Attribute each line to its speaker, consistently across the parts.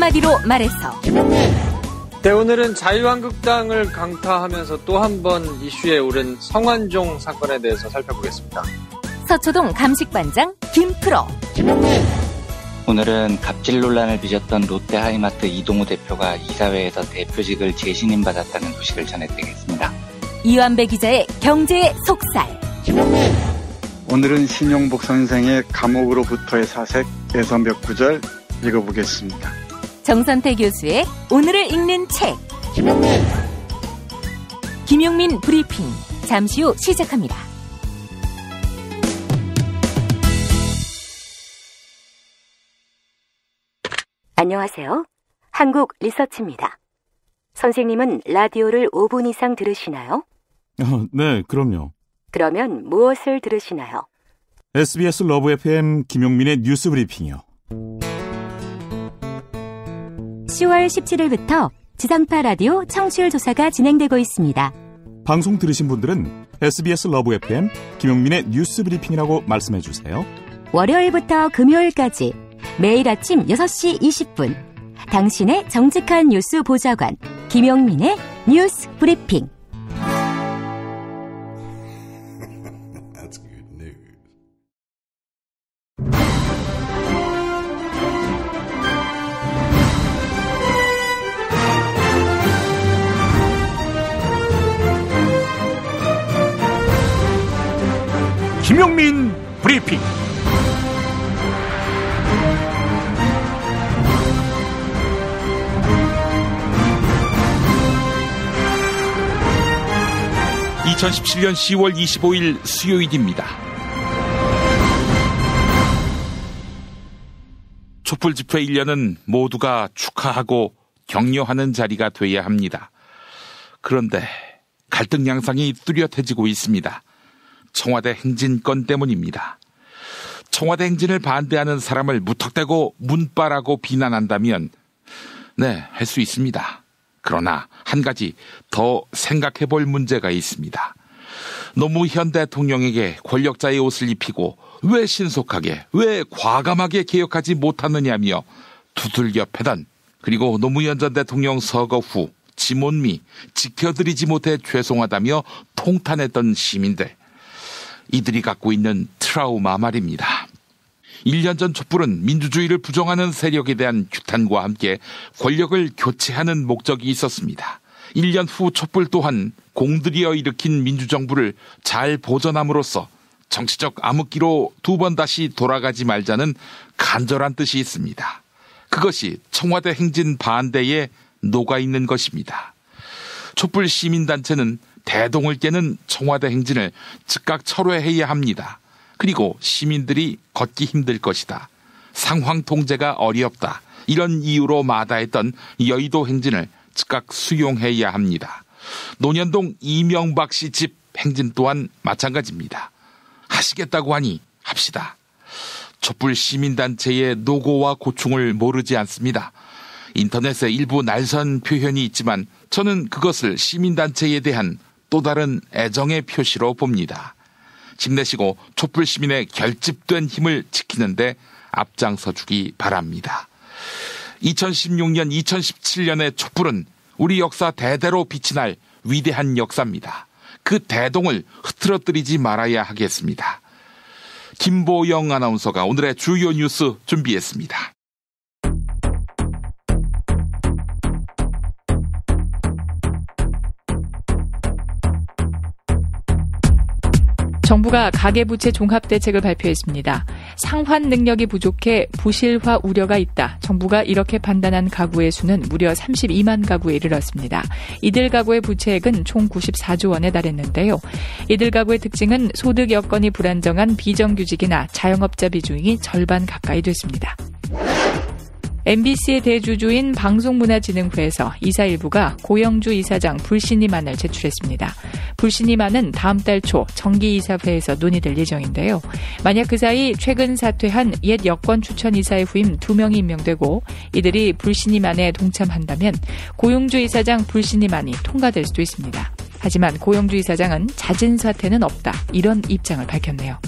Speaker 1: 한마디로 말해서
Speaker 2: 네, 오늘은 자유한국당을 강타하면서 또 한 번 이슈에 오른 성완종 사건에 대해서 살펴보겠습니다.
Speaker 1: 서초동 감식반장 김프로.
Speaker 3: 오늘은 갑질 논란을 빚었던 롯데하이마트 이동우 대표가 이사회에서 대표직을 재신임받았다는 소식을 전해드리겠습니다.
Speaker 1: 이완배 기자의 경제의 속살.
Speaker 4: 오늘은 신용복 선생의 감옥으로부터의 사색에서 몇 구절 읽어보겠습니다.
Speaker 1: 정선태 교수의 오늘을 읽는 책. 김용민 브리핑. 잠시 후 시작합니다.
Speaker 5: 안녕하세요. 한국 리서치입니다. 선생님은 라디오를 5분 이상 들으시나요?
Speaker 6: 네, 그럼요.
Speaker 5: 그러면 무엇을 들으시나요?
Speaker 6: SBS 러브 FM 김용민의 뉴스 브리핑이요.
Speaker 1: 10월 17일부터 지상파 라디오 청취율 조사가 진행되고 있습니다.
Speaker 6: 방송 들으신 분들은 SBS 러브 FM 김용민의 뉴스 브리핑이라고 말씀해 주세요.
Speaker 1: 월요일부터 금요일까지 매일 아침 6시 20분 당신의 정직한 뉴스 보좌관 김용민의 뉴스 브리핑.
Speaker 7: That's good news.
Speaker 8: 김용민 브리핑. (2017년 10월 25일) 수요일입니다. 촛불 집회 1년은 모두가 축하하고 격려하는 자리가 돼야 합니다. 그런데 갈등 양상이 뚜렷해지고 있습니다. 청와대 행진권 때문입니다. 청와대 행진을 반대하는 사람을 무턱대고 문바라고 비난한다면 네, 할 수 있습니다. 그러나 한 가지 더 생각해 볼 문제가 있습니다. 노무현 대통령에게 권력자의 옷을 입히고 왜 신속하게, 왜 과감하게 개혁하지 못하느냐며 두들겨 패던, 그리고 노무현 전 대통령 서거 후 지몬미 지켜드리지 못해 죄송하다며 통탄했던 시민들, 이들이 갖고 있는 트라우마 말입니다. 1년 전 촛불은 민주주의를 부정하는 세력에 대한 규탄과 함께 권력을 교체하는 목적이 있었습니다. 1년 후 촛불 또한 공들여 일으킨 민주정부를 잘 보존함으로써 정치적 암흑기로 두 번 다시 돌아가지 말자는 간절한 뜻이 있습니다. 그것이 청와대 행진 반대에 녹아있는 것입니다. 촛불 시민단체는 대동을 깨는 청와대 행진을 즉각 철회해야 합니다. 그리고 시민들이 걷기 힘들 것이다, 상황 통제가 어렵다, 이런 이유로 마다했던 여의도 행진을 즉각 수용해야 합니다. 논현동 이명박 씨 집 행진 또한 마찬가지입니다. 하시겠다고 하니 합시다. 촛불 시민단체의 노고와 고충을 모르지 않습니다. 인터넷에 일부 날선 표현이 있지만 저는 그것을 시민단체에 대한 또 다른 애정의 표시로 봅니다. 힘내시고 촛불 시민의 결집된 힘을 지키는데 앞장서 주기 바랍니다. 2016년, 2017년의 촛불은 우리 역사 대대로 빛이 날 위대한 역사입니다. 그 대동을 흐트러뜨리지 말아야 하겠습니다. 김보영 아나운서가 오늘의 주요 뉴스 준비했습니다.
Speaker 9: 정부가 가계부채 종합대책을 발표했습니다. 상환 능력이 부족해 부실화 우려가 있다. 정부가 이렇게 판단한 가구의 수는 무려 32만 가구에 이르렀습니다. 이들 가구의 부채액은 총 94조 원에 달했는데요. 이들 가구의 특징은 소득 여건이 불안정한 비정규직이나 자영업자 비중이 절반 가까이 됐습니다. MBC의 대주주인 방송문화진흥회에서 이사 일부가 고영주 이사장 불신임안을 제출했습니다. 불신임안은 다음 달 초 정기이사회에서 논의될 예정인데요. 만약 그 사이 최근 사퇴한 옛 여권 추천 이사의 후임 2명이 임명되고 이들이 불신임안에 동참한다면 고영주 이사장 불신임안이 통과될 수도 있습니다. 하지만 고영주 이사장은 잦은 사퇴는 없다, 이런 입장을 밝혔네요.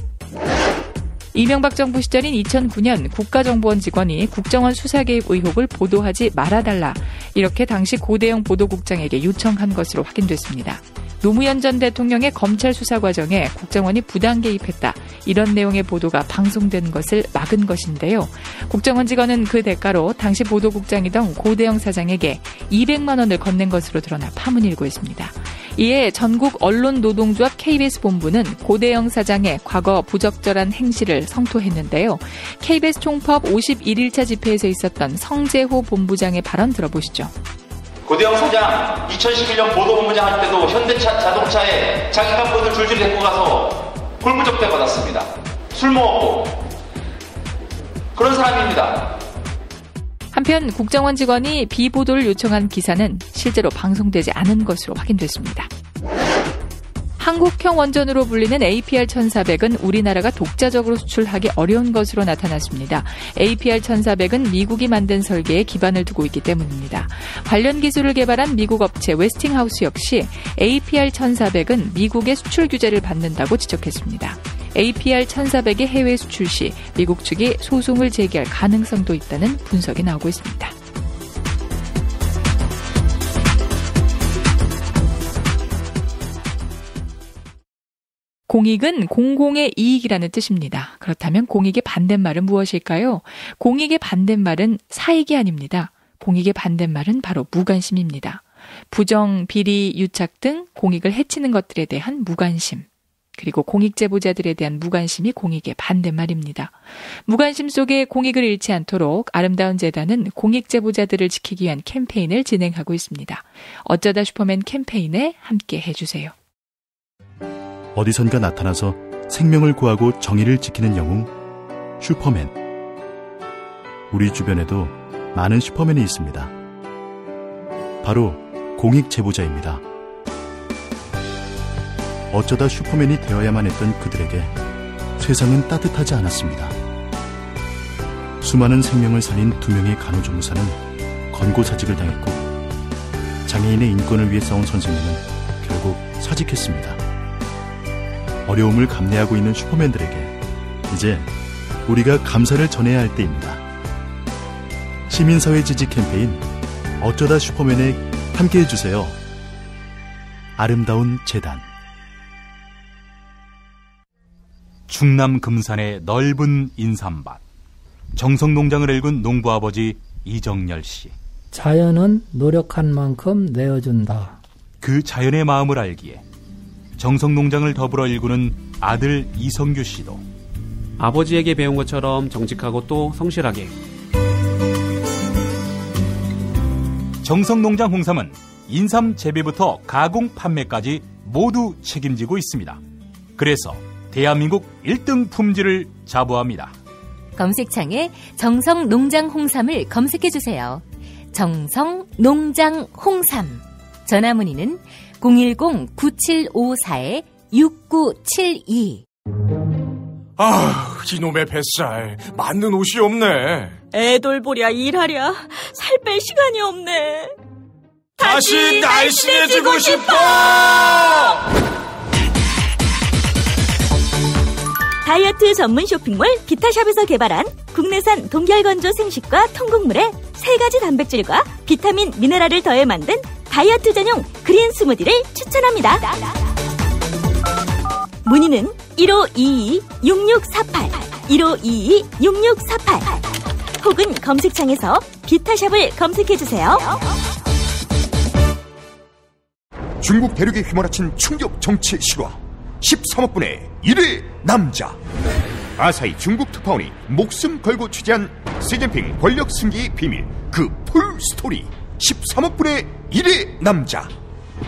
Speaker 9: 이명박 정부 시절인 2009년 국가정보원 직원이 국정원 수사개입 의혹을 보도하지 말아달라 이렇게 당시 고대영 보도국장에게 요청한 것으로 확인됐습니다. 노무현 전 대통령의 검찰 수사 과정에 국정원이 부당 개입했다. 이런 내용의 보도가 방송된 것을 막은 것인데요. 국정원 직원은 그 대가로 당시 보도국장이던 고대영 사장에게 200만 원을 건넨 것으로 드러나 파문이 일고 있습니다. 이에 전국 언론노동조합 KBS 본부는 고대영 사장의 과거 부적절한 행실을 성토했는데요. KBS 총파업 51일차 집회에서 있었던 성재호 본부장의 발언 들어보시죠.
Speaker 10: 고대영 사장 2011년 보도본부장 할 때도 현대차 자동차에 자기 간부들 줄줄이 데리고 가서 골무적대 받았습니다. 술 먹었고 그런 사람입니다.
Speaker 9: 한편 국정원 직원이 비보도를 요청한 기사는 실제로 방송되지 않은 것으로 확인됐습니다. 한국형 원전으로 불리는 APR-1400은 우리나라가 독자적으로 수출하기 어려운 것으로 나타났습니다. APR-1400은 미국이 만든 설계에 기반을 두고 있기 때문입니다. 관련 기술을 개발한 미국 업체 웨스팅하우스 역시 APR-1400은 미국의 수출 규제를 받는다고 지적했습니다. APR-1400의 해외 수출 시 미국 측이 소송을 제기할 가능성도 있다는 분석이 나오고 있습니다. 공익은 공공의 이익이라는 뜻입니다. 그렇다면 공익의 반대말은 무엇일까요? 공익의 반대말은 사익이 아닙니다. 공익의 반대말은 바로 무관심입니다. 부정, 비리, 유착 등 공익을 해치는 것들에 대한 무관심. 그리고 공익 제보자들에 대한 무관심이 공익의 반대말입니다. 무관심 속에 공익을 잃지 않도록 아름다운 재단은 공익 제보자들을 지키기 위한 캠페인을 진행하고 있습니다. 어쩌다 슈퍼맨 캠페인에 함께 해주세요.
Speaker 11: 어디선가 나타나서 생명을 구하고 정의를 지키는 영웅, 슈퍼맨. 우리 주변에도 많은 슈퍼맨이 있습니다. 바로 공익 제보자입니다. 어쩌다 슈퍼맨이 되어야만 했던 그들에게 세상은 따뜻하지 않았습니다. 수많은 생명을 살린 2명의 간호조무사는 권고사직을 당했고, 장애인의 인권을 위해 싸운 선생님은 결국 사직했습니다. 어려움을 감내하고 있는 슈퍼맨들에게 이제 우리가 감사를 전해야 할 때입니다. 시민사회 지지 캠페인 어쩌다 슈퍼맨에 함께해 주세요. 아름다운 재단.
Speaker 12: 충남 금산의 넓은 인삼밭, 정성농장을 일군 농부아버지 이정열 씨.
Speaker 13: 자연은 노력한 만큼 내어준다.
Speaker 12: 그 자연의 마음을 알기에 정성농장을 더불어 일구는 아들 이성규 씨도
Speaker 14: 아버지에게 배운 것처럼 정직하고 또 성실하게.
Speaker 12: 정성농장 홍삼은 인삼 재배부터 가공 판매까지 모두 책임지고 있습니다. 그래서 대한민국 1등 품질을 자부합니다.
Speaker 1: 검색창에 정성농장 홍삼을 검색해주세요. 정성농장 홍삼. 전화문의는 010-9754-6972.
Speaker 15: 아, 이놈의 뱃살. 맞는 옷이 없네.
Speaker 16: 애돌보랴 일하랴 살 뺄 시간이 없네.
Speaker 15: 다시 날씬해지고 싶어!
Speaker 16: 다이어트 전문 쇼핑몰 비타샵에서 개발한 국내산 동결건조 생식과 통곡물에 3가지 단백질과 비타민, 미네랄을 더해 만든 다이어트 전용 그린 스무디를 추천합니다. 문의는 1522-6648, 1522-6648 혹은 검색창에서 비타샵을 검색해주세요.
Speaker 17: 중국 대륙에 휘몰아친 충격 정치 실화 13억분의 1의 남자. 아사히 중국 특파원이 목숨 걸고 취재한 시진핑 권력 승기의 비밀, 그 풀스토리 13억분의 1의 남자.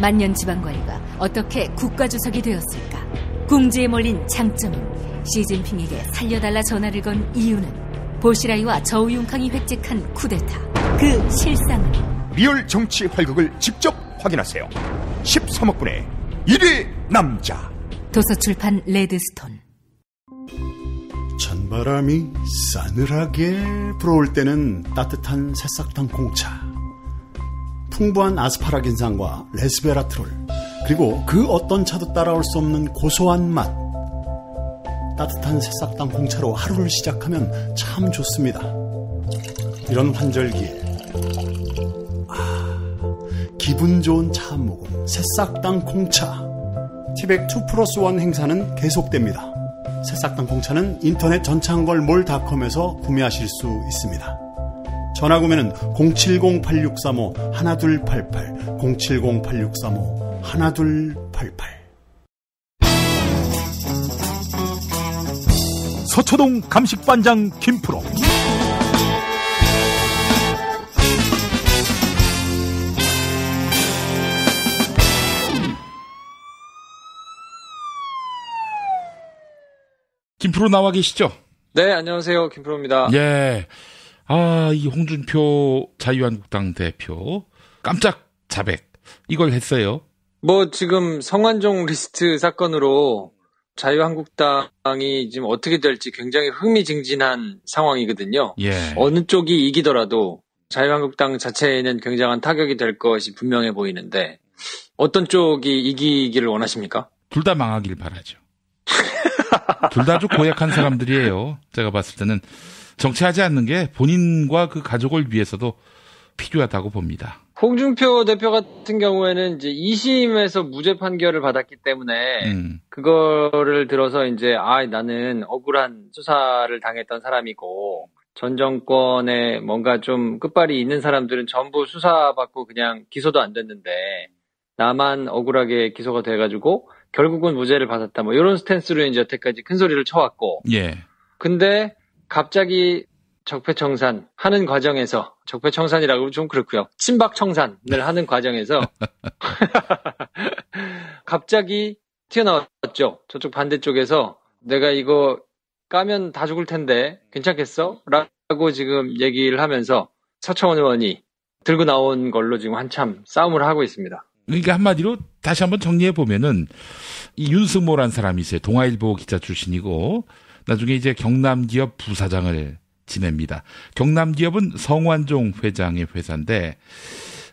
Speaker 18: 만년 지방관리가 어떻게 국가주석이 되었을까? 궁지에 몰린 장점은 시진핑에게 살려달라 전화를 건 이유는 보시라이와 저우융캉이 획책한 쿠데타, 그 실상은.
Speaker 17: 리얼 정치 활극을 직접 확인하세요. 13억분의 1의 남자.
Speaker 18: 도서출판 레드스톤.
Speaker 19: 찬바람이 싸늘하게 불어올 때는 따뜻한 새싹당 콩차, 풍부한 아스파라긴산과 레스베라트롤, 그리고 그 어떤 차도 따라올 수 없는 고소한 맛. 따뜻한 새싹당 공차로 하루를 시작하면 참 좋습니다. 이런 환절기에 기분 좋은 차 한 모금 새싹당 공차. 티백 2+1 행사는 계속됩니다. 새싹당 공차는 인터넷 전창걸몰닷컴에서 구매하실 수 있습니다. 전화 구매는 070-8635-1288 070-8635-1288.
Speaker 12: 서초동 감식반장 김프로.
Speaker 8: 김프로 나와 계시죠?
Speaker 2: 네, 안녕하세요. 김프로입니다.
Speaker 8: 예. 이 홍준표 자유한국당 대표 깜짝 자백 이걸 했어요.
Speaker 2: 뭐 지금 성완종 리스트 사건으로 자유한국당이 지금 어떻게 될지 굉장히 흥미진진한 상황이거든요.
Speaker 8: 예.
Speaker 2: 어느 쪽이 이기더라도 자유한국당 자체에는 굉장한 타격이 될 것이 분명해 보이는데 어떤 쪽이 이기기를 원하십니까?
Speaker 8: 둘 다 망하길 바라죠. 둘 다 아주 고약한 사람들이에요. 제가 봤을 때는 정치하지 않는 게 본인과 그 가족을 위해서도 필요하다고 봅니다.
Speaker 2: 홍준표 대표 같은 경우에는 이제 2심에서 무죄 판결을 받았기 때문에 그거를 들어서 이제 나는 억울한 수사를 당했던 사람이고 전 정권에 뭔가 좀 끝발이 있는 사람들은 전부 수사받고 그냥 기소도 안 됐는데 나만 억울하게 기소가 돼가지고 결국은 무죄를 받았다. 뭐 이런 스탠스로 이제 여태까지 큰 소리를 쳐왔고.
Speaker 8: 예.
Speaker 2: 근데 갑자기 적폐청산 하는 과정에서 적폐청산이라고 좀 그렇고요. 친박청산을 하는 과정에서 갑자기 튀어나왔죠. 저쪽 반대쪽에서 내가 이거 까면 다 죽을 텐데 괜찮겠어? 라고 지금 얘기를 하면서 서청원 의원이 들고 나온 걸로 지금 한참 싸움을 하고 있습니다.
Speaker 8: 그러니까 한마디로 다시 한번 정리해 보면은 이 윤승모라는 사람이 있어요. 동아일보 기자 출신이고 나중에 이제 경남기업 부사장을 지냅니다. 경남기업은 성완종 회장의 회사인데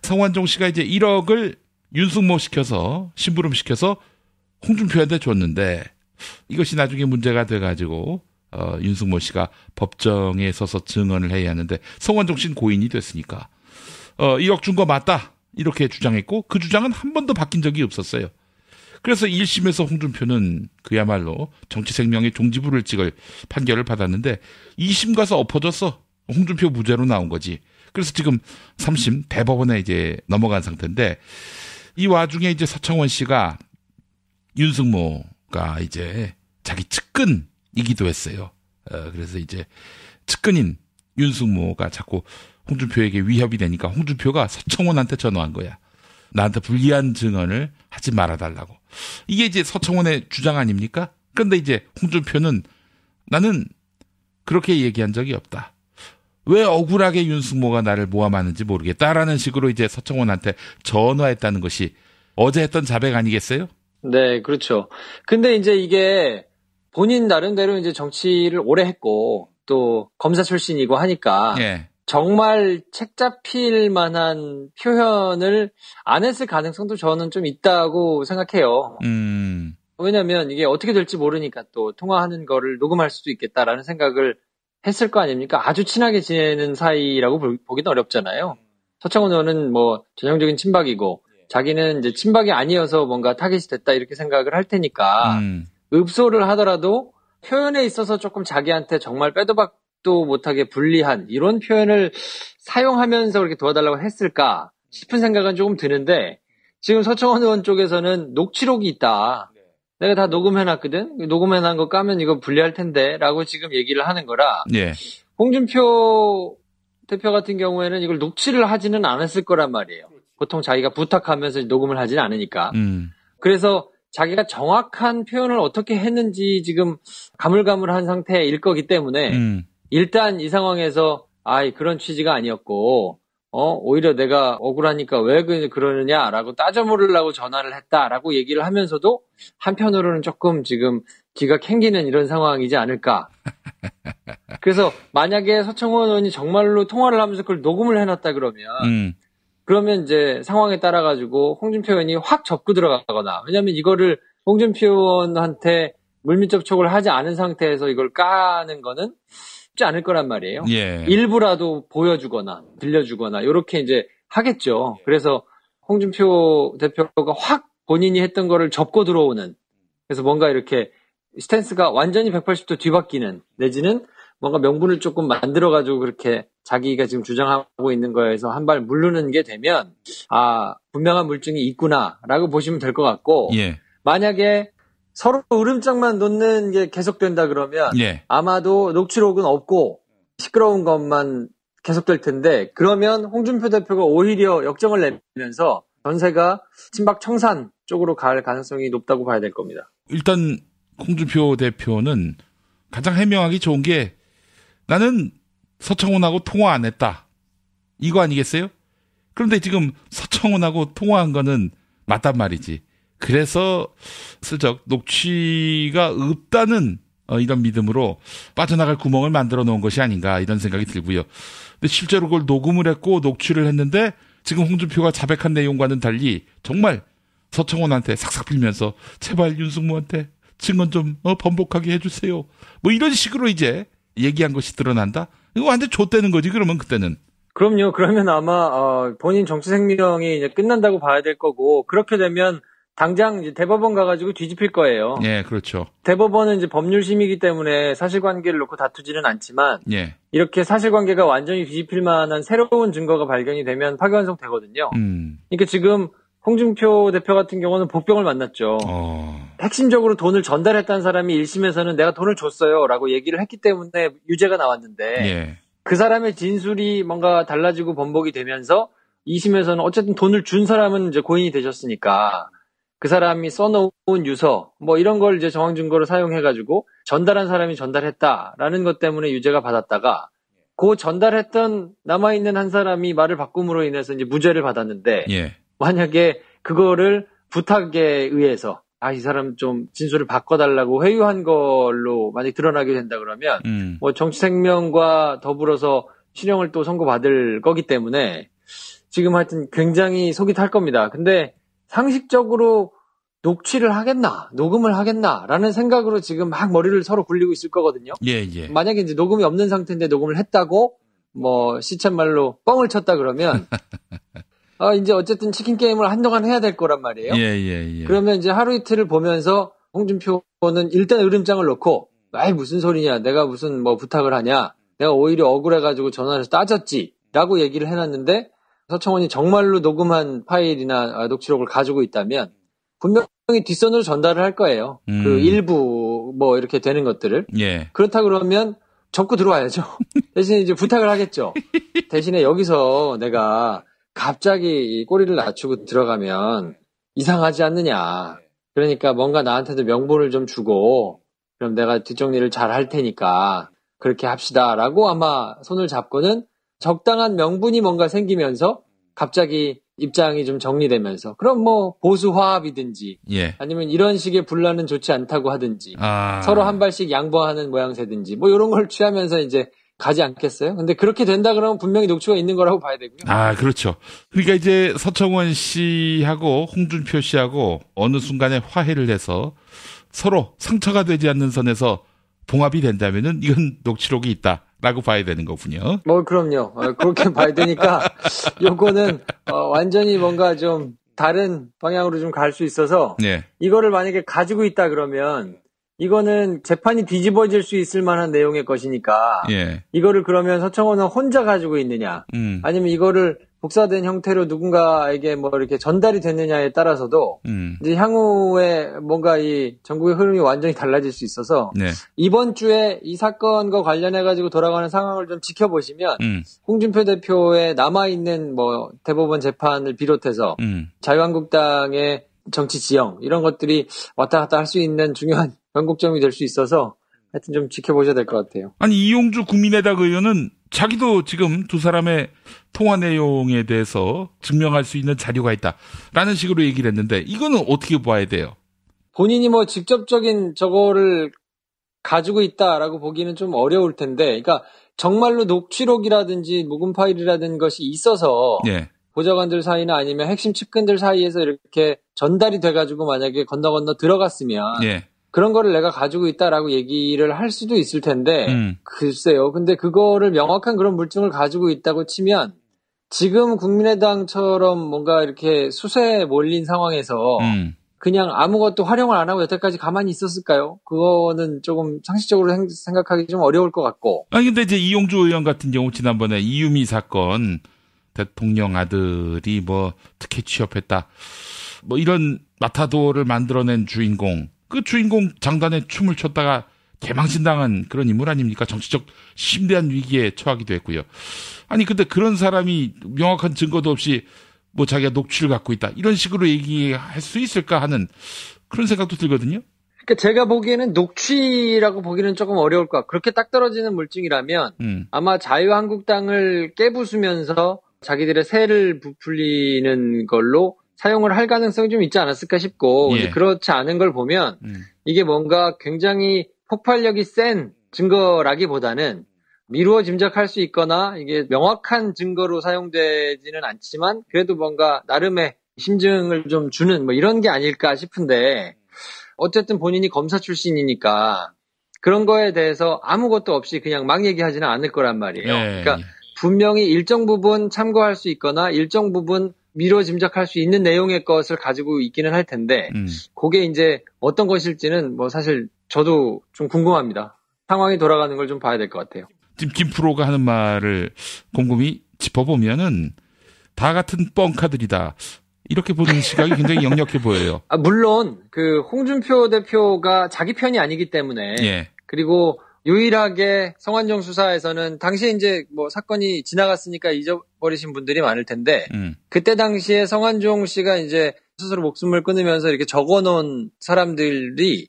Speaker 8: 성완종 씨가 이제 1억을 윤승모 시켜서 심부름 시켜서 홍준표한테 줬는데 이것이 나중에 문제가 돼가지고 윤승모 씨가 법정에 서서 증언을 해야 하는데 성완종 씨는 고인이 됐으니까 1억 준 거 맞다. 이렇게 주장했고 그 주장은 한 번도 바뀐 적이 없었어요. 그래서 1심에서 홍준표는 그야말로 정치 생명의 종지부를 찍을 판결을 받았는데 2심 가서 엎어졌어. 홍준표 무죄로 나온 거지. 그래서 지금 3심 대법원에 이제 넘어간 상태인데 이 와중에 이제 서청원 씨가 윤승모가 이제 자기 측근이기도 했어요. 그래서 이제 측근인 윤승모가 자꾸 홍준표에게 위협이 되니까 홍준표가 서청원한테 전화한 거야. 나한테 불리한 증언을 하지 말아달라고. 이게 이제 서청원의 주장 아닙니까? 그런데 이제 홍준표는 나는 그렇게 얘기한 적이 없다. 왜 억울하게 윤승모가 나를 모함하는지 모르겠다라는 식으로 이제 서청원한테 전화했다는 것이 어제 했던 자백 아니겠어요?
Speaker 2: 네, 그렇죠. 근데 이제 이게 본인 나름대로 이제 정치를 오래 했고 또 검사 출신이고 하니까
Speaker 8: 예.
Speaker 2: 정말 책 잡힐 만한 표현을 안 했을 가능성도 저는 좀 있다고 생각해요. 왜냐면 이게 어떻게 될지 모르니까 또 통화하는 거를 녹음할 수도 있겠다라는 생각을 했을 거 아닙니까? 아주 친하게 지내는 사이라고 보기는 어렵잖아요. 서청원 의원은 뭐 전형적인 친박이고 자기는 이제 친박이 아니어서 뭔가 타깃이 됐다 이렇게 생각을 할 테니까 읍소를 하더라도 표현에 있어서 조금 자기한테 정말 빼도 박도 못하게 불리한 이런 표현을 사용하면서 그렇게 도와달라고 했을까 싶은 생각은 조금 드는데 지금 서청원 의원 쪽에서는 녹취록이 있다. 내가 다 녹음해놨거든. 녹음해놓은 거 까면 이거 불리할 텐데 라고 지금 얘기를 하는 거라
Speaker 8: 예.
Speaker 2: 홍준표 대표 같은 경우에는 이걸 녹취를 하지는 않았을 거란 말이에요. 보통 자기가 부탁하면서 녹음을 하지는 않으니까. 그래서 자기가 정확한 표현을 어떻게 했는지 지금 가물가물한 상태일 거기 때문에 일단 이 상황에서 그런 취지가 아니었고 오히려 내가 억울하니까 왜 그러느냐라고 따져 물으려고 전화를 했다라고 얘기를 하면서도 한편으로는 조금 지금 기가 캥기는 이런 상황이지 않을까. 그래서 만약에 서청원 의원이 정말로 통화를 하면서 그걸 녹음을 해놨다 그러면 이제 상황에 따라 가지고 홍준표 의원이 확 접고 들어가거나 왜냐하면 이거를 홍준표 의원한테 물밑 접촉을 하지 않은 상태에서 이걸 까는 거는 쉽지 않을 거란 말이에요.
Speaker 8: 예.
Speaker 2: 일부라도 보여주거나 들려주거나 이렇게 이제 하겠죠. 그래서 홍준표 대표가 확 본인이 했던 거를 접고 들어오는, 그래서 뭔가 이렇게 스탠스가 완전히 180도 뒤바뀌는, 내지는 뭔가 명분을 조금 만들어가지고 그렇게 자기가 지금 주장하고 있는 거에서 한 발 물르는 게 되면, 아, 분명한 물증이 있구나라고 보시면 될 것 같고,
Speaker 8: 예.
Speaker 2: 만약에 서로 으름장만 놓는 게 계속된다 그러면
Speaker 8: 예.
Speaker 2: 아마도 녹취록은 없고 시끄러운 것만 계속될 텐데, 그러면 홍준표 대표가 오히려 역정을 내면서 전세가 친박 청산 쪽으로 갈 가능성이 높다고 봐야 될 겁니다.
Speaker 8: 일단 홍준표 대표는 가장 해명하기 좋은 게, 나는 서청원하고 통화 안 했다, 이거 아니겠어요? 그런데 지금 서청원하고 통화한 거는 맞단 말이지. 그래서 슬쩍 녹취가 없다는 이런 믿음으로 빠져나갈 구멍을 만들어 놓은 것이 아닌가, 이런 생각이 들고요. 근데 실제로 그걸 녹음을 했고 녹취를 했는데, 지금 홍준표가 자백한 내용과는 달리 정말 서청원한테 삭삭 빌면서 제발 윤승무한테 증언 좀 번복하게 해주세요, 뭐 이런 식으로 이제 얘기한 것이 드러난다? 이거 완전 좆되는 거지, 그러면 그때는.
Speaker 2: 그럼요. 그러면 아마 본인 정치 생명이 이제 끝난다고 봐야 될 거고, 그렇게 되면 당장 이제 대법원 가가지고 뒤집힐 거예요.
Speaker 8: 예, 그렇죠.
Speaker 2: 대법원은 이제 법률심이기 때문에 사실관계를 놓고 다투지는 않지만,
Speaker 8: 예.
Speaker 2: 이렇게 사실관계가 완전히 뒤집힐 만한 새로운 증거가 발견이 되면 파기환송 되거든요. 그러니까 지금 홍준표 대표 같은 경우는 복병을 만났죠. 핵심적으로 돈을 전달했다는 사람이 1심에서는 내가 돈을 줬어요 라고 얘기를 했기 때문에 유죄가 나왔는데,
Speaker 8: 예.
Speaker 2: 그 사람의 진술이 뭔가 달라지고 번복이 되면서 2심에서는 어쨌든 돈을 준 사람은 이제 고인이 되셨으니까 그 사람이 써놓은 유서 뭐 이런 걸 이제 정황 증거로 사용해가지고 전달한 사람이 전달했다라는 것 때문에 유죄가 받았다가, 그 전달했던 남아있는 한 사람이 말을 바꿈으로 인해서 이제 무죄를 받았는데,
Speaker 8: 예.
Speaker 2: 만약에 그거를 부탁에 의해서 이 사람 좀 진술을 바꿔달라고 회유한 걸로 만약 드러나게 된다 그러면 뭐 정치 생명과 더불어서 실형을 또 선고받을 거기 때문에 지금 하여튼 굉장히 속이 탈 겁니다. 근데 상식적으로 녹취를 하겠나, 녹음을 하겠나라는 생각으로 지금 막 머리를 서로 굴리고 있을 거거든요.
Speaker 8: 예, 예.
Speaker 2: 만약에 이제 녹음이 없는 상태인데 녹음을 했다고 뭐 시쳇말로 뻥을 쳤다 그러면 이제 어쨌든 치킨 게임을 한동안 해야 될 거란 말이에요.
Speaker 8: 예, 예, 예.
Speaker 2: 그러면 이제 하루 이틀을 보면서 홍준표는 일단 으름장을 놓고, 무슨 소리냐, 내가 무슨 뭐 부탁을 하냐, 내가 오히려 억울해가지고 전화해서 따졌지라고 얘기를 해놨는데, 서청원이 정말로 녹음한 파일이나 녹취록을 가지고 있다면 분명히 뒷선으로 전달을 할 거예요. 그 일부 뭐 이렇게 되는 것들을.
Speaker 8: 예.
Speaker 2: 그렇다 그러면 접고 들어와야죠. 대신에 이제 부탁을 하겠죠. 대신에 여기서 내가 갑자기 꼬리를 낮추고 들어가면 이상하지 않느냐. 그러니까 뭔가 나한테도 명분을 좀 주고, 그럼 내가 뒷정리를 잘 할 테니까 그렇게 합시다라고 아마 손을 잡고는 적당한 명분이 뭔가 생기면서 갑자기 입장이 좀 정리되면서, 그럼 뭐 보수 화합이든지,
Speaker 8: 예.
Speaker 2: 아니면 이런 식의 분란은 좋지 않다고 하든지, 서로 한 발씩 양보하는 모양새든지 뭐 이런 걸 취하면서 이제 가지 않겠어요? 근데 그렇게 된다 그러면 분명히 녹취가 있는 거라고 봐야 되고요.
Speaker 8: 그렇죠. 그러니까 이제 서청원 씨하고 홍준표 씨하고 어느 순간에 화해를 해서 서로 상처가 되지 않는 선에서 봉합이 된다면은 이건 녹취록이 있다라고 봐야 되는 거군요.
Speaker 2: 뭐 그럼요. 그렇게 봐야 되니까 요거는 완전히 뭔가 좀 다른 방향으로 좀 갈 수 있어서,
Speaker 8: 네. 이거를
Speaker 2: 만약에 가지고 있다 그러면 이거는 재판이 뒤집어질 수 있을 만한 내용의 것이니까,
Speaker 8: 예.
Speaker 2: 이거를 그러면 서청원은 혼자 가지고 있느냐, 아니면 이거를 복사된 형태로 누군가에게 뭐 이렇게 전달이 됐느냐에 따라서도 이제 향후에 뭔가 이 전국의 흐름이 완전히 달라질 수 있어서,
Speaker 8: 네.
Speaker 2: 이번 주에 이 사건과 관련해 가지고 돌아가는 상황을 좀 지켜보시면 홍준표 대표의 남아있는 뭐 대법원 재판을 비롯해서 자유한국당의 정치 지형 이런 것들이 왔다 갔다 할 수 있는 중요한 변곡점이 될 수 있어서 하여튼 좀 지켜보셔야 될 것 같아요.
Speaker 8: 아니, 이용주 국민의당 의원은 자기도 지금 두 사람의 통화 내용에 대해서 증명할 수 있는 자료가 있다라는 식으로 얘기를 했는데, 이거는 어떻게 봐야 돼요?
Speaker 2: 본인이 뭐 직접적인 저거를 가지고 있다라고 보기는 좀 어려울 텐데, 그러니까 정말로 녹취록이라든지 녹음 파일이라든 것이 있어서,
Speaker 8: 예.
Speaker 2: 보좌관들 사이나 아니면 핵심 측근들 사이에서 이렇게 전달이 돼가지고 만약에 건너 들어갔으면,
Speaker 8: 예.
Speaker 2: 그런 거를 내가 가지고 있다라고 얘기를 할 수도 있을 텐데 글쎄요. 근데 그거를 명확한 그런 물증을 가지고 있다고 치면 지금 국민의당처럼 뭔가 이렇게 수세에 몰린 상황에서 그냥 아무것도 활용을 안 하고 여태까지 가만히 있었을까요? 그거는 조금 상식적으로 생각하기 좀 어려울 것 같고.
Speaker 8: 아니 근데 이제 이용주 의원 같은 경우 지난번에 이유미 사건 대통령 아들이 뭐 특혜 취업했다. 뭐 이런 마타도를 만들어낸 주인공. 그 주인공 장단에 춤을 췄다가 개망신당한 그런 인물 아닙니까? 정치적 심대한 위기에 처하기도 했고요. 아니 근데 그런 사람이 명확한 증거도 없이 뭐 자기가 녹취를 갖고 있다. 이런 식으로 얘기할 수 있을까 하는 그런 생각도 들거든요.
Speaker 2: 그러니까 제가 보기에는 녹취라고 보기는 조금 어려울 것 같고 그렇게 딱 떨어지는 물증이라면 아마 자유한국당을 깨부수면서 자기들의 세를 부풀리는 걸로 사용을 할 가능성이 좀 있지 않았을까 싶고 근데 그렇지 않은 걸 보면 이게 뭔가 굉장히 폭발력이 센 증거라기보다는 미루어 짐작할 수 있거나 이게 명확한 증거로 사용되지는 않지만 그래도 뭔가 나름의 심증을 좀 주는 뭐 이런 게 아닐까 싶은데 어쨌든 본인이 검사 출신이니까 그런 거에 대해서 아무것도 없이 그냥 막 얘기하지는 않을 거란 말이에요. 그러니까 분명히 일정 부분 참고할 수 있거나 일정 부분 미루어 짐작할 수 있는 내용의 것을 가지고 있기는 할 텐데 그게 이제 어떤 것일지는 뭐 사실 저도 좀 궁금합니다. 상황이 돌아가는 걸 좀 봐야 될 것 같아요.
Speaker 8: 지금 김프로가 하는 말을 곰곰이 짚어보면은 다 같은 뻥카들이다. 이렇게 보는 시각이 굉장히 역력해 보여요.
Speaker 2: 물론 그 홍준표 대표가 자기 편이 아니기 때문에 그리고 유일하게 성완종 수사에서는 당시에 이제 뭐 사건이 지나갔으니까 잊어버리신 분들이 많을 텐데 그때 당시에 성완종 씨가 이제 스스로 목숨을 끊으면서 이렇게 적어놓은 사람들이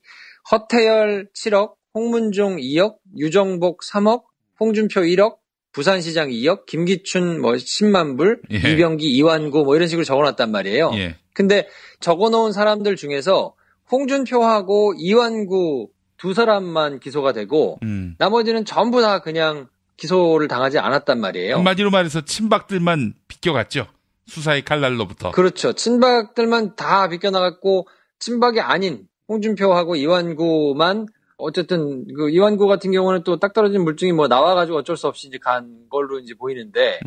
Speaker 2: 허태열 7억, 홍문종 2억, 유정복 3억, 홍준표 1억, 부산시장 2억, 김기춘 뭐 10만 불, 이병기, 이완구 뭐 이런 식으로 적어놨단 말이에요. 근데 적어놓은 사람들 중에서 홍준표하고 이완구 두 사람만 기소가 되고 나머지는 전부 다 그냥 기소를 당하지 않았단 말이에요.
Speaker 8: 한마디로 말해서 친박들만 비껴갔죠. 수사의 칼날로부터.
Speaker 2: 그렇죠. 친박들만 다 비껴나갔고 친박이 아닌 홍준표하고 이완구만 어쨌든 그 이완구 같은 경우는 또 딱 떨어진 물증이 뭐 나와가지고 어쩔 수 없이 이제 간 걸로 이제 보이는데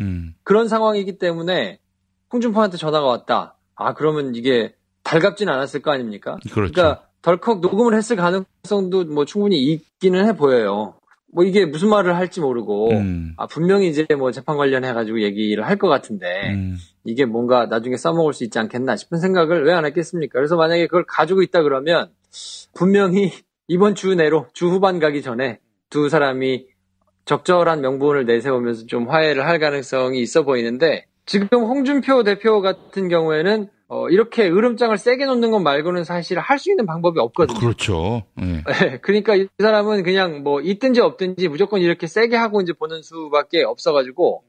Speaker 2: 그런 상황이기 때문에 홍준표한테 전화가 왔다. 아 그러면 이게 달갑지는 않았을 거 아닙니까?
Speaker 8: 그렇죠.
Speaker 2: 그러니까 덜컥 녹음을 했을 가능성도 뭐 충분히 있기는 해 보여요. 뭐 이게 무슨 말을 할지 모르고 아 분명히 이제 뭐 재판 관련해가지고 얘기를 할 것 같은데 이게 뭔가 나중에 써먹을 수 있지 않겠나 싶은 생각을 왜 안 했겠습니까? 그래서 만약에 그걸 가지고 있다 그러면 분명히 이번 주 내로 주 후반 가기 전에 두 사람이 적절한 명분을 내세우면서 좀 화해를 할 가능성이 있어 보이는데 지금 홍준표 대표 같은 경우에는 이렇게 으름장을 세게 놓는 것 말고는 사실 할 수 있는 방법이 없거든요.
Speaker 8: 그렇죠.
Speaker 2: 그러니까 이 사람은 그냥 뭐 있든지 없든지 무조건 이렇게 세게 하고 이제 보는 수밖에 없어가지고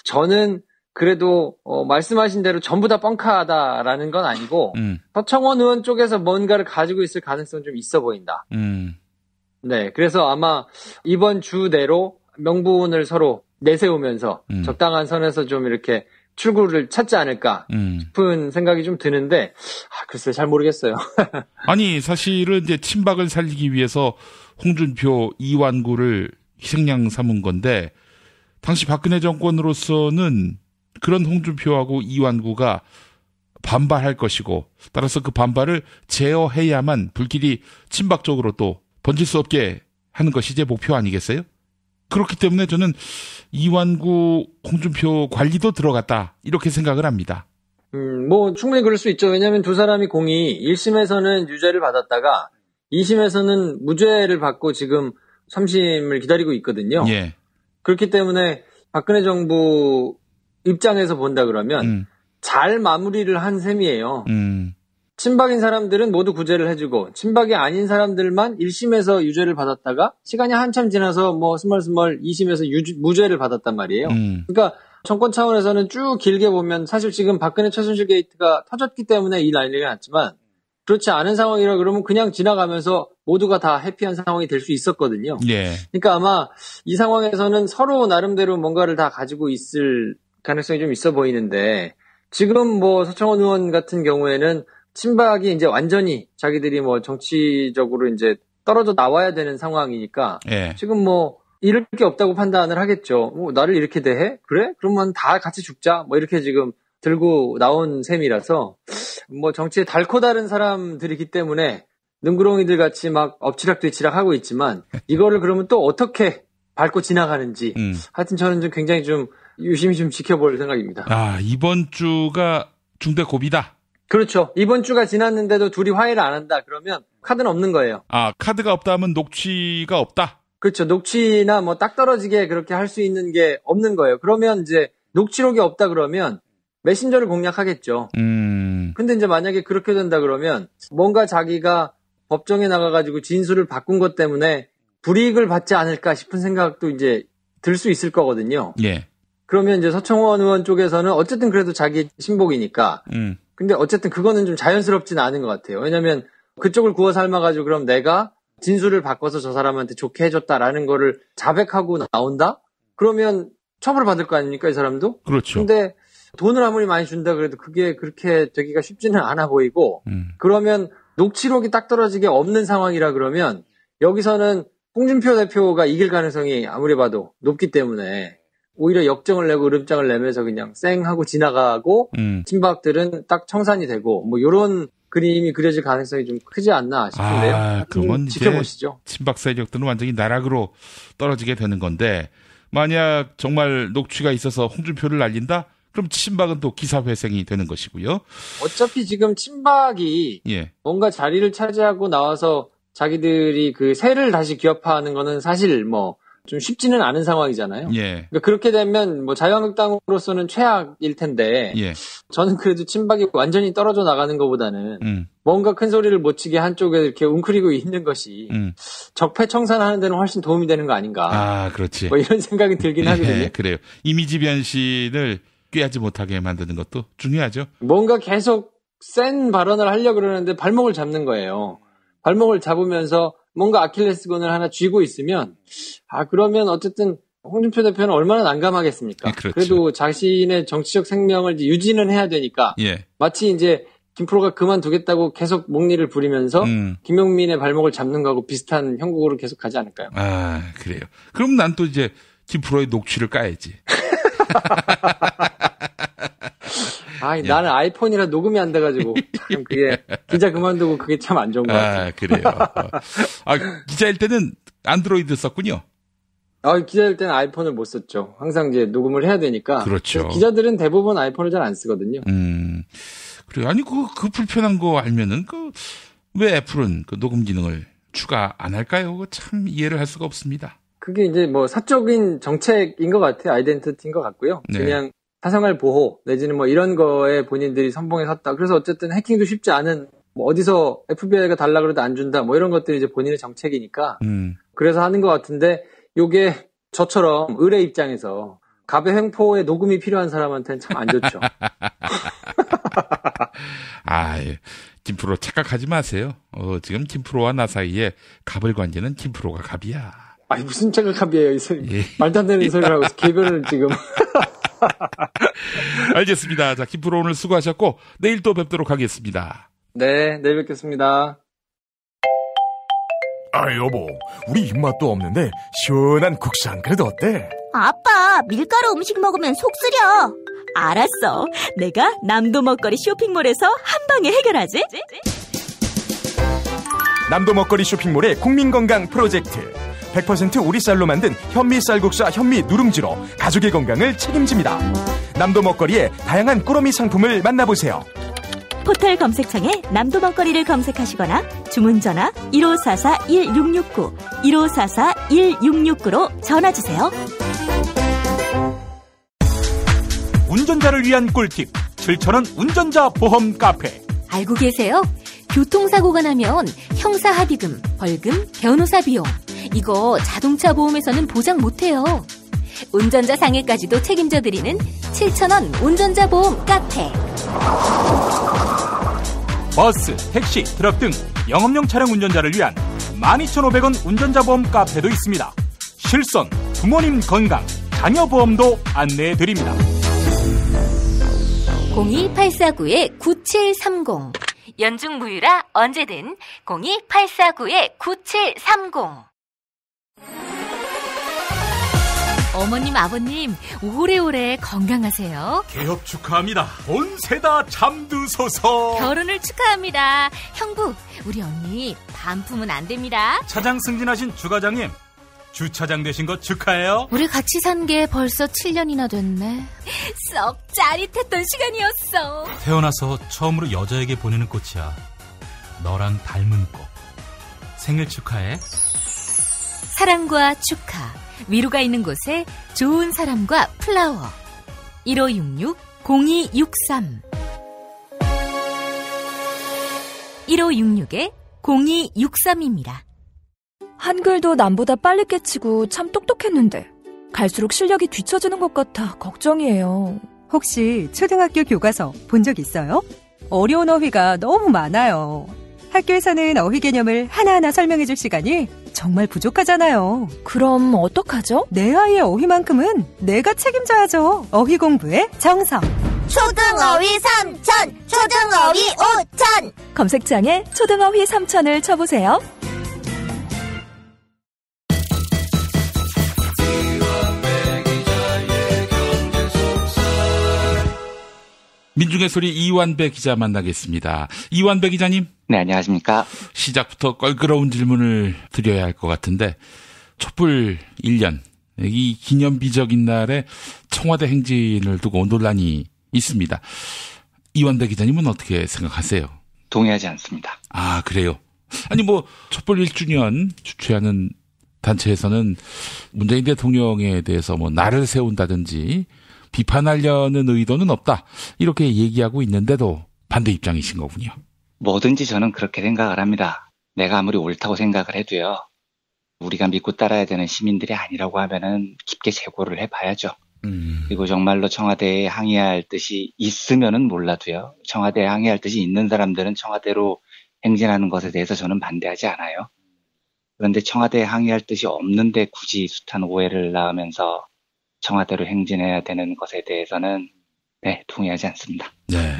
Speaker 2: 저는 그래도 말씀하신 대로 전부 다 뻥카다라는 건 아니고 서청원 의원 쪽에서 뭔가를 가지고 있을 가능성은 좀 있어 보인다. 네, 그래서 아마 이번 주 내로 명분을 서로 내세우면서 적당한 선에서 좀 이렇게 출구를 찾지 않을까 싶은 생각이 좀 드는데 글쎄 잘 모르겠어요.
Speaker 8: 아니 사실은 이제 친박을 살리기 위해서 홍준표, 이완구를 희생양 삼은 건데 당시 박근혜 정권으로서는 그런 홍준표하고 이완구가 반발할 것이고 따라서 그 반발을 제어해야만 불길이 친박 쪽으로 또 번질 수 없게 하는 것이 이제 목표 아니겠어요? 그렇기 때문에 저는 이완구, 홍준표 관리도 들어갔다 이렇게 생각을 합니다.
Speaker 2: 뭐 충분히 그럴 수 있죠. 왜냐하면 두 사람이 공이 1심에서는 유죄를 받았다가 2심에서는 무죄를 받고 지금 3심을 기다리고 있거든요. 그렇기 때문에 박근혜 정부 입장에서 본다 그러면 잘 마무리를 한 셈이에요. 친박인 사람들은 모두 구제를 해주고 친박이 아닌 사람들만 1심에서 유죄를 받았다가 시간이 한참 지나서 뭐 스멀스멀 2심에서 무죄를 받았단 말이에요. 그러니까 정권 차원에서는 쭉 길게 보면 사실 지금 박근혜 최순실 게이트가 터졌기 때문에 이 난리가 났지만 그렇지 않은 상황이라 그러면 그냥 지나가면서 모두가 다 해피한 상황이 될 수 있었거든요. 그러니까 아마 이 상황에서는 서로 나름대로 뭔가를 다 가지고 있을 가능성이 좀 있어 보이는데 지금 뭐 서청원 의원 같은 경우에는 친박이 이제 완전히 자기들이 뭐 정치적으로 이제 떨어져 나와야 되는 상황이니까
Speaker 8: 예.
Speaker 2: 지금 뭐 잃을 게 없다고 판단을 하겠죠. 뭐 나를 이렇게 대해? 그래? 그러면 다 같이 죽자. 뭐 이렇게 지금 들고 나온 셈이라서 뭐 정치에 달코 다른 사람들이기 때문에 능구렁이들 같이 막 엎치락뒤치락 하고 있지만 이거를 그러면 또 어떻게 밟고 지나가는지 하여튼 저는 좀 굉장히 좀 유심히 좀 지켜볼 생각입니다.
Speaker 8: 아, 이번 주가 중대 고비다.
Speaker 2: 그렇죠. 이번 주가 지났는데도 둘이 화해를 안 한다. 그러면 카드는 없는 거예요.
Speaker 8: 아, 카드가 없다 하면 녹취가 없다?
Speaker 2: 그렇죠. 녹취나 뭐 딱 떨어지게 그렇게 할 수 있는 게 없는 거예요. 그러면 이제 녹취록이 없다 그러면 메신저를 공략하겠죠. 근데 이제 만약에 그렇게 된다 그러면 뭔가 자기가 법정에 나가가지고 진술을 바꾼 것 때문에 불이익을 받지 않을까 싶은 생각도 이제 들 수 있을 거거든요.
Speaker 8: 예.
Speaker 2: 그러면 이제 서청원 의원 쪽에서는 어쨌든 그래도 자기 신복이니까. 근데 어쨌든 그거는 좀 자연스럽진 않은 것 같아요. 왜냐면 그쪽을 구워 삶아가지고 그럼 내가 진술을 바꿔서 저 사람한테 좋게 해줬다라는 거를 자백하고 나온다? 그러면 처벌받을 거 아닙니까, 이 사람도?
Speaker 8: 그렇죠.
Speaker 2: 근데 돈을 아무리 많이 준다 그래도 그게 그렇게 되기가 쉽지는 않아 보이고, 그러면 녹취록이 딱 떨어지게 없는 상황이라 그러면 여기서는 홍준표 대표가 이길 가능성이 아무리 봐도 높기 때문에 오히려 역정을 내고 으름장을 내면서 그냥 쌩 하고 지나가고 친박들은 딱 청산이 되고 뭐 이런 그림이 그려질 가능성이 좀 크지 않나 싶은데요.
Speaker 8: 아, 그러면
Speaker 2: 지켜보시죠.
Speaker 8: 이제 친박 세력들은 완전히 나락으로 떨어지게 되는 건데 만약 정말 녹취가 있어서 홍준표를 날린다? 그럼 친박은 또 기사회생이 되는 것이고요.
Speaker 2: 어차피 지금 친박이 뭔가 자리를 차지하고 나와서 자기들이 그 세를 다시 기업화하는 거는 사실 뭐 좀 쉽지는 않은 상황이잖아요. 그러니까 그렇게 되면 뭐 자유한국당으로서는 최악일 텐데 저는 그래도 친박이 완전히 떨어져 나가는 것보다는 뭔가 큰 소리를 못 치게 한쪽에 이렇게 웅크리고 있는 것이 적폐 청산하는 데는 훨씬 도움이 되는 거 아닌가.
Speaker 8: 아, 그렇지.
Speaker 2: 뭐 이런 생각이 들긴 하거든요.
Speaker 8: 그래요. 이미지 변신을 꾀하지 못하게 만드는 것도 중요하죠.
Speaker 2: 뭔가 계속 센 발언을 하려고 그러는데 발목을 잡는 거예요. 발목을 잡으면서 뭔가 아킬레스건을 하나 쥐고 있으면 그러면 어쨌든 홍준표 대표는 얼마나 난감하겠습니까?
Speaker 8: 그렇죠.
Speaker 2: 그래도 자신의 정치적 생명을 이제 유지는 해야 되니까 마치 이제 김프로가 그만두겠다고 계속 목리를 부리면서 김용민의 발목을 잡는 거하고 비슷한 형국으로 계속 가지 않을까요?
Speaker 8: 아, 그래요. 그럼 난 또 이제 김프로의 녹취를 까야지.
Speaker 2: 나는 아이폰이라 녹음이 안 돼가지고 참 그게 기자 그만두고 그게 참 안 좋은 것 같아요.
Speaker 8: 그래요. 기자일 때는 안드로이드 썼군요.
Speaker 2: 기자일 때는 아이폰을 못 썼죠. 항상 이제 녹음을 해야 되니까.
Speaker 8: 그렇죠.
Speaker 2: 기자들은 대부분 아이폰을 잘 안 쓰거든요.
Speaker 8: 그래요. 아니 그 불편한 거 알면은 왜 애플은 그 녹음 기능을 추가 안 할까요? 참 이해를 할 수가 없습니다.
Speaker 2: 그게 이제 뭐 사적인 정책인 것 같아요. 아이덴티티인 것 같고요. 그냥 사생활 보호 내지는 뭐 이런 거에 본인들이 선봉에 섰다. 그래서 어쨌든 해킹도 쉽지 않은 뭐 어디서 FBI가 달라 그래도 안 준다. 뭐 이런 것들이 이제 본인의 정책이니까 그래서 하는 것 같은데 요게 저처럼 의뢰 입장에서 갑의 횡포에 녹음이 필요한 사람한테는 참 안 좋죠.
Speaker 8: 김프로 착각하지 마세요. 지금 김프로와 나 사이에 갑을 관계는 김프로가 갑이야.
Speaker 2: 무슨 착각합이에요. 이 소리. 말도 안 되는 소리를 하고 개별을 지금.
Speaker 8: 알겠습니다. 자, 김프로 오늘 수고하셨고 내일 또 뵙도록 하겠습니다.
Speaker 2: 네, 내일 뵙겠습니다.
Speaker 15: 여보, 우리 입맛도 없는데 시원한 국산 그래도 어때?
Speaker 16: 아빠, 밀가루 음식 먹으면 속 쓰려. 알았어. 내가 남도 먹거리 쇼핑몰에서 한 방에 해결하지.
Speaker 17: 남도 먹거리 쇼핑몰의 국민건강 프로젝트. 100% 우리 쌀로 만든 현미 쌀국수와 현미 누룽지로 가족의 건강을 책임집니다. 남도 먹거리의 다양한 꾸러미 상품을 만나보세요.
Speaker 16: 포털 검색창에 남도 먹거리를 검색하시거나 주문 전화 1544-1669, 1544-1669로 전화주세요.
Speaker 12: 운전자를 위한 꿀팁 7,000원 운전자 보험 카페.
Speaker 18: 알고 계세요? 교통사고가 나면 형사 합의금, 벌금, 변호사 비용 이거 자동차 보험에서는 보장 못해요. 운전자 상해까지도 책임져드리는 7,000원 운전자 보험 카페.
Speaker 12: 버스, 택시, 트럭 등 영업용 차량 운전자를 위한 12,500원 운전자 보험 카페도 있습니다. 실손, 부모님 건강, 자녀 보험도 안내해드립니다.
Speaker 18: 02849-9730 연중 무휴라 언제든 02-849-9730. 어머님, 아버님, 오래오래 건강하세요.
Speaker 12: 개업 축하합니다. 온세다 잠드소서.
Speaker 18: 결혼을 축하합니다. 형부, 우리 언니 반품은 안 됩니다.
Speaker 12: 차장 승진하신 주과장님, 주차장 되신 거 축하해요.
Speaker 18: 우리 같이 산 게 벌써 7년이나 됐네. 썩 짜릿했던 시간이었어.
Speaker 12: 태어나서 처음으로 여자에게 보내는 꽃이야. 너랑 닮은 꽃. 생일 축하해.
Speaker 18: 사랑과 축하, 위로가 있는 곳에 좋은 사람과 플라워. 1566-0263 1566-0263입니다.
Speaker 20: 한글도 남보다 빨리 깨치고 참 똑똑했는데 갈수록 실력이 뒤처지는 것 같아 걱정이에요.
Speaker 21: 혹시 초등학교 교과서 본 적 있어요? 어려운 어휘가 너무 많아요. 학교에서는 어휘 개념을 하나하나 설명해 줄 시간이 정말 부족하잖아요.
Speaker 20: 그럼 어떡하죠?
Speaker 21: 내 아이의 어휘만큼은 내가 책임져야죠. 어휘 공부의 정석.
Speaker 22: 초등어휘 3000, 초등어휘 5000.
Speaker 20: 검색창에 초등어휘 3000을 쳐보세요.
Speaker 8: 민중의 소리 이완배 기자 만나겠습니다. 이완배 기자님.
Speaker 3: 네, 안녕하십니까.
Speaker 8: 시작부터 껄끄러운 질문을 드려야 할 것 같은데, 촛불 1년, 이 기념비적인 날에 청와대 행진을 두고 논란이 있습니다. 이완배 기자님은 어떻게 생각하세요?
Speaker 3: 동의하지 않습니다.
Speaker 8: 아, 그래요? 아니, 촛불 1주년 주최하는 단체에서는 문재인 대통령에 대해서 날을 세운다든지 비판하려는 의도는 없다, 이렇게 얘기하고 있는데도 반대 입장이신 거군요.
Speaker 3: 뭐든지 저는 그렇게 생각을 합니다. 내가 아무리 옳다고 생각을 해도요, 우리가 믿고 따라야 되는 시민들이 아니라고 하면은 깊게 재고를 해봐야죠. 그리고 정말로 청와대에 항의할 뜻이 있으면은 몰라도요, 청와대에 항의할 뜻이 있는 사람들은 청와대로 행진하는 것에 대해서 저는 반대하지 않아요. 그런데 청와대에 항의할 뜻이 없는데 굳이 숱한 오해를 낳으면서 청와대로 행진해야 되는 것에 대해서는 동의하지 않습니다.
Speaker 8: 네.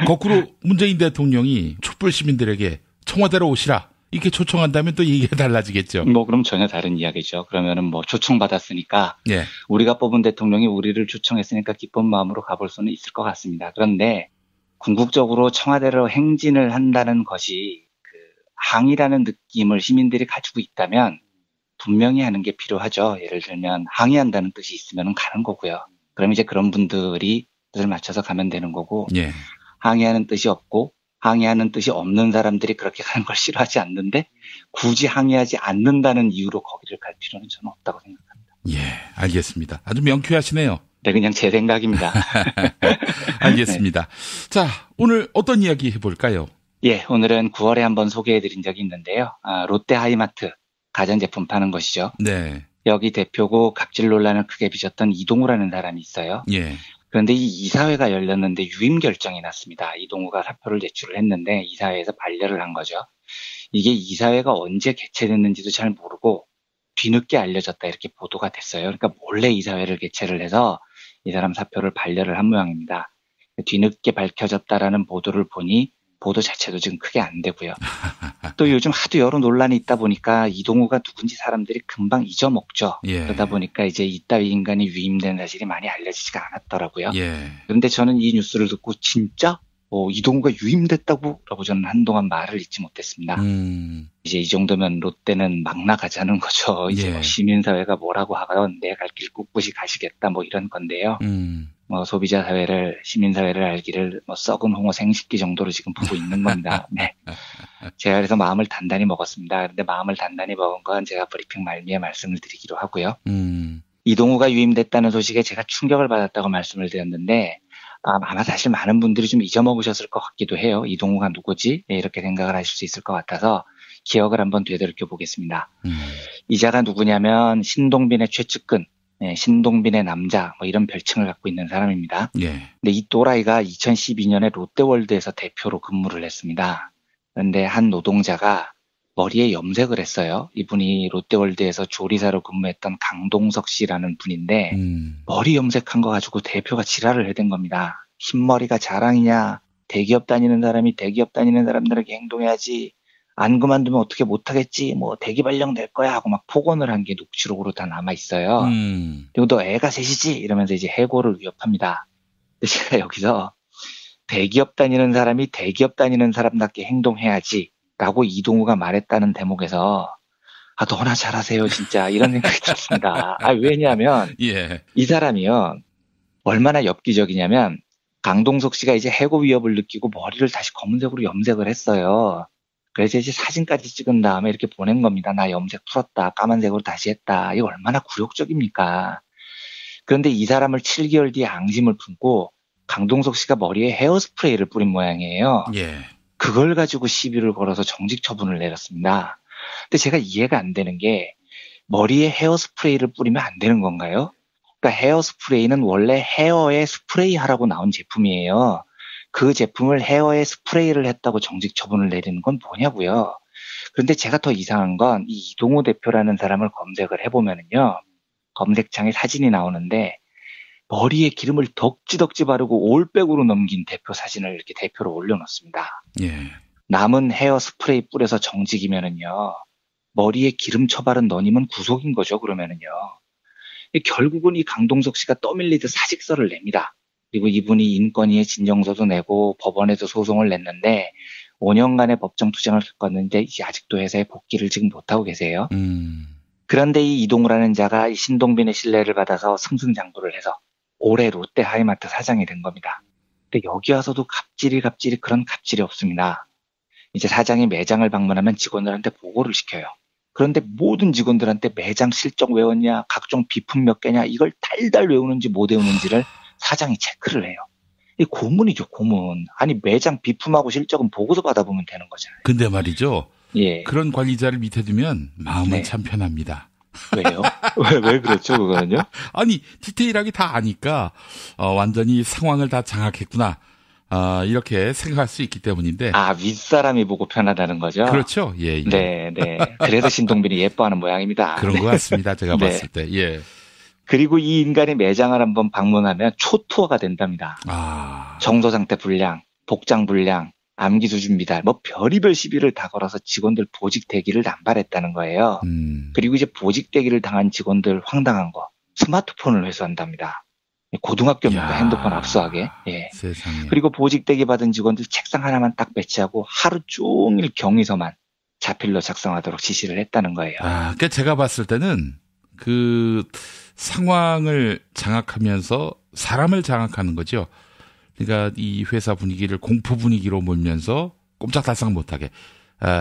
Speaker 8: 거꾸로 문재인 대통령이 촛불 시민들에게 청와대로 오시라 이렇게 초청한다면 또 얘기가 달라지겠죠.
Speaker 3: 그럼 전혀 다른 이야기죠. 그러면은 초청받았으니까
Speaker 8: 예.
Speaker 3: 우리가 뽑은 대통령이 우리를 초청했으니까 기쁜 마음으로 가볼 수는 있을 것 같습니다. 그런데 궁극적으로 청와대로 행진을 한다는 것이 항의라는 느낌을 시민들이 가지고 있다면 분명히 하는 게 필요하죠. 예를 들면 항의한다는 뜻이 있으면 가는 거고요. 그럼 이제 그런 분들이 뜻을 맞춰서 가면 되는 거고,
Speaker 8: 예.
Speaker 3: 항의하는 뜻이 없고 항의하는 뜻이 없는 사람들이 그렇게 가는 걸 싫어하지 않는데 굳이 항의하지 않는다는 이유로 거기를 갈 필요는 저는 없다고 생각합니다.
Speaker 8: 예, 알겠습니다. 아주 명쾌하시네요.
Speaker 3: 네, 그냥 제 생각입니다.
Speaker 8: 알겠습니다. 네. 자, 오늘 어떤 이야기 해볼까요?
Speaker 3: 예, 오늘은 9월에 한번 소개해드린 적이 있는데요. 롯데 하이마트 가전제품 파는 것이죠.
Speaker 8: 네.
Speaker 3: 여기 대표고 갑질 논란을 크게 빚었던 이동우라는 사람이 있어요.
Speaker 8: 예.
Speaker 3: 그런데 이 이사회가 열렸는데 유임 결정이 났습니다. 이동우가 사표를 제출을 했는데 이사회에서 반려를 한 거죠. 이게 이사회가 언제 개최됐는지도 잘 모르고 뒤늦게 알려졌다 이렇게 보도가 됐어요. 그러니까 몰래 이사회를 개최를 해서 이 사람 사표를 반려를 한 모양입니다. 뒤늦게 밝혀졌다라는 보도를 보니 보도 자체도 지금 크게 안 되고요. 또 요즘 하도 여러 논란이 있다 보니까 이동우가 누군지 사람들이 금방 잊어먹죠.
Speaker 8: 예.
Speaker 3: 그러다 보니까 이제 이따위 인간이 유임된 사실이 많이 알려지지가 않았더라고요.
Speaker 8: 예.
Speaker 3: 그런데 저는 이 뉴스를 듣고 진짜 이동우가 유임됐다고? 라고 저는 한동안 말을 잊지 못했습니다. 이제 이 정도면 롯데는 막 나가자는 거죠. 이제
Speaker 8: 예.
Speaker 3: 시민사회가 뭐라고 하건 내 갈 길 꿋꿋이 가시겠다 이런 건데요. 소비자 사회를, 시민사회를 알기를 썩은 홍어 생식기 정도로 지금 보고 있는 겁니다. 네. 제가 그래서 마음을 단단히 먹었습니다. 그런데 마음을 단단히 먹은 건 제가 브리핑 말미에 말씀을 드리기로 하고요. 이동우가 유임됐다는 소식에 제가 충격을 받았다고 말씀을 드렸는데, 아마 사실 많은 분들이 좀 잊어먹으셨을 것 같기도 해요. 이동우가 누구지? 이렇게 생각을 하실 수 있을 것 같아서 기억을 한번 되돌이켜 보겠습니다. 이자가 누구냐면 신동빈의 최측근, 신동빈의 남자 이런 별칭을 갖고 있는 사람입니다.
Speaker 8: 예.
Speaker 3: 근데 이 또라이가 2012년에 롯데월드에서 대표로 근무를 했습니다. 그런데 한 노동자가 머리에 염색을 했어요. 이분이 롯데월드에서 조리사로 근무했던 강동석 씨라는 분인데 머리 염색한 거 가지고 대표가 지랄을 해댄 겁니다. 흰머리가 자랑이냐, 대기업 다니는 사람이 대기업 다니는 사람들에게 행동해야지. 안 그만두면 어떻게 못하겠지. 뭐 대기발령 될 거야 하고 막 폭언을 한 게 녹취록으로 다 남아 있어요. 그리고 너 애가 셋이지 이러면서 이제 해고를 위협합니다. 근데 제가 여기서 대기업 다니는 사람이 대기업 다니는 사람답게 행동해야지라고 이동우가 말했다는 대목에서 너나 잘하세요 진짜 이런 생각이 들었습니다. 왜냐하면 이 사람이요 얼마나 엽기적이냐면 강동석 씨가 이제 해고 위협을 느끼고 머리를 다시 검은색으로 염색을 했어요. 그래서 이제 사진까지 찍은 다음에 이렇게 보낸 겁니다. 나 염색 풀었다. 까만색으로 다시 했다. 이거 얼마나 굴욕적입니까? 그런데 이 사람을 7개월 뒤에 앙심을 품고 강동석 씨가 머리에 헤어스프레이를 뿌린 모양이에요. 그걸 가지고 시비를 걸어서 정직 처분을 내렸습니다. 근데 제가 이해가 안 되는 게 머리에 헤어스프레이를 뿌리면 안 되는 건가요? 그러니까 헤어스프레이는 원래 헤어에 스프레이 하라고 나온 제품이에요. 그 제품을 헤어에 스프레이를 했다고 정직 처분을 내리는 건 뭐냐고요. 그런데 제가 더 이상한 건 이 이동우 대표라는 사람을 검색을 해보면은요. 검색창에 사진이 나오는데 머리에 기름을 덕지덕지 바르고 올백으로 넘긴 대표 사진을 이렇게 대표로 올려놓습니다. 남은 헤어 스프레이 뿌려서 정직이면은요. 머리에 기름 처바른 너님은 구속인 거죠. 그러면은요. 결국은 이 강동석 씨가 떠밀리듯 사직서를 냅니다. 그리고 이분이 인권위에 진정서도 내고 법원에도 소송을 냈는데 5년간의 법정 투쟁을 겪었는데 이제 아직도 회사에 복귀를 지금 못하고 계세요. 그런데 이 이동우라는 자가 이 신동빈의 신뢰를 받아서 승승장구를 해서 올해 롯데 하이마트 사장이 된 겁니다. 근데 여기 와서도 갑질이 그런 갑질이 없습니다. 이제 사장이 매장을 방문하면 직원들한테 보고를 시켜요. 그런데 모든 직원들한테 매장 실적 외웠냐, 각종 비품 몇 개냐 이걸 달달 외우는지 못 외우는지를 사장이 체크를 해요. 이 고문이죠, 고문. 아니 매장 비품하고 실적은 보고서 받아보면 되는 거잖아요.
Speaker 8: 근데 말이죠. 그런 관리자를 밑에 두면 마음은 참 편합니다.
Speaker 3: 왜요? 왜 그렇죠, 그거는요?
Speaker 8: 아니 디테일하게 다 아니까 완전히 상황을 다 장악했구나. 이렇게 생각할 수 있기 때문인데.
Speaker 3: 윗사람이 보고 편하다는 거죠?
Speaker 8: 그렇죠.
Speaker 3: 네. 그래서 신동빈이 예뻐하는 모양입니다.
Speaker 8: 그런 것 같습니다. 제가 봤을 때.
Speaker 3: 그리고 이 인간의 매장을 한번 방문하면 초토화가 된답니다. 정서 상태 불량, 복장 불량, 암기 수준 미달, 뭐 별의별 시비를 다 걸어서 직원들 보직 대기를 남발했다는 거예요. 그리고 이제 보직 대기를 당한 직원들 황당한 거, 스마트폰을 회수한답니다. 고등학교입니까? 핸드폰 압수하게.
Speaker 8: 세상에.
Speaker 3: 그리고 보직 대기 받은 직원들 책상 하나만 딱 배치하고 하루 종일 경위서만 자필로 작성하도록 지시를 했다는 거예요.
Speaker 8: 그러니까 제가 봤을 때는 그 상황을 장악하면서 사람을 장악하는 거죠. 그러니까 이 회사 분위기를 공포 분위기로 몰면서 꼼짝달싹 못하게.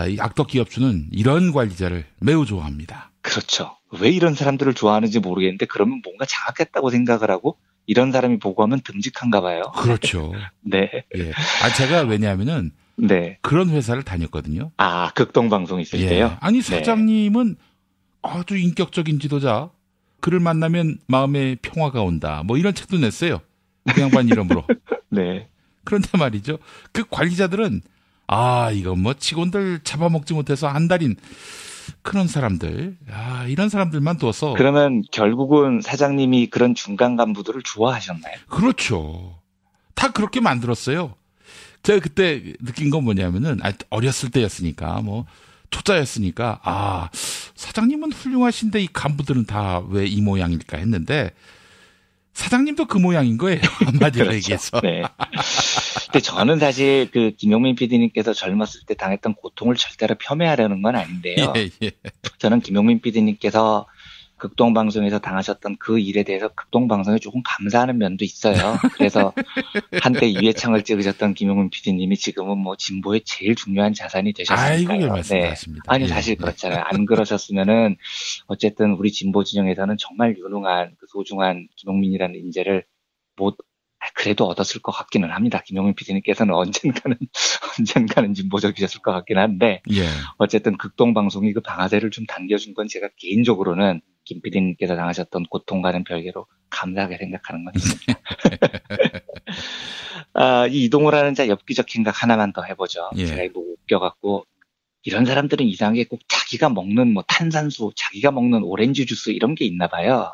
Speaker 8: 이 악덕 기업주는 이런 관리자를 매우 좋아합니다.
Speaker 3: 그렇죠. 왜 이런 사람들을 좋아하는지 모르겠는데 그러면 뭔가 장악했다고 생각을 하고 이런 사람이 보고하면 듬직한가 봐요.
Speaker 8: 그렇죠.
Speaker 3: 네.
Speaker 8: 제가 왜냐하면은 그런 회사를 다녔거든요.
Speaker 3: 극동방송 있을 때요?
Speaker 8: 아니 사장님은 아주 인격적인 지도자. 그를 만나면 마음에 평화가 온다. 뭐 이런 책도 냈어요. 그 양반 이름으로. 그런데 말이죠. 그 관리자들은 이건 뭐 직원들 잡아먹지 못해서 안달인 그런 사람들. 이런 사람들만 둬서.
Speaker 3: 그러면 결국은 사장님이 그런 중간 간부들을 좋아하셨나요?
Speaker 8: 그렇죠. 다 그렇게 만들었어요. 제가 그때 느낀 건 뭐냐면은 어렸을 때였으니까 뭐 초짜였으니까 사장님은 훌륭하신데 이 간부들은 다 왜 이 모양일까 했는데 사장님도 그 모양인 거예요. 한마디로
Speaker 3: 그렇죠.
Speaker 8: 얘기해서.
Speaker 3: 근데 저는 사실 그 김용민 PD님께서 젊었을 때 당했던 고통을 절대로 폄훼하려는 건 아닌데요. 저는 김용민 PD님께서 극동방송에서 당하셨던 그 일에 대해서 극동방송에 조금 감사하는 면도 있어요. 그래서 한때 이회창을 찍으셨던 김용민 PD님이 지금은 뭐 진보의 제일 중요한 자산이 되셨으니까요.
Speaker 8: 아이고, 말씀하십니다.
Speaker 3: 아니 사실 그렇잖아요. 안 그러셨으면은 어쨌든 우리 진보 진영에서는 정말 유능한 그 소중한 김용민이라는 인재를 그래도 얻었을 것 같기는 합니다. 김용민 PD님께서는 언젠가는 진보적이셨을 것 같긴 한데 어쨌든 극동방송이 그 방아쇠를 좀 당겨준 건 제가 개인적으로는 김 PD님께서 당하셨던 고통과는 별개로 감사하게 생각하는 건 있습니다. 이 이동우라는 자 엽기적 행각 하나만 더 해보죠. 제가 이거 웃겨갖고 이런 사람들은 이상하게 꼭 자기가 먹는 뭐 탄산수, 자기가 먹는 오렌지 주스 이런 게 있나 봐요.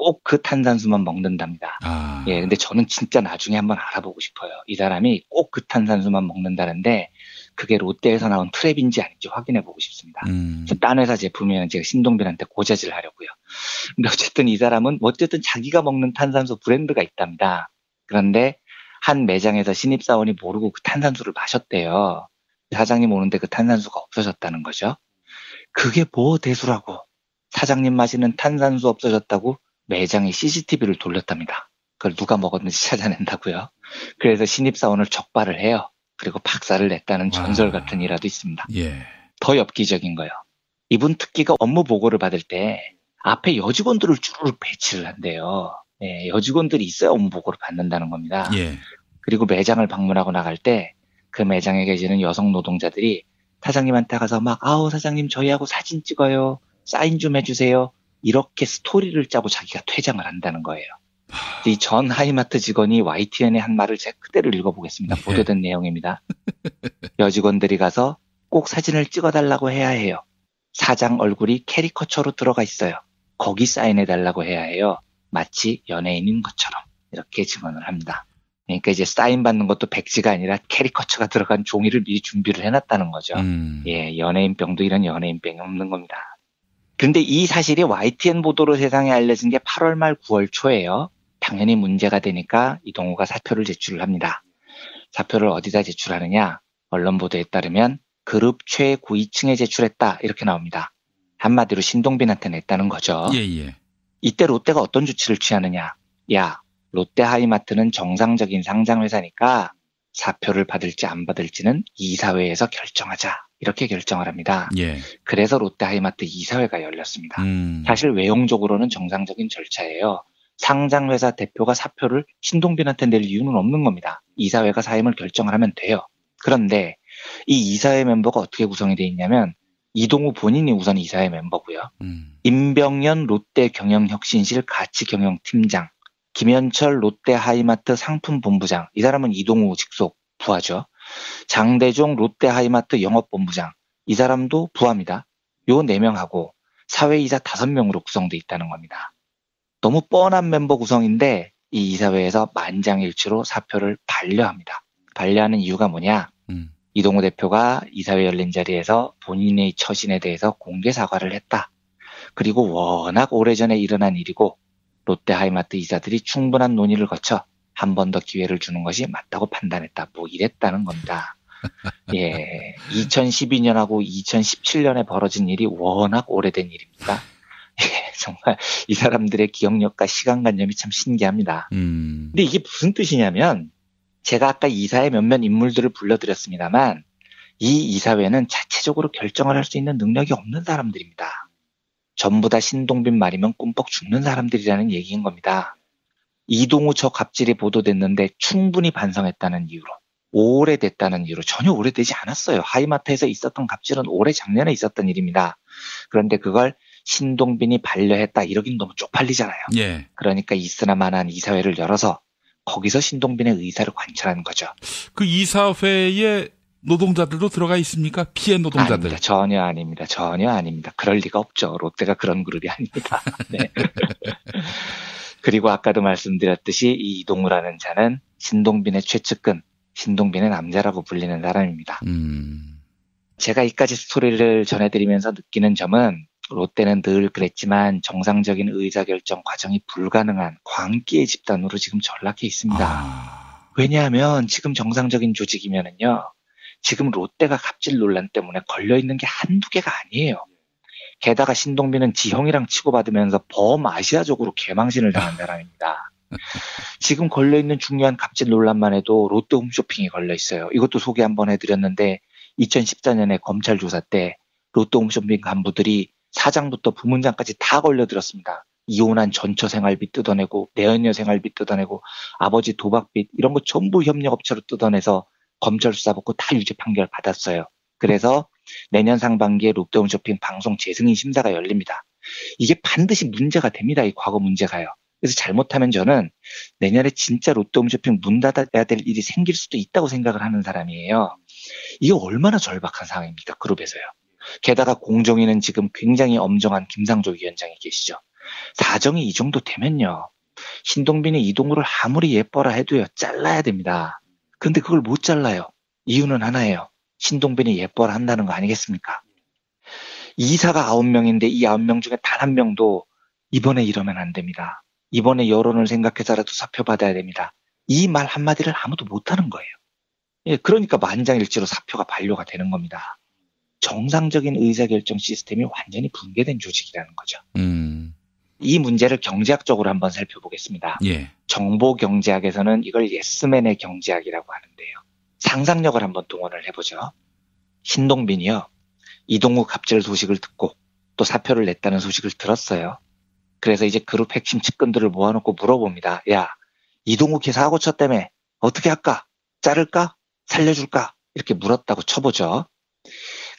Speaker 3: 꼭 그 탄산수만 먹는답니다. 예, 근데 저는 진짜 나중에 한번 알아보고 싶어요. 이 사람이 꼭 그 탄산수만 먹는다는데 그게 롯데에서 나온 트랩인지 아닌지 확인해 보고 싶습니다. 딴 회사 제품이면 제가 신동빈한테 고자질 하려고요. 근데 어쨌든 이 사람은 어쨌든 자기가 먹는 탄산수 브랜드가 있답니다. 그런데 한 매장에서 신입사원이 모르고 그 탄산수를 마셨대요. 사장님 오는데 그 탄산수가 없어졌다는 거죠. 그게 뭐 대수라고. 사장님 마시는 탄산수 없어졌다고 매장에 CCTV를 돌렸답니다. 그걸 누가 먹었는지 찾아낸다고요. 그래서 신입사원을 적발을 해요. 그리고 박살을 냈다는 전설 같은 일화도 있습니다.
Speaker 8: 예.
Speaker 3: 더 엽기적인 거요. 이분 특기가 업무 보고를 받을 때 앞에 여직원들을 주르륵 배치를 한대요. 예, 여직원들이 있어야 업무 보고를 받는다는 겁니다.
Speaker 8: 예.
Speaker 3: 그리고 매장을 방문하고 나갈 때 그 매장에 계시는 여성 노동자들이 사장님한테 가서 막 아우 사장님 저희하고 사진 찍어요. 사인 좀 해주세요. 이렇게 스토리를 짜고 자기가 퇴장을 한다는 거예요. 이 전 하이마트 직원이 YTN의 한 말을 제가 그대로 읽어보겠습니다. 보도된 내용입니다. 여직원들이 가서 꼭 사진을 찍어달라고 해야 해요. 사장 얼굴이 캐리커처로 들어가 있어요. 거기 사인해달라고 해야 해요. 마치 연예인인 것처럼 이렇게 증언을 합니다. 그러니까 이제 사인 받는 것도 백지가 아니라 캐리커처가 들어간 종이를 미리 준비를 해놨다는 거죠. 예, 연예인병도 이런 연예인병이 없는 겁니다. 그런데 이 사실이 YTN 보도로 세상에 알려진 게 8월 말 9월 초예요. 당연히 문제가 되니까 이동우가 사표를 제출을 합니다. 사표를 어디다 제출하느냐? 언론 보도에 따르면 그룹 최고위층에 제출했다 이렇게 나옵니다. 한마디로 신동빈한테 냈다는 거죠.
Speaker 8: 예.
Speaker 3: 이때 롯데가 어떤 조치를 취하느냐? 야, 롯데하이마트는 정상적인 상장회사니까 사표를 받을지 안 받을지는 이사회에서 결정하자. 이렇게 결정을 합니다.
Speaker 8: 예.
Speaker 3: 그래서 롯데하이마트 이사회가 열렸습니다. 사실 외형적으로는 정상적인 절차예요. 상장회사 대표가 사표를 신동빈한테 낼 이유는 없는 겁니다. 이사회가 사임을 결정을 하면 돼요. 그런데 이 이사회 멤버가 어떻게 구성이 되어 있냐면 이동우 본인이 우선 이사회 멤버고요. 임병연 롯데 경영혁신실 가치경영팀장, 김현철 롯데하이마트 상품본부장, 이 사람은 이동우 직속 부하죠. 장대종 롯데하이마트 영업본부장, 이 사람도 부하입니다. 요 4명하고 사회이사 5명으로 구성되어 있다는 겁니다. 너무 뻔한 멤버 구성인데 이 이사회에서 만장일치로 사표를 반려합니다. 반려하는 이유가 뭐냐? 이동우 대표가 이사회 열린 자리에서 본인의 처신에 대해서 공개 사과를 했다. 그리고 워낙 오래전에 일어난 일이고 롯데하이마트 이사들이 충분한 논의를 거쳐 한 번 더 기회를 주는 것이 맞다고 판단했다. 뭐 이랬다는 겁니다. 예, 2012년하고 2017년에 벌어진 일이 워낙 오래된 일입니다. 예, 정말 이 사람들의 기억력과 시간관념이 참 신기합니다. 근데 이게 무슨 뜻이냐면 제가 아까 이사회 몇몇 인물들을 불러드렸습니다만 이 이사회는 자체적으로 결정을 할 수 있는 능력이 없는 사람들입니다. 전부 다 신동빈 말이면 꿈뻑 죽는 사람들이라는 얘기인 겁니다. 이동우 저 갑질이 보도됐는데 충분히 반성했다는 이유로, 오래됐다는 이유로, 전혀 오래되지 않았어요. 하이마트에서 있었던 갑질은 올해 작년에 있었던 일입니다. 그런데 그걸 신동빈이 반려했다 이러긴 너무 쪽팔리잖아요.
Speaker 8: 예.
Speaker 3: 그러니까 있으나마나한 이사회를 열어서 거기서 신동빈의 의사를 관철하는 거죠.
Speaker 8: 그 이사회에 노동자들도 들어가 있습니까? 피해 노동자들.
Speaker 3: 아닙니다. 전혀 아닙니다. 그럴 리가 없죠. 롯데가 그런 그룹이 아닙니다. 네. 그리고 아까도 말씀드렸듯이 이 이동우라는 자는 신동빈의 최측근, 신동빈의 남자라고 불리는 사람입니다. 제가 이까지 스토리를 전해드리면서 느끼는 점은 롯데는 늘 그랬지만 정상적인 의사결정 과정이 불가능한 광기의 집단으로 지금 전락해 있습니다. 왜냐하면 지금 정상적인 조직이면은요, 지금 롯데가 갑질 논란 때문에 걸려있는 게 한두 개가 아니에요. 게다가 신동빈은 지형이랑 치고받으면서 범아시아적으로 개망신을 당한 사람입니다. 지금 걸려있는 중요한 갑질 논란만 해도 롯데 홈쇼핑이 걸려있어요. 이것도 소개 한번 해드렸는데 2014년에 검찰 조사 때 롯데 홈쇼핑 간부들이 사장부터 부문장까지 다 걸려들었습니다. 이혼한 전처 생활비 뜯어내고 내연녀 생활비 뜯어내고 아버지 도박빚 이런 거 전부 협력업체로 뜯어내서 검찰 수사 받고 다 유죄 판결 받았어요. 그래서 내년 상반기에 롯데홈쇼핑 방송 재승인 심사가 열립니다. 이게 반드시 문제가 됩니다. 이 과거 문제가요. 그래서 잘못하면 저는 내년에 진짜 롯데홈쇼핑 문 닫아야 될 일이 생길 수도 있다고 생각을 하는 사람이에요. 이게 얼마나 절박한 상황입니까? 그룹에서요. 게다가 공정위는 지금 굉장히 엄정한 김상조 위원장이 계시죠. 사정이 이 정도 되면요. 신동빈이 이동우를 아무리 예뻐라 해도요. 잘라야 됩니다. 근데 그걸 못 잘라요. 이유는 하나예요. 신동빈이 예뻐라 한다는 거 아니겠습니까? 이사가 9명인데 이 9명 중에 단 한 명도 이번에 이러면 안 됩니다. 이번에 여론을 생각해서라도 사표 받아야 됩니다. 이 말 한마디를 아무도 못하는 거예요. 예, 그러니까 만장일치로 사표가 반려가 되는 겁니다. 정상적인 의사결정 시스템이 완전히 붕괴된 조직이라는 거죠. 이 문제를 경제학적으로 한번 살펴보겠습니다.
Speaker 8: 예.
Speaker 3: 정보경제학에서는 이걸 예스맨의 경제학이라고 하는데요. 상상력을 한번 동원을 해보죠. 신동빈이요. 이동우 갑질 소식을 듣고 또 사표를 냈다는 소식을 들었어요. 그래서 이제 그룹 핵심 측근들을 모아놓고 물어봅니다. 야, 이동우 걔 사고 쳤다며 어떻게 할까? 자를까? 살려줄까? 이렇게 물었다고 쳐보죠.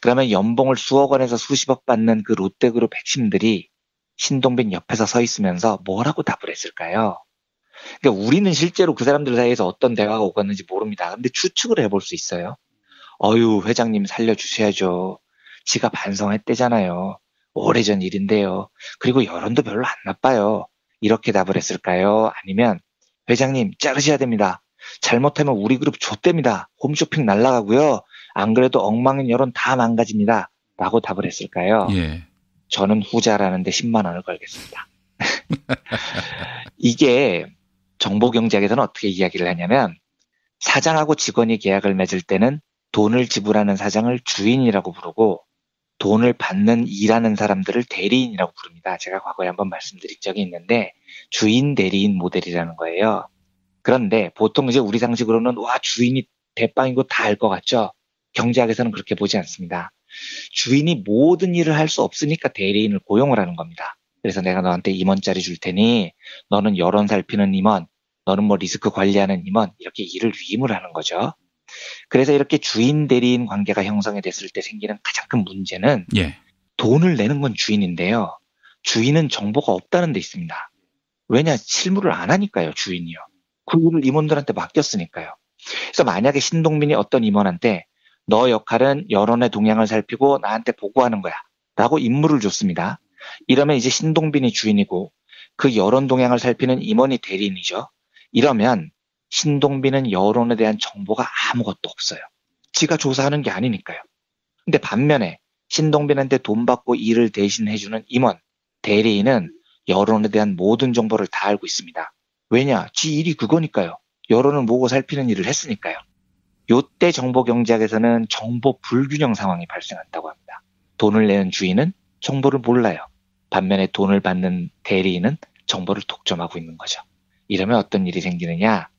Speaker 3: 그러면 연봉을 수억 원에서 수십억 받는 그 롯데그룹 핵심들이 신동빈 옆에서 서 있으면서 뭐라고 답을 했을까요? 그러니까 우리는 실제로 그 사람들 사이에서 어떤 대화가 오갔는지 모릅니다. 근데 추측을 해볼 수 있어요. 어휴, 회장님 살려주셔야죠. 지가 반성했대잖아요. 오래전 일인데요. 그리고 여론도 별로 안 나빠요. 이렇게 답을 했을까요? 아니면 회장님 자르셔야 됩니다. 잘못하면 우리 그룹 좆됩니다. 홈쇼핑 날라가고요. 안 그래도 엉망인 여론 다 망가집니다. 라고 답을 했을까요?
Speaker 8: 예.
Speaker 3: 저는 후자라는데 10만 원을 걸겠습니다. 이게 정보경제학에서는 어떻게 이야기를 하냐면 사장하고 직원이 계약을 맺을 때는 돈을 지불하는 사장을 주인이라고 부르고 돈을 받는 일하는 사람들을 대리인이라고 부릅니다. 제가 과거에 한번 말씀드린 적이 있는데 주인 대리인 모델이라는 거예요. 그런데 보통 이제 우리 상식으로는 와 주인이 대빵이고 다 알 것 같죠? 경제학에서는 그렇게 보지 않습니다. 주인이 모든 일을 할 수 없으니까 대리인을 고용을 하는 겁니다. 그래서 내가 너한테 임원짜리 줄 테니 너는 여론 살피는 임원, 너는 뭐 리스크 관리하는 임원 이렇게 일을 위임을 하는 거죠. 그래서 이렇게 주인 대리인 관계가 형성이 됐을 때 생기는 가장 큰 문제는
Speaker 8: 예.
Speaker 3: 돈을 내는 건 주인인데요. 주인은 정보가 없다는 데 있습니다. 왜냐? 실무를 안 하니까요. 주인이요. 그 일을 임원들한테 맡겼으니까요. 그래서 만약에 신동빈이 어떤 임원한테 너 역할은 여론의 동향을 살피고 나한테 보고하는 거야 라고 임무를 줬습니다. 이러면 이제 신동빈이 주인이고 그 여론 동향을 살피는 임원이 대리인이죠. 이러면 신동빈은 여론에 대한 정보가 아무것도 없어요. 지가 조사하는 게 아니니까요. 근데 반면에 신동빈한테 돈 받고 일을 대신 해주는 임원, 대리인은 여론에 대한 모든 정보를 다 알고 있습니다. 왜냐? 지 일이 그거니까요. 여론을 모으고 살피는 일을 했으니까요. 요때 정보경제학에서는 정보 불균형 상황이 발생한다고 합니다. 돈을 내는 주인은 정보를 몰라요. 반면에 돈을 받는 대리인은 정보를 독점하고 있는 거죠. 이러면 어떤 일이 생기느냐?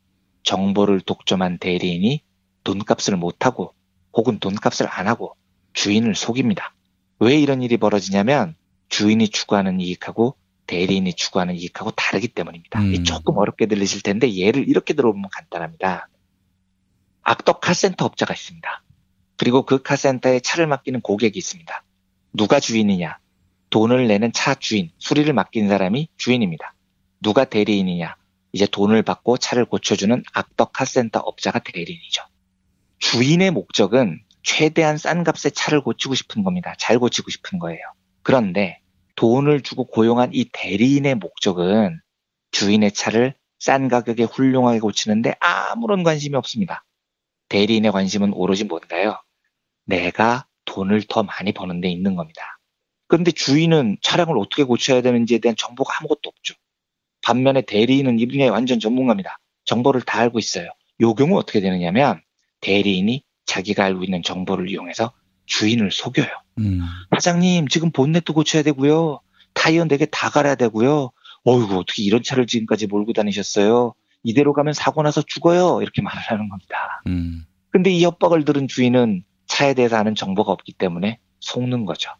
Speaker 3: 정보를 독점한 대리인이 돈값을 못하고 혹은 돈값을 안 하고 주인을 속입니다. 왜 이런 일이 벌어지냐면 주인이 추구하는 이익하고 대리인이 추구하는 이익하고 다르기 때문입니다. 조금 어렵게 들리실 텐데 예를 이렇게 들어보면 간단합니다. 악덕 카센터 업자가 있습니다. 그리고 그 카센터에 차를 맡기는 고객이 있습니다. 누가 주인이냐? 돈을 내는 차 주인, 수리를 맡긴 사람이 주인입니다. 누가 대리인이냐? 이제 돈을 받고 차를 고쳐주는 악덕 카센터 업자가 대리인이죠. 주인의 목적은 최대한 싼 값에 차를 고치고 싶은 겁니다. 잘 고치고 싶은 거예요. 그런데 돈을 주고 고용한 이 대리인의 목적은 주인의 차를 싼 가격에 훌륭하게 고치는데 아무런 관심이 없습니다. 대리인의 관심은 오로지 뭔가요? 내가 돈을 더 많이 버는 데 있는 겁니다. 그런데 주인은 차량을 어떻게 고쳐야 되는지에 대한 정보가 아무것도 없죠. 반면에 대리인은 이 분야의 완전 전문가입니다. 정보를 다 알고 있어요. 요 경우 어떻게 되느냐면 대리인이 자기가 알고 있는 정보를 이용해서 주인을 속여요. 사장님 지금 본넷도 고쳐야 되고요. 타이어 4개 다 갈아야 되고요. 어이구 어떻게 이런 차를 지금까지 몰고 다니셨어요. 이대로 가면 사고 나서 죽어요. 이렇게 말을 하는 겁니다. 근데 이 협박을 들은 주인은 차에 대해서 아는 정보가 없기 때문에 속는 거죠.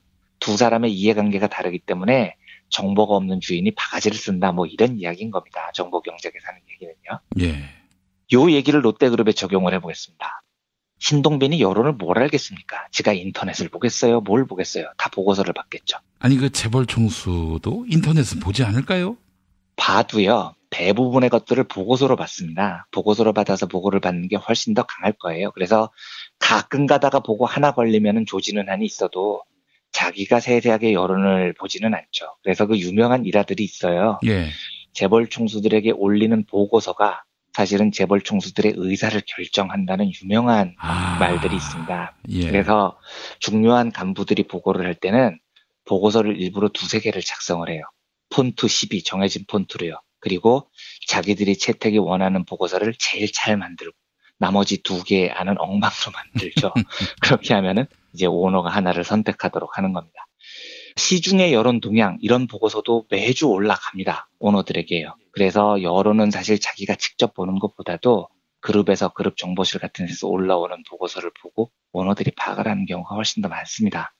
Speaker 3: 두 사람의 이해관계가 다르기 때문에 정보가 없는 주인이 바가지를 쓴다 뭐 이런 이야기인 겁니다. 정보경제학에서 하는 얘기는요.
Speaker 8: 예.
Speaker 3: 요 얘기를 롯데그룹에 적용을 해보겠습니다. 신동빈이 여론을 뭘 알겠습니까? 지가 인터넷을 보겠어요? 뭘 보겠어요? 다 보고서를 받겠죠.
Speaker 8: 아니 그 재벌 총수도 인터넷을 보지 않을까요?
Speaker 3: 봐도요. 대부분의 것들을 보고서로 받습니다. 보고서로 받아서 보고를 받는 게 훨씬 더 강할 거예요. 그래서 가끔 가다가 보고 하나 걸리면은 조지는 한이 있어도 자기가 세세하게 여론을 보지는 않죠. 그래서 그 유명한 일화들이 있어요.
Speaker 8: 예.
Speaker 3: 재벌 총수들에게 올리는 보고서가 사실은 재벌 총수들의 의사를 결정한다는 유명한 말들이 있습니다.
Speaker 8: 예.
Speaker 3: 그래서 중요한 간부들이 보고를 할 때는 보고서를 일부러 2-3개를 작성을 해요. 폰트 12 정해진 폰트로요. 그리고 자기들이 채택이 원하는 보고서를 제일 잘 만들고 나머지 2개 안은 엉망으로 만들죠. 그렇게 하면은 이제 오너가 하나를 선택하도록 하는 겁니다. 시중의 여론 동향 이런 보고서도 매주 올라갑니다. 오너들에게요. 그래서 여론은 사실 자기가 직접 보는 것보다도 그룹에서 그룹 정보실 같은 데서 올라오는 보고서를 보고 오너들이 파악을 하는 경우가 훨씬 더 많습니다.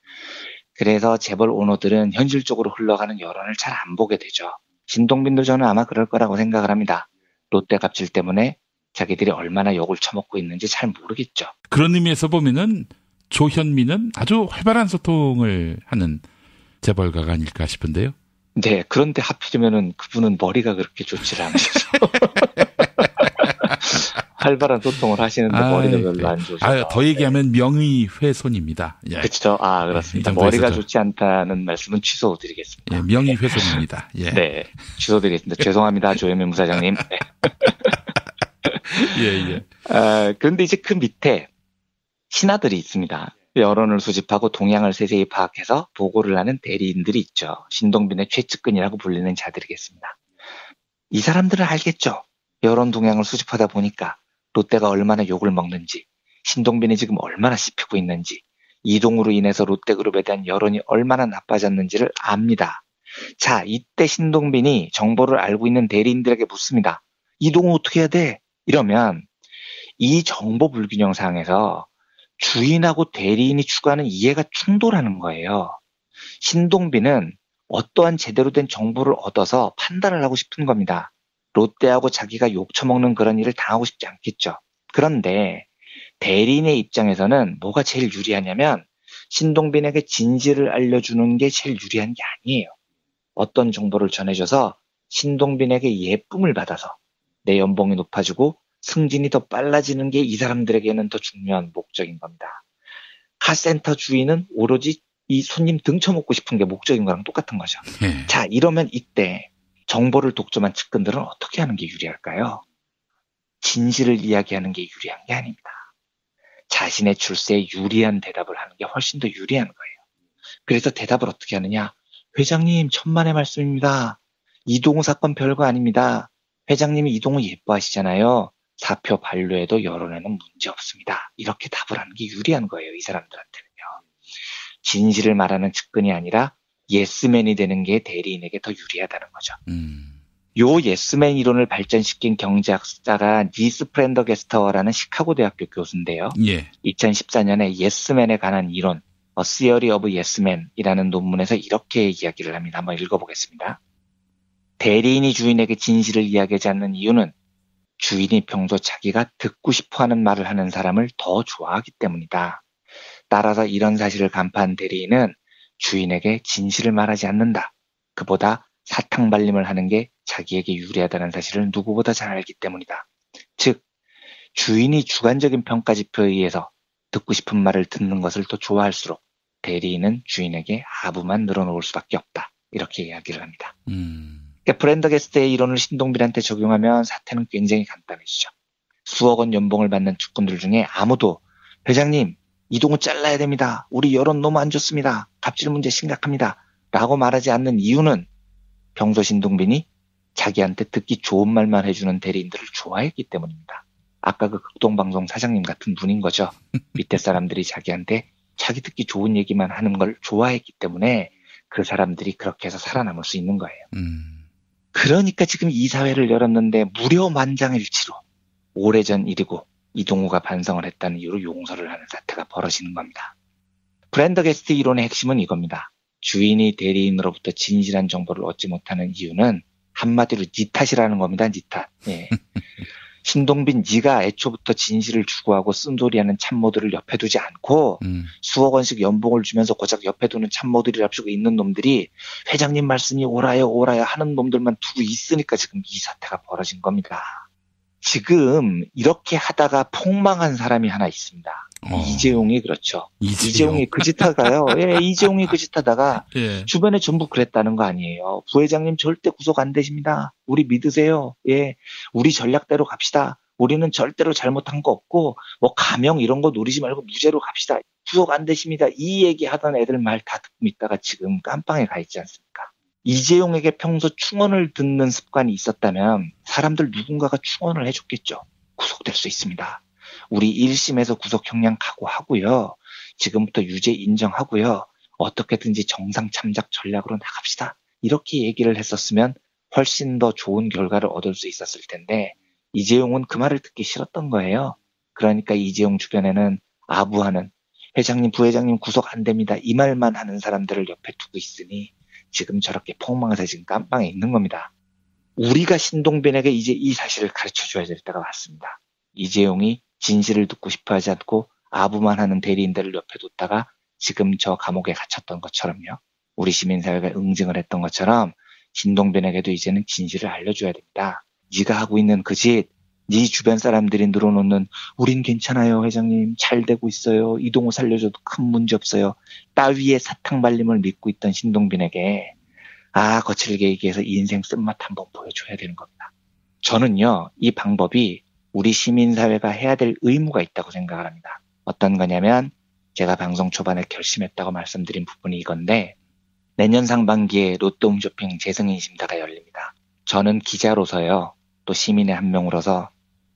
Speaker 3: 그래서 재벌 오너들은 현실적으로 흘러가는 여론을 잘 안 보게 되죠. 신동빈도 저는 아마 그럴 거라고 생각을 합니다. 롯데 갑질 때문에 자기들이 얼마나 욕을 처먹고 있는지 잘 모르겠죠.
Speaker 8: 그런 의미에서 보면은 조현민은 아주 활발한 소통을 하는 재벌가가 아닐까 싶은데요.
Speaker 3: 네, 그런데 하필이면은 그분은 머리가 그렇게 좋지를 않으셔서 활발한 소통을 하시는데 머리가 별로 안 좋으셔서.
Speaker 8: 더 얘기하면 명의훼손입니다. 예.
Speaker 3: 그렇죠. 그렇습니다. 머리가 좋지 않다는 말씀은 취소드리겠습니다.
Speaker 8: 예, 명의훼손입니다. 예.
Speaker 3: 네, 취소드리겠습니다. 죄송합니다, 조현민 부사장님. 네.
Speaker 8: 예.
Speaker 3: 그런데 이제 그 밑에 신하들이 있습니다. 여론을 수집하고 동향을 세세히 파악해서 보고를 하는 대리인들이 있죠. 신동빈의 최측근이라고 불리는 자들이겠습니다. 이 사람들은 알겠죠. 여론 동향을 수집하다 보니까 롯데가 얼마나 욕을 먹는지, 신동빈이 지금 얼마나 씹히고 있는지, 이동으로 인해서 롯데그룹에 대한 여론이 얼마나 나빠졌는지를 압니다. 자, 이때 신동빈이 정보를 알고 있는 대리인들에게 묻습니다. 이동우 어떻게 해야 돼? 이러면 이 정보 불균형 상황에서 주인하고 대리인이 추구하는 이해가 충돌하는 거예요. 신동빈은 어떠한 제대로 된 정보를 얻어서 판단을 하고 싶은 겁니다. 롯데하고 자기가 욕 처먹는 그런 일을 당하고 싶지 않겠죠. 그런데 대리인의 입장에서는 뭐가 제일 유리하냐면 신동빈에게 진실을 알려주는 게 제일 유리한 게 아니에요. 어떤 정보를 전해줘서 신동빈에게 예쁨을 받아서 내 연봉이 높아지고 승진이 더 빨라지는 게 이 사람들에게는 더 중요한 목적인 겁니다. 카센터 주인은 오로지 이 손님 등쳐먹고 싶은 게 목적인 거랑 똑같은 거죠. 자, 이러면 이때 정보를 독점한 측근들은 어떻게 하는 게 유리할까요? 진실을 이야기하는 게 유리한 게 아닙니다. 자신의 출세에 유리한 대답을 하는 게 훨씬 더 유리한 거예요. 그래서 대답을 어떻게 하느냐? 회장님, 천만의 말씀입니다. 이동우 사건 별거 아닙니다. 회장님이 이동우 예뻐하시잖아요. 사표 반려에도 여론에는 문제 없습니다. 이렇게 답을 하는 게 유리한 거예요. 이 사람들한테는요. 진실을 말하는 측근이 아니라 예스맨이 되는 게 대리인에게 더 유리하다는 거죠. 요 예스맨 이론을 발전시킨 경제학자가 니스 프렌더게스터라는 시카고 대학교 교수인데요.
Speaker 8: 예.
Speaker 3: 2014년에 예스맨에 관한 이론, A Theory of Yesman이라는 논문에서 이렇게 이야기를 합니다. 한번 읽어보겠습니다. 대리인이 주인에게 진실을 이야기하지 않는 이유는 주인이 평소 자기가 듣고 싶어하는 말을 하는 사람을 더 좋아하기 때문이다. 따라서 이런 사실을 간파한 대리인은 주인에게 진실을 말하지 않는다. 그보다 사탕 발림을 하는 게 자기에게 유리하다는 사실을 누구보다 잘 알기 때문이다. 즉, 주인이 주관적인 평가 지표에 의해서 듣고 싶은 말을 듣는 것을 더 좋아할수록 대리인은 주인에게 하부만 늘어놓을 수밖에 없다. 이렇게 이야기를 합니다. 그러니까 프렌더게스트의 이론을 신동빈한테 적용하면 사태는 굉장히 간단해지죠. 수억 원 연봉을 받는 측근들 중에 아무도 회장님, 이동우 잘라야 됩니다. 우리 여론 너무 안 좋습니다. 갑질 문제 심각합니다. 라고 말하지 않는 이유는 평소 신동빈이 자기한테 듣기 좋은 말만 해주는 대리인들을 좋아했기 때문입니다. 아까 그 극동방송 사장님 같은 분인 거죠. 밑에 사람들이 자기한테 자기 듣기 좋은 얘기만 하는 걸 좋아했기 때문에 그 사람들이 그렇게 해서 살아남을 수 있는 거예요. 그러니까 지금 이사회를 열었는데 무려 만장일치로 오래전 일이고 이동우가 반성을 했다는 이유로 용서를 하는 사태가 벌어지는 겁니다. 프렌더게스트 이론의 핵심은 이겁니다. 주인이 대리인으로부터 진실한 정보를 얻지 못하는 이유는 한마디로 니 탓이라는 겁니다. 니 탓. 예. 신동빈, 네가 애초부터 진실을 추구하고 쓴소리하는 참모들을 옆에 두지 않고 수억 원씩 연봉을 주면서 고작 옆에 두는 참모들이랍시고 있는 놈들이 회장님 말씀이 옳아요 하는 놈들만 두고 있으니까 지금 이 사태가 벌어진 겁니다. 지금 이렇게 하다가 폭망한 사람이 하나 있습니다. 이재용이 그렇죠. 이재용이 그 짓 하다가요. 예, 이재용이 그 짓 하다가 예. 주변에 전부 그랬다는 거 아니에요. 부회장님 절대 구속 안 되십니다. 우리 믿으세요. 예, 우리 전략대로 갑시다. 우리는 절대로 잘못한 거 없고 뭐 가명 이런 거 노리지 말고 무죄로 갑시다. 구속 안 되십니다. 이 얘기 하던 애들 말 다 듣고 있다가 지금 깜빵에 가 있지 않습니까? 이재용에게 평소 충언을 듣는 습관이 있었다면 사람들 누군가가 충언을 해줬겠죠. 구속될 수 있습니다. 우리 1심에서 구속 형량 각오하고요. 지금부터 유죄 인정하고요. 어떻게든지 정상 참작 전략으로 나갑시다. 이렇게 얘기를 했었으면 훨씬 더 좋은 결과를 얻을 수 있었을 텐데 이재용은 그 말을 듣기 싫었던 거예요. 그러니까 이재용 주변에는 아부하는 회장님, 부회장님 구속 안 됩니다. 이 말만 하는 사람들을 옆에 두고 있으니 지금 저렇게 폭망해서 지금 깜빵에 있는 겁니다. 우리가 신동빈에게 이제 이 사실을 가르쳐줘야 될 때가 왔습니다. 이재용이 진실을 듣고 싶어 하지 않고 아부만 하는 대리인들을 옆에 뒀다가 지금 저 감옥에 갇혔던 것처럼요. 우리 시민사회가 응징을 했던 것처럼 신동빈에게도 이제는 진실을 알려줘야 됩니다. 네가 하고 있는 그 짓, 네 주변 사람들이 늘어놓는 우린 괜찮아요 회장님 잘 되고 있어요 이동호 살려줘도 큰 문제 없어요 따위의 사탕 발림을 믿고 있던 신동빈에게 거칠게 얘기해서 인생 쓴맛 한번 보여줘야 되는 겁니다. 저는요 이 방법이 우리 시민사회가 해야 될 의무가 있다고 생각을 합니다. 어떤 거냐면 제가 방송 초반에 결심했다고 말씀드린 부분이 이건데 내년 상반기에 롯데홈쇼핑 재승인 심사가 열립니다. 저는 기자로서요 또 시민의 한 명으로서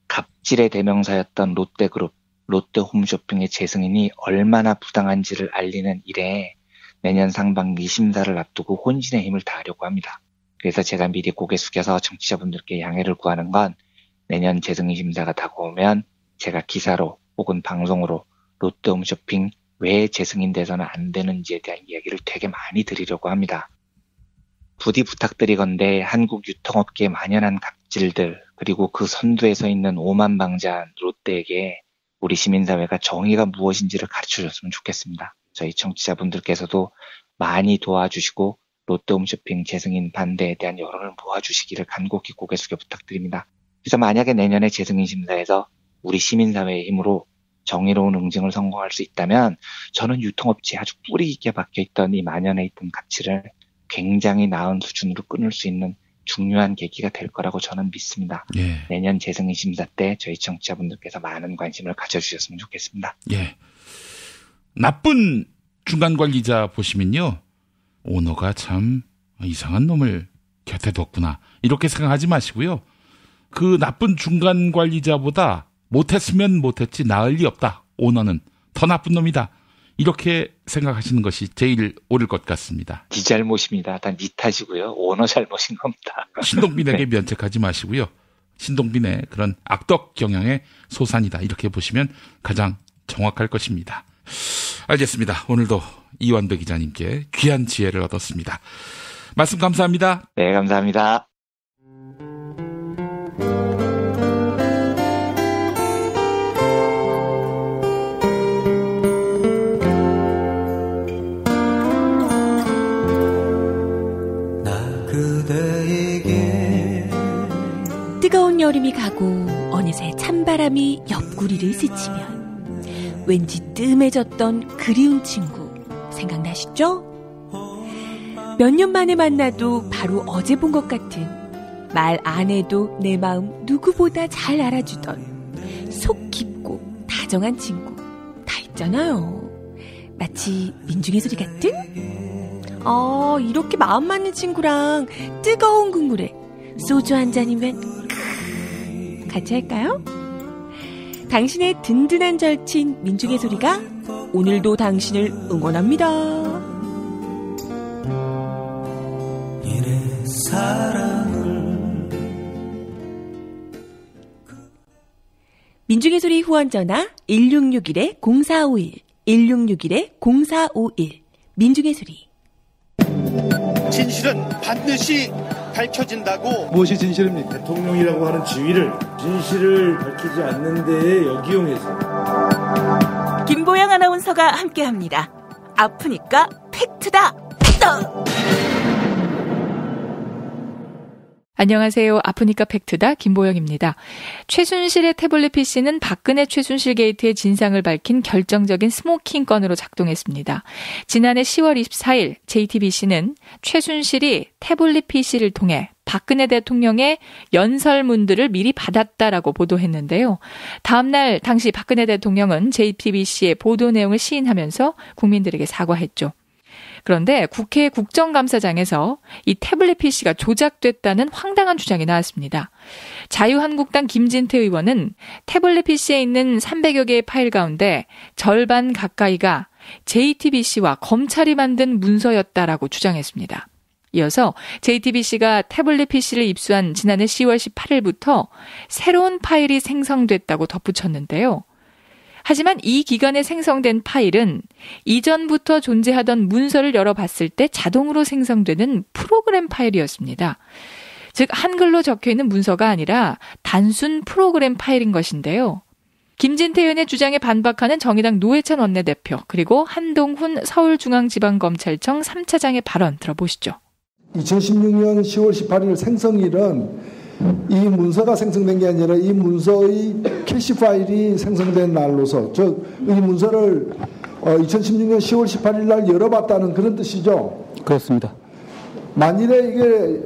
Speaker 3: 갑질의 대명사였던 롯데그룹, 롯데홈쇼핑의 재승인이 얼마나 부당한지를 알리는 일에 내년 상반기 심사를 앞두고 혼신의 힘을 다하려고 합니다. 그래서 제가 미리 고개 숙여서 청취자분들께 양해를 구하는 건 내년 재승인 심사가 다가오면 제가 기사로 혹은 방송으로 롯데홈쇼핑 왜 재승인돼서는 안 되는지에 대한 이야기를 되게 많이 드리려고 합니다. 부디 부탁드리건대 한국 유통업계에 만연한 갑질들 그리고 그 선두에 서 있는 오만방자한 롯데에게 우리 시민사회가 정의가 무엇인지를 가르쳐줬으면 좋겠습니다. 저희 청취자분들께서도 많이 도와주시고 롯데홈쇼핑 재승인 반대에 대한 여론을 모아주시기를 간곡히 고개 숙여 부탁드립니다. 그래서 만약에 내년에 재승인 심사에서 우리 시민사회의 힘으로 정의로운 응징을 성공할 수 있다면 저는 유통업체에 아주 뿌리 깊게 박혀있던 이 만연해 있던 갑질을 굉장히 나은 수준으로 끊을 수 있는 중요한 계기가 될 거라고 저는 믿습니다. 예. 내년 재승인 심사 때 저희 청취자분들께서 많은 관심을 가져주셨으면 좋겠습니다.
Speaker 8: 예. 나쁜 중간관리자 보시면요. 오너가 참 이상한 놈을 곁에 뒀구나. 이렇게 생각하지 마시고요. 그 나쁜 중간관리자보다 못했으면 못했지 나을 리 없다. 오너는 더 나쁜 놈이다. 이렇게 생각하시는 것이 제일 옳을 것 같습니다.
Speaker 3: 네 잘못입니다. 다 네 탓이고요. 오너 잘못인 겁니다.
Speaker 8: 신동빈에게 면책하지 마시고요. 신동빈의 그런 악덕 경영의 소산이다. 이렇게 보시면 가장 정확할 것입니다. 알겠습니다. 오늘도 이완배 기자님께 귀한 지혜를 얻었습니다. 말씀 감사합니다.
Speaker 3: 네, 감사합니다.
Speaker 1: 뜨거운 여름이 가고 어느새 찬바람이 옆구리를 스치면 왠지 뜸해졌던 그리운 친구 생각나시죠? 몇 년 만에 만나도 바로 어제 본 것 같은 말 안 해도 내 마음 누구보다 잘 알아주던 속 깊고 다정한 친구 다 있잖아요. 마치 민중의 소리 같은? 이렇게 마음 맞는 친구랑 뜨거운 국물에 소주 한 잔이면 같이 할까요? 당신의 든든한 절친 민중의 소리가 오늘도 당신을 응원합니다. 민중의 소리 후원 전화 1661-0451 1661-0451 민중의 소리.
Speaker 4: 진실은 반드시 밝혀진다고.
Speaker 5: 무엇이 진실입니까? 대통령이라고 하는 지위를 진실을 밝히지 않는 데에 역이용해서.
Speaker 16: 김보영 아나운서가 함께합니다. 아프니까 팩트다.
Speaker 9: 안녕하세요. 아프니까 팩트다 김보영입니다. 최순실의 태블릿 PC는 박근혜 최순실 게이트의 진상을 밝힌 결정적인 스모킹 건으로 작동했습니다. 지난해 10월 24일 JTBC는 최순실이 태블릿 PC를 통해 박근혜 대통령의 연설문들을 미리 받았다라고 보도했는데요. 다음 날 당시 박근혜 대통령은 JTBC의 보도 내용을 시인하면서 국민들에게 사과했죠. 그런데 국회 국정감사장에서 이 태블릿 PC가 조작됐다는 황당한 주장이 나왔습니다. 자유한국당 김진태 의원은 태블릿 PC에 있는 300여 개의 파일 가운데 절반 가까이가 JTBC와 검찰이 만든 문서였다라고 주장했습니다. 이어서 JTBC가 태블릿 PC를 입수한 지난해 10월 18일부터 새로운 파일이 생성됐다고 덧붙였는데요. 하지만 이 기간에 생성된 파일은 이전부터 존재하던 문서를 열어봤을 때 자동으로 생성되는 프로그램 파일이었습니다. 즉 한글로 적혀있는 문서가 아니라 단순 프로그램 파일인 것인데요. 김진태 의원의 주장에 반박하는 정의당 노회찬 원내대표 그리고 한동훈 서울중앙지방검찰청 3차장의 발언 들어보시죠.
Speaker 6: 2016년 10월 18일 생성일은 이 문서가 생성된 게 아니라 이 문서의 캐시 파일이 생성된 날로서 즉 이 문서를 2016년 10월 18일 날 열어봤다는 그런 뜻이죠.
Speaker 7: 그렇습니다.
Speaker 6: 만일에 이게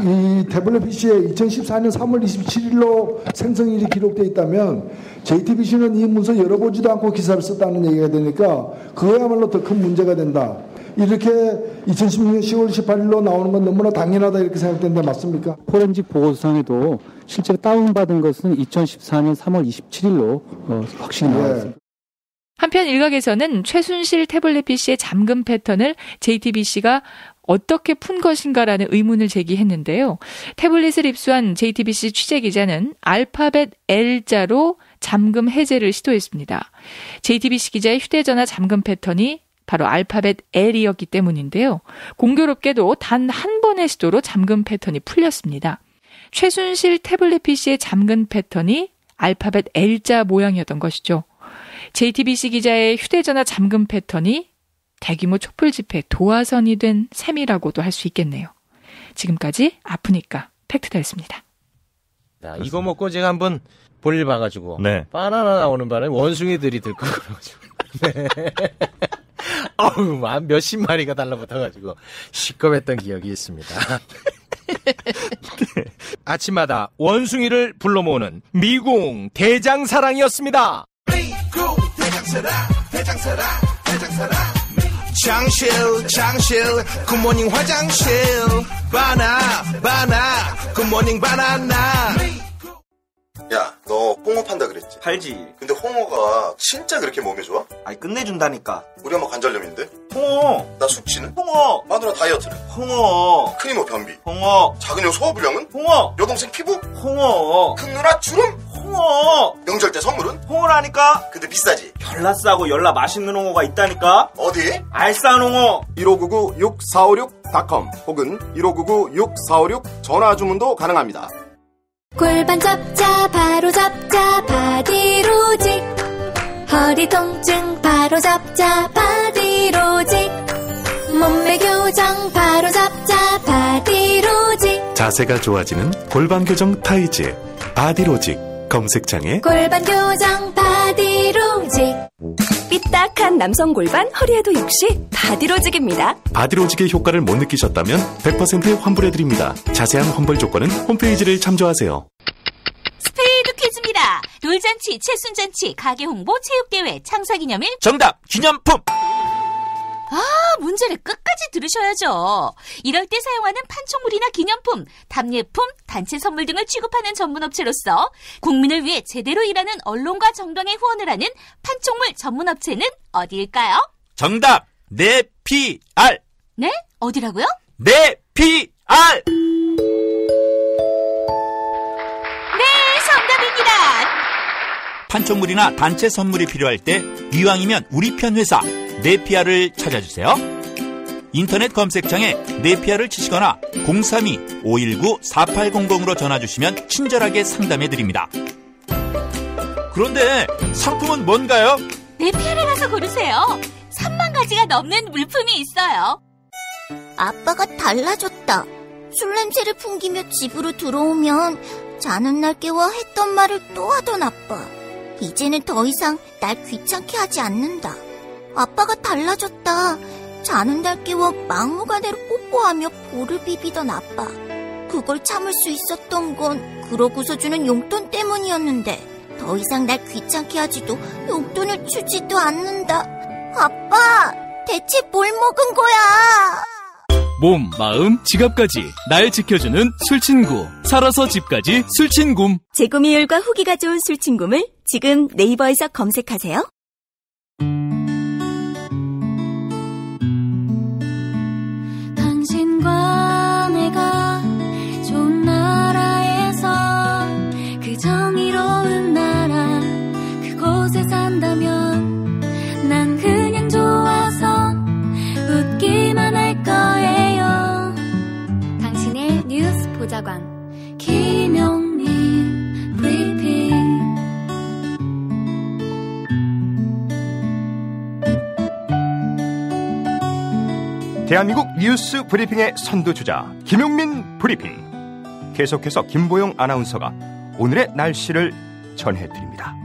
Speaker 6: 이 태블릿 PC에 2014년 3월 27일로 생성일이 기록되어 있다면 JTBC는 이 문서 열어보지도 않고 기사를 썼다는 얘기가 되니까 그거야말로 더 큰 문제가 된다. 이렇게 2016년 10월 18일로 나오는 건 너무나 당연하다 이렇게 생각되는데 맞습니까?
Speaker 7: 포렌식 보고서상에도 실제로 다운받은 것은 2014년 3월 27일로 확신이 나왔습니다.
Speaker 9: 한편 일각에서는 최순실 태블릿 PC의 잠금 패턴을 JTBC가 어떻게 푼 것인가라는 의문을 제기했는데요. 태블릿을 입수한 JTBC 취재기자는 알파벳 L자로 잠금 해제를 시도했습니다. JTBC 기자의 휴대전화 잠금 패턴이 바로 알파벳 L이었기 때문인데요. 공교롭게도 단 한 번의 시도로 잠금 패턴이 풀렸습니다. 최순실 태블릿 PC의 잠금 패턴이 알파벳 L자 모양이었던 것이죠. JTBC 기자의 휴대전화 잠금 패턴이 대규모 촛불 집회 도화선이 된 셈이라고도 할 수 있겠네요. 지금까지 아프니까 팩트다였습니다.
Speaker 23: 자, 이거 먹고 제가 한번 볼일 봐가지고 바나나 나오는 바람에 원숭이들이 들고 그래가지고 네. 어우, 몇십 마리가 달라붙어가지고 시끄럽했던 기억이 있습니다. 네. 아침마다 원숭이를 불러 모으는 미궁 대장사랑이었습니다. 미궁 대장사랑 장실 굿모닝 화장실 바나 굿모닝 바나나.
Speaker 24: 야, 너 홍어 판다 그랬지?
Speaker 25: 팔지.
Speaker 24: 근데 홍어가 진짜 그렇게 몸에 좋아?
Speaker 25: 아니, 끝내준다니까.
Speaker 24: 우리 엄마 관절염인데?
Speaker 25: 홍어.
Speaker 24: 나 숙취는?
Speaker 25: 홍어.
Speaker 24: 마누라 다이어트는?
Speaker 25: 홍어.
Speaker 24: 큰이모 변비?
Speaker 25: 홍어.
Speaker 24: 작은 형 소화불량은?
Speaker 25: 홍어.
Speaker 24: 여동생 피부?
Speaker 25: 홍어.
Speaker 24: 큰 누나 주름?
Speaker 25: 홍어.
Speaker 24: 명절 때 선물은?
Speaker 25: 홍어라니까.
Speaker 24: 근데 비싸지?
Speaker 25: 열나 싸고 열나 맛있는 홍어가 있다니까.
Speaker 24: 어디?
Speaker 25: 알싸한 홍어.
Speaker 26: 1599-6456.com 혹은 1599-6456 전화 주문도 가능합니다.
Speaker 27: 골반 잡자 바로 잡자 바디로직, 허리 통증 바로 잡자 바디로직, 몸매 교정 바로 잡자 바디로직,
Speaker 28: 자세가 좋아지는 골반 교정 타이즈 바디로직. 검색창에
Speaker 27: 골반 교정 바디로직. 삐딱한 남성 골반 허리에도 역시 바디로직입니다.
Speaker 28: 바디로직의 효과를 못 느끼셨다면 100% 환불해드립니다. 자세한 환불 조건은 홈페이지를 참조하세요.
Speaker 29: 스페이드 퀴즈입니다. 돌잔치, 칠순잔치, 가게 홍보, 체육대회, 창사기념일.
Speaker 23: 정답! 기념품!
Speaker 29: 문제를 끝까지 들으셔야죠. 이럴 때 사용하는 판촉물이나 기념품, 답례품, 단체 선물 등을 취급하는 전문업체로서 국민을 위해 제대로 일하는 언론과 정당의 후원을 하는 판촉물 전문업체는 어디일까요?
Speaker 23: 정답! 네피알!
Speaker 29: 네? 어디라고요?
Speaker 23: 네피알!
Speaker 29: 네, 정답입니다.
Speaker 23: 판촉물이나 단체 선물이 필요할 때 이왕이면 우리 편 회사 네피아를 찾아주세요. 인터넷 검색창에 네피아를 치시거나 032-519-4800으로 전화주시면 친절하게 상담해드립니다. 그런데 상품은 뭔가요?
Speaker 29: 네피아를 가서 고르세요. 3만 가지가 넘는 물품이 있어요.
Speaker 22: 아빠가 달라졌다. 술 냄새를 풍기며 집으로 들어오면 자는 날 깨워 했던 말을 또 하던 아빠. 이제는 더 이상 날 귀찮게 하지 않는다. 아빠가 달라졌다. 자는 날 깨워 막무가내로 뽀뽀하며 볼을 비비던 아빠. 그걸 참을 수 있었던 건 그러고서 주는 용돈 때문이었는데 더 이상 날 귀찮게 하지도 용돈을 주지도 않는다. 아빠, 대체 뭘 먹은 거야?
Speaker 2: 몸, 마음, 지갑까지 날 지켜주는 술친구. 살아서 집까지 술친굼.
Speaker 16: 재구미율과 후기가 좋은 술친굼을 지금 네이버에서 검색하세요.
Speaker 27: 당신과 내가 좋은 나라에서 그 정의로운 나라 그곳에 산다면 난 그냥 좋아서 웃기만 할 거예요. 당신의 뉴스 보좌관 김용민 브리핑.
Speaker 10: 대한민국 뉴스 브리핑의 선두주자 김용민 브리핑. 계속해서 김보영 아나운서가 오늘의 날씨를 전해드립니다.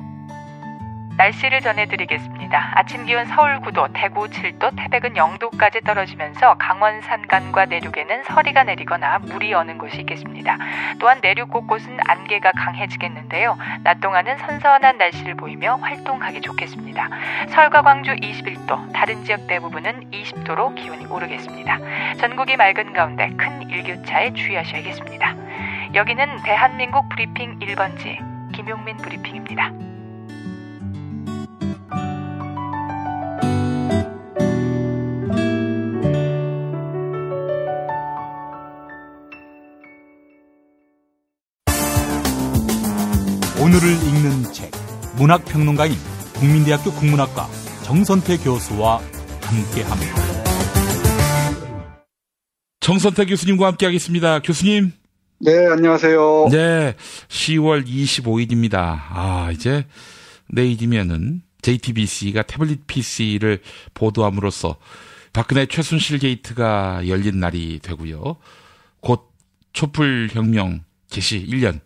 Speaker 9: 날씨를 전해드리겠습니다. 아침 기온 서울 9도, 대구 7도, 태백은 0도까지 떨어지면서 강원 산간과 내륙에는 서리가 내리거나 물이 어는 곳이 있겠습니다. 또한 내륙 곳곳은 안개가 강해지겠는데요. 낮 동안은 선선한 날씨를 보이며 활동하기 좋겠습니다. 서울과 광주 21도, 다른 지역 대부분은 20도로 기온이 오르겠습니다. 전국이 맑은 가운데 큰 일교차에 주의하셔야겠습니다. 여기는 대한민국 브리핑 1번지 김용민 브리핑입니다.
Speaker 11: 오늘을 읽는 책, 문학평론가인 국민대학교 국문학과 정선태 교수와 함께합니다.
Speaker 8: 정선태 교수님과 함께하겠습니다. 교수님.
Speaker 12: 네, 안녕하세요.
Speaker 8: 네, 10월 25일입니다. 이제 내일이면은 JTBC가 태블릿 PC를 보도함으로써 박근혜 최순실 게이트가 열린 날이 되고요. 곧 촛불혁명 개시 1년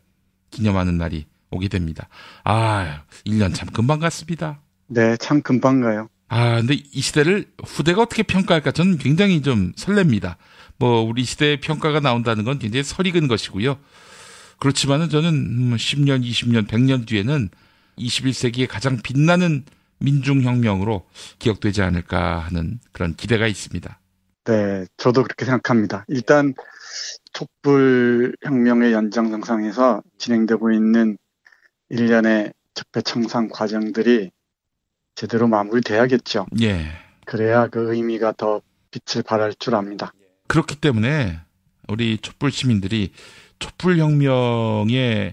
Speaker 8: 기념하는 날이 오게 됩니다. 1년 참 금방 갔습니다.
Speaker 12: 네, 참 금방 가요.
Speaker 8: 근데 이 시대를 후대가 어떻게 평가할까 저는 굉장히 좀 설렙니다. 우리 시대의 평가가 나온다는 건 굉장히 설익은 것이고요. 그렇지만은 저는 10년, 20년, 100년 뒤에는 21세기의 가장 빛나는 민중혁명으로 기억되지 않을까 하는 그런 기대가 있습니다.
Speaker 12: 네, 저도 그렇게 생각합니다. 일단 촛불혁명의 연장선상에서 진행되고 있는 일련의 적폐청산 과정들이 제대로 마무리돼야겠죠.
Speaker 8: 예.
Speaker 12: 그래야 그 의미가 더 빛을 발할 줄 압니다.
Speaker 8: 그렇기 때문에 우리 촛불 시민들이 촛불혁명의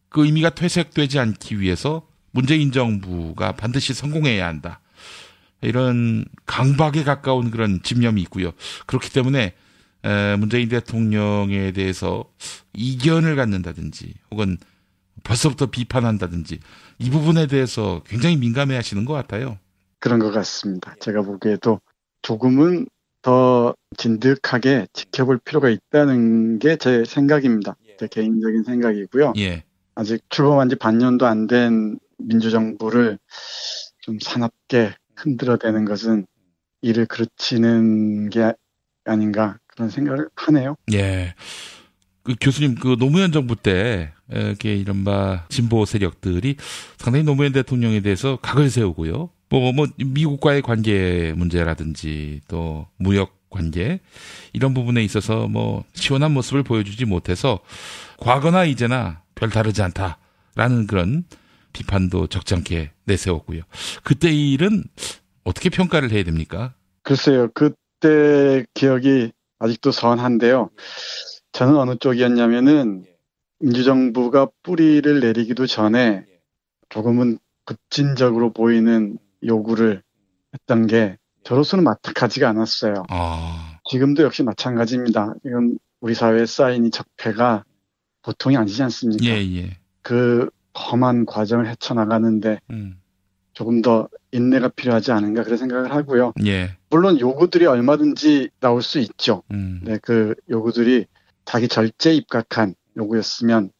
Speaker 8: 그 의미가 퇴색되지 않기 위해서 문재인 정부가 반드시 성공해야 한다. 이런 강박에 가까운 그런 집념이 있고요. 그렇기 때문에 문재인 대통령에 대해서 이견을 갖는다든지 혹은 벌써부터 비판한다든지 이 부분에 대해서 굉장히 민감해 하시는 것 같아요.
Speaker 12: 그런 것 같습니다. 제가 보기에도 조금은 더 진득하게 지켜볼 필요가 있다는 게 제 생각입니다. 제 개인적인 생각이고요.
Speaker 8: 예.
Speaker 12: 아직 출범한 지 반년도 안 된 민주정부를 좀 사납게 흔들어대는 것은 일을 그르치는 게 아닌가 그런 생각을 하네요.
Speaker 8: 예. 교수님, 노무현 정부 때, 이렇게 이른바 진보 세력들이 상당히 노무현 대통령에 대해서 각을 세우고요. 미국과의 관계 문제라든지 또 무역 관계, 이런 부분에 있어서 시원한 모습을 보여주지 못해서 과거나 이제나 별 다르지 않다라는 그런 비판도 적잖게 내세웠고요. 그때 일은 어떻게 평가를 해야 됩니까?
Speaker 12: 글쎄요. 그때 기억이 아직도 선한데요. 저는 어느 쪽이었냐면은 민주정부가 뿌리를 내리기도 전에 조금은 급진적으로 보이는 요구를 했던 게 저로서는 마땅하지가 않았어요. 지금도 역시 마찬가지입니다. 지금 우리 사회에 쌓인 이 적폐가 보통이 아니지 않습니까?
Speaker 8: 예.
Speaker 12: 그 험한 과정을 헤쳐나가는데 조금 더 인내가 필요하지 않은가 그런 생각을 하고요.
Speaker 8: 예.
Speaker 12: 물론 요구들이 얼마든지 나올 수 있죠. 네, 그 요구들이 자기 절제 입각한 요구였으면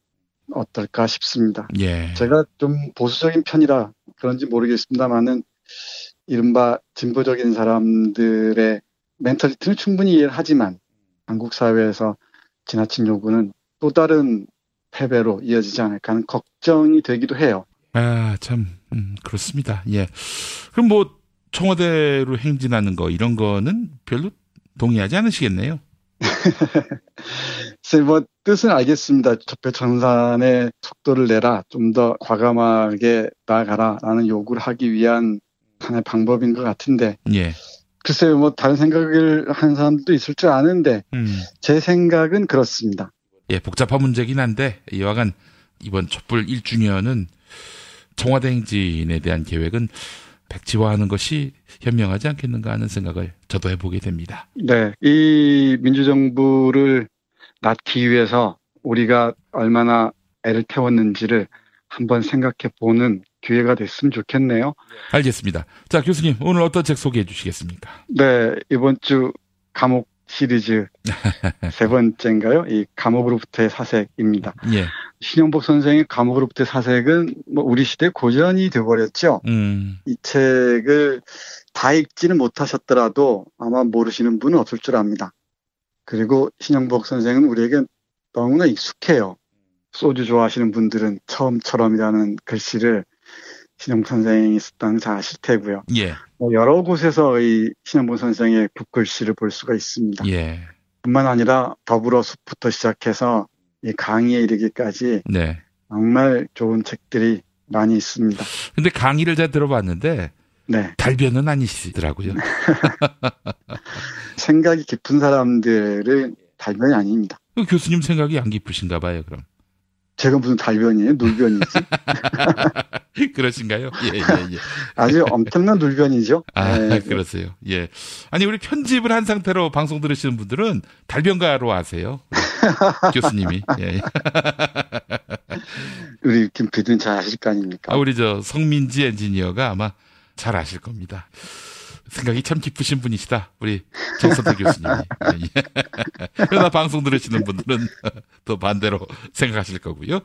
Speaker 12: 어떨까 싶습니다.
Speaker 8: 예.
Speaker 12: 제가 좀 보수적인 편이라 그런지 모르겠습니다만은 이른바 진보적인 사람들의 멘탈리티는 충분히 이해를 하지만 한국 사회에서 지나친 요구는 또 다른 패배로 이어지지 않을까 하는 걱정이 되기도 해요.
Speaker 8: 참 그렇습니다. 예. 그럼 뭐 청와대로 행진하는 거 이런 거는 별로 동의하지 않으시겠네요.
Speaker 12: 글쎄 뭐 뜻은 알겠습니다. 적폐청산의 속도를 내라, 좀 더 과감하게 나아가라라는 요구를 하기 위한 하나의 방법인 것 같은데.
Speaker 8: 예.
Speaker 12: 글쎄요, 뭐 다른 생각을 하는 사람들도 있을 줄 아는데 제 생각은 그렇습니다.
Speaker 8: 예, 복잡한 문제긴 한데 이와간 이번 촛불 1주년은 청와대 행진에 대한 계획은 백지화하는 것이 현명하지 않겠는가 하는 생각을 저도 해보게 됩니다.
Speaker 12: 네, 이 민주정부를 낳기 위해서 우리가 얼마나 애를 태웠는지를 한번 생각해 보는 기회가 됐으면 좋겠네요.
Speaker 8: 알겠습니다. 자, 교수님 오늘 어떤 책 소개해 주시겠습니까?
Speaker 12: 네, 이번 주 감옥 시리즈 세 번째인가요? 이 감옥으로부터의 사색입니다.
Speaker 8: 예.
Speaker 12: 신영복 선생의 감옥으로부터의 사색은 뭐 우리 시대 고전이 되어버렸죠. 이 책을 다 읽지는 못하셨더라도 아마 모르시는 분은 없을 줄 압니다. 그리고 신영복 선생은 우리에게 너무나 익숙해요. 소주 좋아하시는 분들은 처음처럼이라는 글씨를 신영복 선생이 썼다는 잘 아실 테고요.
Speaker 8: 예.
Speaker 12: 여러 곳에서 이 신영복 선생의 붓글씨를 볼 수가 있습니다.
Speaker 8: 예.
Speaker 12: 뿐만 아니라 더불어 숲부터 시작해서 이 강의에 이르기까지
Speaker 8: 네.
Speaker 12: 정말 좋은 책들이 많이 있습니다.
Speaker 8: 근데 강의를 잘 들어봤는데
Speaker 12: 네.
Speaker 8: 달변은 아니시더라고요.
Speaker 12: 생각이 깊은 사람들은 달변이 아닙니다.
Speaker 8: 교수님 생각이 안 깊으신가 봐요, 그럼.
Speaker 12: 제가 무슨 달변이에요? 놀변이지?
Speaker 8: 그러신가요? 예.
Speaker 12: 아주 엄청난 놀변이죠.
Speaker 8: 네. 그러세요. 예. 아니, 우리 편집을 한 상태로 방송 들으시는 분들은 달변가로 아세요. 교수님이. 예.
Speaker 12: 우리 김 PD는 잘 아실 거 아닙니까?
Speaker 8: 우리 성민지 엔지니어가 아마 잘 아실 겁니다. 생각이 참 깊으신 분이시다. 우리 정선태 교수님이. 그러나 방송 들으시는 분들은 또 반대로 생각하실 거고요.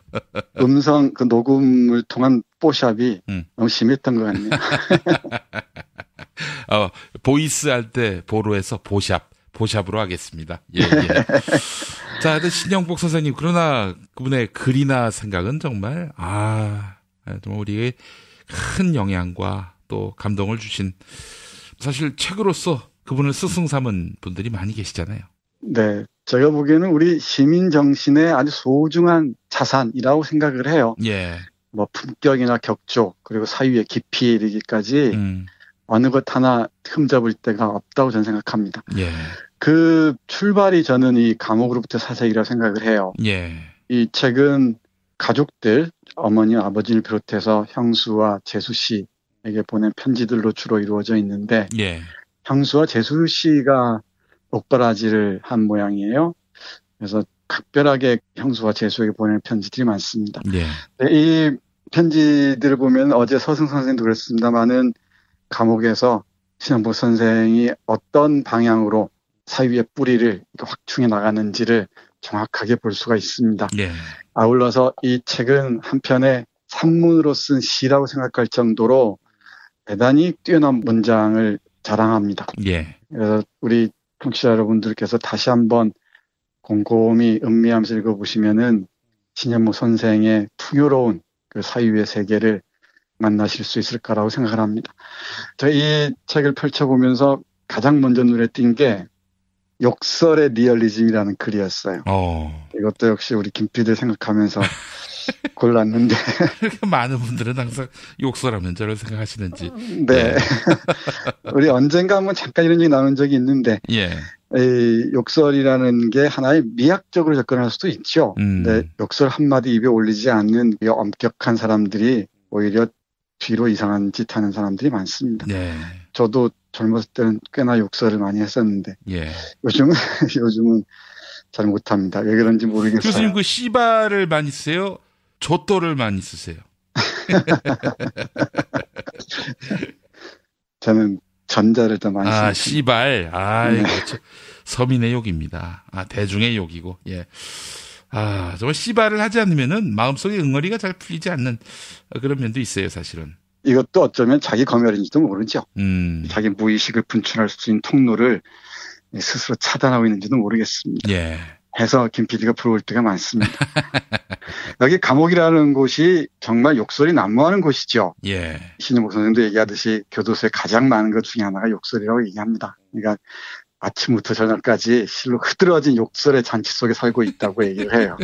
Speaker 12: 음성 그 녹음을 통한 뽀샵이 너무 심했던 것 같네요.
Speaker 8: 보이스 할 때 보로해서 보샵으로 하겠습니다. 예. 자, 근데 신영복 선생님, 그러나 그분의 글이나 생각은 정말 정말 우리에게 큰 영향과 또 감동을 주신, 사실 책으로서 그분을 스승 삼은 분들이 많이 계시잖아요.
Speaker 12: 네. 제가 보기에는 우리 시민 정신의 아주 소중한 자산이라고 생각을 해요.
Speaker 8: 예.
Speaker 12: 뭐 품격이나 격조, 그리고 사유의 깊이에 이르기까지 어느 것 하나 흠잡을 데가 없다고 저는 생각합니다.
Speaker 8: 예.
Speaker 12: 그 출발이 저는 이 감옥으로부터 사색이라고 생각을 해요.
Speaker 8: 예.
Speaker 12: 이 책은 가족들, 어머니, 아버지를 비롯해서 형수와 재수 씨에게 보낸 편지들로 주로 이루어져 있는데,
Speaker 8: 예.
Speaker 12: 형수와 재수 씨가 옥바라지를 한 모양이에요. 그래서 각별하게 형수와 재수에게 보내는 편지들이 많습니다.
Speaker 8: 예.
Speaker 12: 이 편지들을 보면 어제 서승 선생도 그랬습니다만은 감옥에서 신영복 선생이 어떤 방향으로 사유의 뿌리를 확충해 나가는지를 정확하게 볼 수가 있습니다.
Speaker 8: 예.
Speaker 12: 아울러서 이 책은 한편의 산문으로 쓴 시라고 생각할 정도로 대단히 뛰어난 문장을 자랑합니다.
Speaker 8: 예.
Speaker 12: 그래서 우리 청취자 여러분들께서 다시 한번 곰곰이 음미하면서 읽어보시면은 신영복 선생의 풍요로운 그 사유의 세계를 만나실 수 있을 거라고 생각을 합니다. 제가 이 책을 펼쳐보면서 가장 먼저 눈에 띈 게 욕설의 리얼리즘이라는 글이었어요. 이것도 역시 우리 김 PD 생각하면서 골랐는데.
Speaker 8: 많은 분들은 항상 욕설하면 저를 생각하시는지.
Speaker 12: 네.
Speaker 8: 예.
Speaker 12: 우리 언젠가 한번 잠깐 이런 얘기 나눈 적이 있는데.
Speaker 8: 예.
Speaker 12: 이 욕설이라는 게 하나의 미학적으로 접근할 수도 있죠. 근데 욕설 한마디 입에 올리지 않는 엄격한 사람들이 오히려 뒤로 이상한 짓 하는 사람들이 많습니다.
Speaker 8: 네.
Speaker 12: 저도 젊었을 때는 꽤나 욕설을 많이 했었는데.
Speaker 8: 예.
Speaker 12: 요즘은 잘 못합니다. 왜 그런지 모르겠어요.
Speaker 8: 교수님 그 씨발을 많이 쓰세요? 조또를 많이 쓰세요?
Speaker 12: 저는 전자를 더 많이 씁니다.
Speaker 8: 씨발.
Speaker 12: 네.
Speaker 8: 그렇죠. 서민의 욕입니다. 대중의 욕이고, 예. 정말 씨발을 하지 않으면은 마음속에 응어리가 잘 풀리지 않는 그런 면도 있어요, 사실은.
Speaker 12: 이것도 어쩌면 자기 검열인지도 모르죠. 자기 무의식을 분출할 수 있는 통로를 스스로 차단하고 있는지도 모르겠습니다.
Speaker 8: 예.
Speaker 12: 해서 김 PD가 부러울 때가 많습니다. 여기 감옥이라는 곳이 정말 욕설이 난무하는 곳이죠.
Speaker 8: 예.
Speaker 12: 신영복 선생도 얘기하듯이 교도소에 가장 많은 것 중에 하나가 욕설이라고 얘기합니다. 그러니까 아침부터 저녁까지 실로 흐드러진 욕설의 잔치 속에 살고 있다고 얘기를 해요.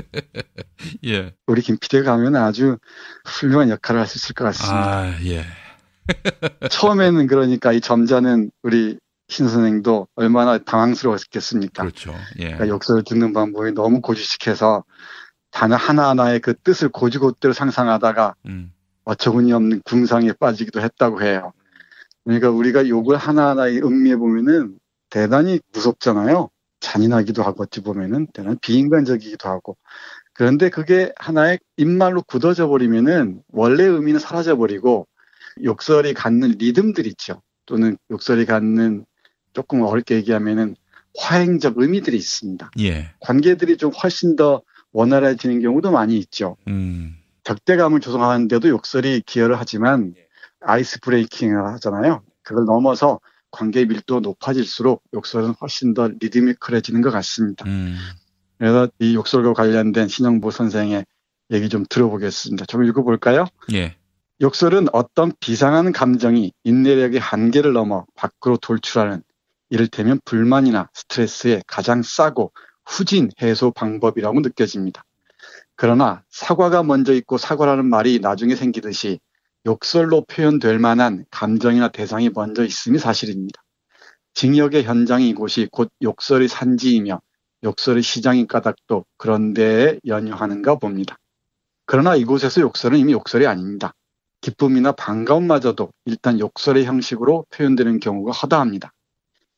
Speaker 8: 예.
Speaker 12: 우리 김 PD가 가면 아주 훌륭한 역할을 할 수 있을 것 같습니다.
Speaker 8: 예.
Speaker 12: 처음에는 그러니까 이 점잖은 우리 신 선생도 얼마나 당황스러웠겠습니까?
Speaker 8: 그렇죠. 예.
Speaker 12: 그러니까 욕설을 듣는 방법이 너무 고지식해서 단어 하나하나의 그 뜻을 고지고대로 상상하다가 어처구니 없는 궁상에 빠지기도 했다고 해요. 그러니까 우리가 욕을 하나하나에 음미해 보면은 대단히 무섭잖아요. 잔인하기도 하고 어찌 보면은 대단히 비인간적이기도 하고. 그런데 그게 하나의 입말로 굳어져 버리면은 원래 의미는 사라져 버리고 욕설이 갖는 리듬들 있죠. 또는 욕설이 갖는 조금 어렵게 얘기하면은 화행적 의미들이 있습니다.
Speaker 8: 예.
Speaker 12: 관계들이 좀 훨씬 더 원활해지는 경우도 많이 있죠. 적대감을 조성하는데도 욕설이 기여를 하지만 아이스 브레이킹을 하잖아요. 그걸 넘어서 관계의 밀도가 높아질수록 욕설은 훨씬 더 리드미컬해지는 것 같습니다. 그래서 이 욕설과 관련된 신영보 선생의 얘기 좀 들어보겠습니다. 좀 읽어볼까요?
Speaker 8: 예.
Speaker 12: 욕설은 어떤 비상한 감정이 인내력의 한계를 넘어 밖으로 돌출하는 이를테면 불만이나 스트레스의 가장 싸고 후진 해소 방법이라고 느껴집니다. 그러나 사과가 먼저 있고 사과라는 말이 나중에 생기듯이 욕설로 표현될 만한 감정이나 대상이 먼저 있음이 사실입니다. 징역의 현장이 이곳이 곧 욕설의 산지이며 욕설의 시장인 까닭도 그런 데에 연유하는가 봅니다. 그러나 이곳에서 욕설은 이미 욕설이 아닙니다. 기쁨이나 반가움마저도 일단 욕설의 형식으로 표현되는 경우가 허다합니다.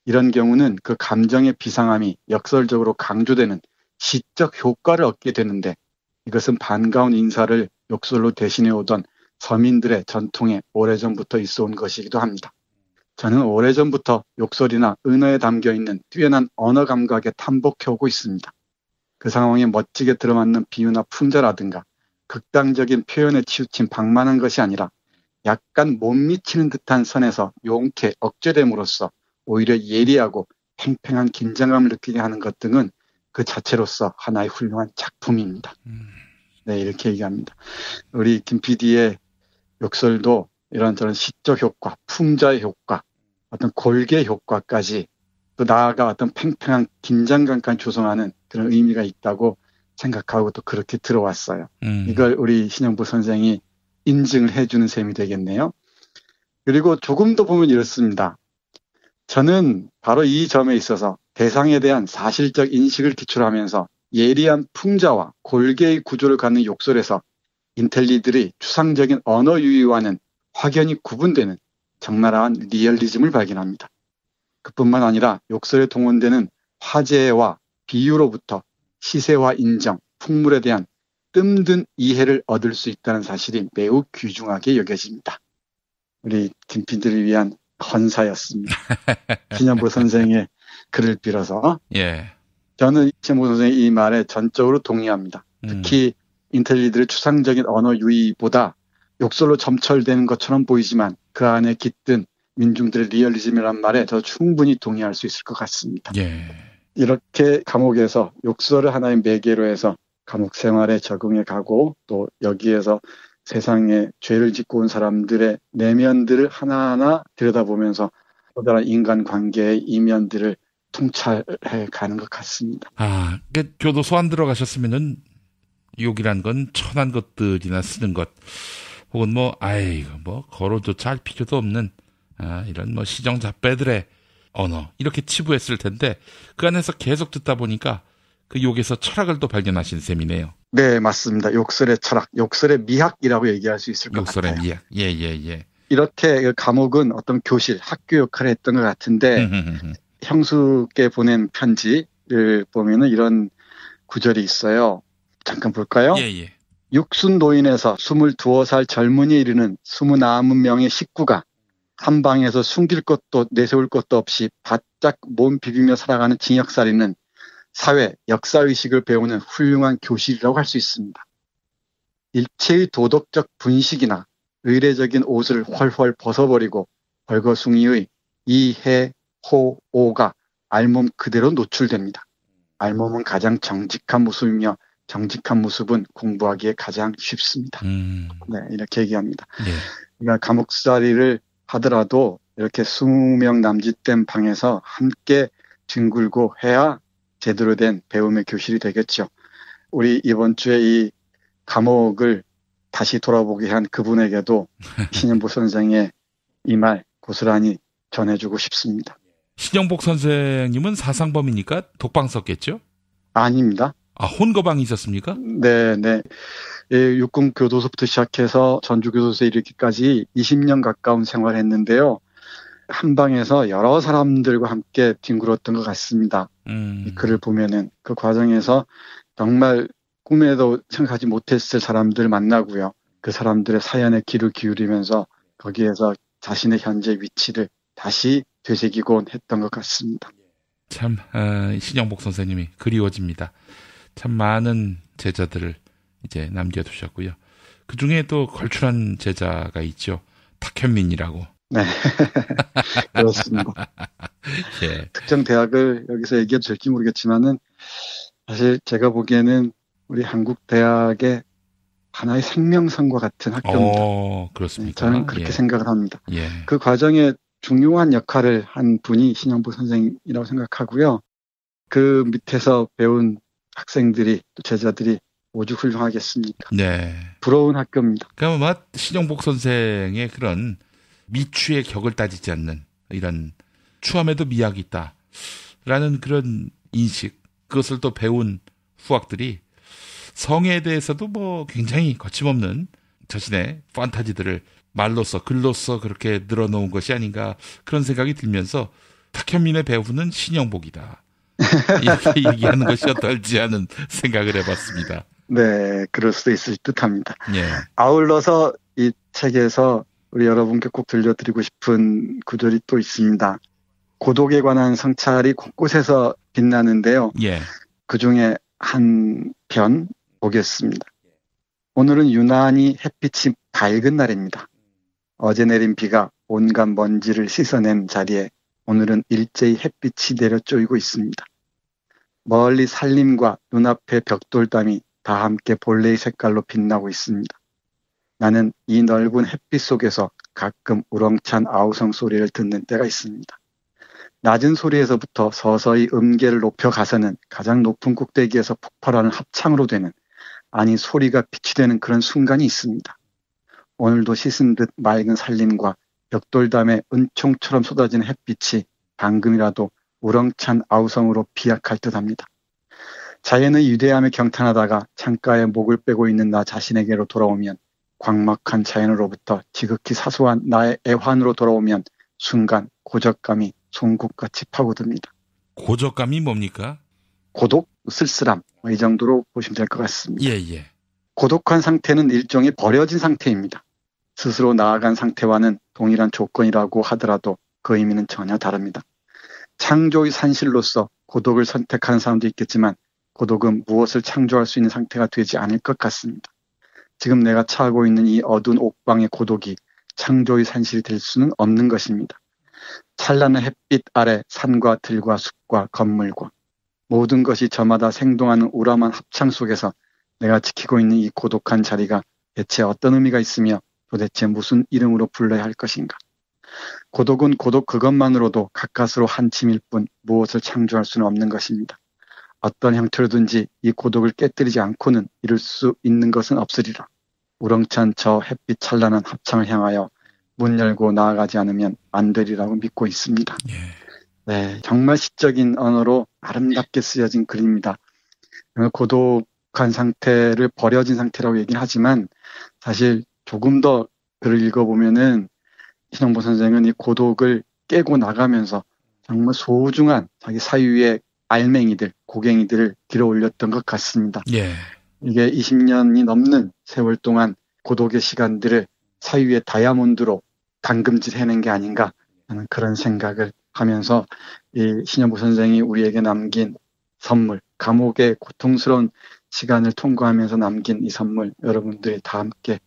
Speaker 12: 이런 경우는 그 감정의 비상함이 역설적으로 강조되는 시적 효과를 얻게 되는데 이것은 반가운 인사를 욕설로 대신해 오던 서민들의 전통에 오래전부터 있어온 것이기도 합니다. 저는 오래전부터 욕설이나 은어에 담겨있는 뛰어난 언어 감각에 탐복해오고 있습니다. 그 상황에 멋지게 들어맞는 비유나 풍자라든가 극단적인 표현에 치우친 방만한 것이 아니라 약간 못 미치는 듯한 선에서 용케 억제됨으로써 오히려 예리하고 팽팽한 긴장감을 느끼게 하는 것 등은 그 자체로서 하나의 훌륭한 작품입니다. 네, 이렇게 얘기합니다. 우리 김 PD의 욕설도 이런저런 시적 효과, 풍자의 효과, 어떤 골개 효과까지 또 나아가 어떤 팽팽한 긴장감까지 조성하는 그런 의미가 있다고 생각하고 또 그렇게 들어왔어요. 이걸 우리 신영보 선생이 인증을 해주는 셈이 되겠네요. 그리고 조금 더 보면 이렇습니다. 저는 바로 이 점에 있어서 대상에 대한 사실적 인식을 기초로 하면서 예리한 풍자와 골개의 구조를 갖는 욕설에서 인텔리들의 추상적인 언어 유희와는 확연히 구분되는 적나라한 리얼리즘을 발견합니다. 그뿐만 아니라 욕설에 동원되는 화제와 비유로부터 시세와 인정, 풍물에 대한 뜸든 이해를 얻을 수 있다는 사실이 매우 귀중하게 여겨집니다. 우리 김 PD를 위한 헌사였습니다. 신영보 선생의 글을 빌어서
Speaker 8: 예.
Speaker 12: 저는 신영보 선생의 이 말에 전적으로 동의합니다. 특히 인텔리들의 추상적인 언어 유희보다 욕설로 점철되는 것처럼 보이지만 그 안에 깃든 민중들의 리얼리즘이란 말에 저 충분히 동의할 수 있을 것 같습니다.
Speaker 8: 예.
Speaker 12: 이렇게 감옥에서 욕설을 하나의 매개로 해서 감옥 생활에 적응해 가고 또 여기에서 세상에 죄를 짓고 온 사람들의 내면들을 하나하나 들여다보면서 또 다른 인간관계의 이면들을 통찰해 가는 것 같습니다.
Speaker 8: 그러니까 교도소 안 들어가셨으면은 욕이란 건 천한 것들이나 쓰는 것 혹은 거로조차 할 필요도 없는 이런 시정잡배들의 언어 이렇게 치부했을 텐데 그 안에서 계속 듣다 보니까 그 욕에서 철학을 또 발견하신 셈이네요.
Speaker 12: 네, 맞습니다. 욕설의 철학, 욕설의 미학이라고 얘기할 수 있을 것 같아요.
Speaker 8: 욕설의 미학. 예.
Speaker 12: 이렇게 감옥은 어떤 교실, 학교 역할을 했던 것 같은데 형수께 보낸 편지를 보면은 이런 구절이 있어요. 잠깐 볼까요?
Speaker 8: 예.
Speaker 12: 육순 노인에서 22살 젊은이에 이르는 29명의 식구가 한 방에서 숨길 것도 내세울 것도 없이 바짝 몸 비비며 살아가는 징역살이는 사회, 역사의식을 배우는 훌륭한 교실이라고 할 수 있습니다. 일체의 도덕적 분식이나 의례적인 옷을 훨훨 벗어버리고 벌거숭이의 이해, 호, 오가 알몸 그대로 노출됩니다. 알몸은 가장 정직한 모습이며 정직한 모습은 공부하기에 가장 쉽습니다. 네, 이렇게 얘기합니다.
Speaker 8: 예.
Speaker 12: 그러니까 감옥살이를 하더라도 이렇게 20명 남짓된 방에서 함께 뒹굴고 해야 제대로 된 배움의 교실이 되겠죠. 우리 이번 주에 이 감옥을 다시 돌아보게 한 그분에게도 신영복 선생의 이 말 고스란히 전해주고 싶습니다.
Speaker 8: 신영복 선생님은 사상범이니까 독방 썼겠죠?
Speaker 12: 아닙니다.
Speaker 8: 아, 혼거방이 있었습니까?
Speaker 12: 네. 육군 교도소부터 시작해서 전주교도소에 이르기까지 20년 가까운 생활했는데요. 한 방에서 여러 사람들과 함께 뒹굴었던 것 같습니다. 이 글을 보면은 그 과정에서 정말 꿈에도 생각하지 못했을 사람들 만나고요. 그 사람들의 사연에 귀를 기울이면서 거기에서 자신의 현재 위치를 다시 되새기곤 했던 것 같습니다.
Speaker 8: 참 신영복 선생님이 그리워집니다. 참 많은 제자들을 이제 남겨두셨고요. 그중에 또 걸출한 제자가 있죠. 탁현민이라고.
Speaker 12: 네. 그렇습니다.
Speaker 8: 예.
Speaker 12: 특정 대학을 여기서 얘기해도 될지 모르겠지만은 사실 제가 보기에는 우리 한국 대학의 하나의 생명선과 같은 학교입니다.
Speaker 8: 그렇습니까?
Speaker 12: 저는 그렇게 생각을 합니다.
Speaker 8: 예.
Speaker 12: 그 과정에 중요한 역할을 한 분이 신영복 선생이라고 생각하고요. 그 밑에서 배운 학생들이 또 제자들이 오죽 훌륭하겠습니까?
Speaker 8: 네.
Speaker 12: 부러운 학교입니다.
Speaker 8: 그러면 신영복 선생의 그런 미추의 격을 따지지 않는 이런 추함에도 미학이 있다라는 그런 인식, 그것을 또 배운 후학들이 성에 대해서도 뭐 굉장히 거침없는 자신의 판타지들을 말로써 글로써 그렇게 늘어놓은 것이 아닌가 그런 생각이 들면서 탁현민의 배우는 신영복이다. 이렇게 얘기하는 것이 어떨지 하는 생각을 해봤습니다.
Speaker 12: 네, 그럴 수도 있을 듯합니다.
Speaker 8: 예.
Speaker 12: 아울러서 이 책에서 우리 여러분께 꼭 들려드리고 싶은 구절이 또 있습니다. 고독에 관한 성찰이 곳곳에서 빛나는데요.
Speaker 8: 예.
Speaker 12: 그중에 한 편 보겠습니다. 오늘은 유난히 햇빛이 밝은 날입니다. 어제 내린 비가 온갖 먼지를 씻어낸 자리에 오늘은 일제히 햇빛이 내려 쪼이고 있습니다. 멀리 산림과 눈앞의 벽돌담이 다 함께 본래의 색깔로 빛나고 있습니다. 나는 이 넓은 햇빛 속에서 가끔 우렁찬 아우성 소리를 듣는 때가 있습니다. 낮은 소리에서부터 서서히 음계를 높여가서는 가장 높은 꼭대기에서 폭발하는 합창으로 되는, 아니 소리가 빛이 되는 그런 순간이 있습니다. 오늘도 씻은 듯 맑은 산림과 벽돌담에 은총처럼 쏟아지는 햇빛이 방금이라도 우렁찬 아우성으로 비약할 듯합니다. 자연의 위대함에 경탄하다가 창가에 목을 빼고 있는 나 자신에게로 돌아오면, 광막한 자연으로부터 지극히 사소한 나의 애환으로 돌아오면 순간 고적감이 송곳같이 파고듭니다.
Speaker 8: 고적감이 뭡니까?
Speaker 12: 고독, 쓸쓸함, 이 정도로 보시면 될 것 같습니다.
Speaker 8: 예.
Speaker 12: 고독한 상태는 일종의 버려진 상태입니다. 스스로 나아간 상태와는 동일한 조건이라고 하더라도 그 의미는 전혀 다릅니다. 창조의 산실로서 고독을 선택하는 사람도 있겠지만 고독은 무엇을 창조할 수 있는 상태가 되지 않을 것 같습니다. 지금 내가 처하고 있는 이 어두운 옥방의 고독이 창조의 산실이 될 수는 없는 것입니다. 찬란한 햇빛 아래 산과 들과 숲과 건물과 모든 것이 저마다 생동하는 우람한 합창 속에서 내가 지키고 있는 이 고독한 자리가 대체 어떤 의미가 있으며 도대체 무슨 이름으로 불러야 할 것인가? 고독은 고독 그것만으로도 가까스로 한 침일 뿐 무엇을 창조할 수는 없는 것입니다. 어떤 형태로든지 이 고독을 깨뜨리지 않고는 이룰 수 있는 것은 없으리라. 우렁찬 저 햇빛 찬란한 합창을 향하여 문 열고 나아가지 않으면 안 되리라고 믿고 있습니다. 네, 정말 시적인 언어로 아름답게 쓰여진 글입니다. 고독한 상태를 버려진 상태라고 얘기는 하지만 사실 조금 더 글을 읽어보면은 신영복 선생은 이 고독을 깨고 나가면서 정말 소중한 자기 사유의 알맹이들, 고갱이들을 길어 올렸던 것 같습니다.
Speaker 8: 예.
Speaker 12: 이게 20년이 넘는 세월 동안 고독의 시간들을 사유의 다이아몬드로 당금질 해낸 게 아닌가 하는 그런 생각을 하면서 이 신현보 선생이 우리에게 남긴 선물, 감옥의 고통스러운 시간을 통과하면서 남긴 이 선물 여러분들이 다 함께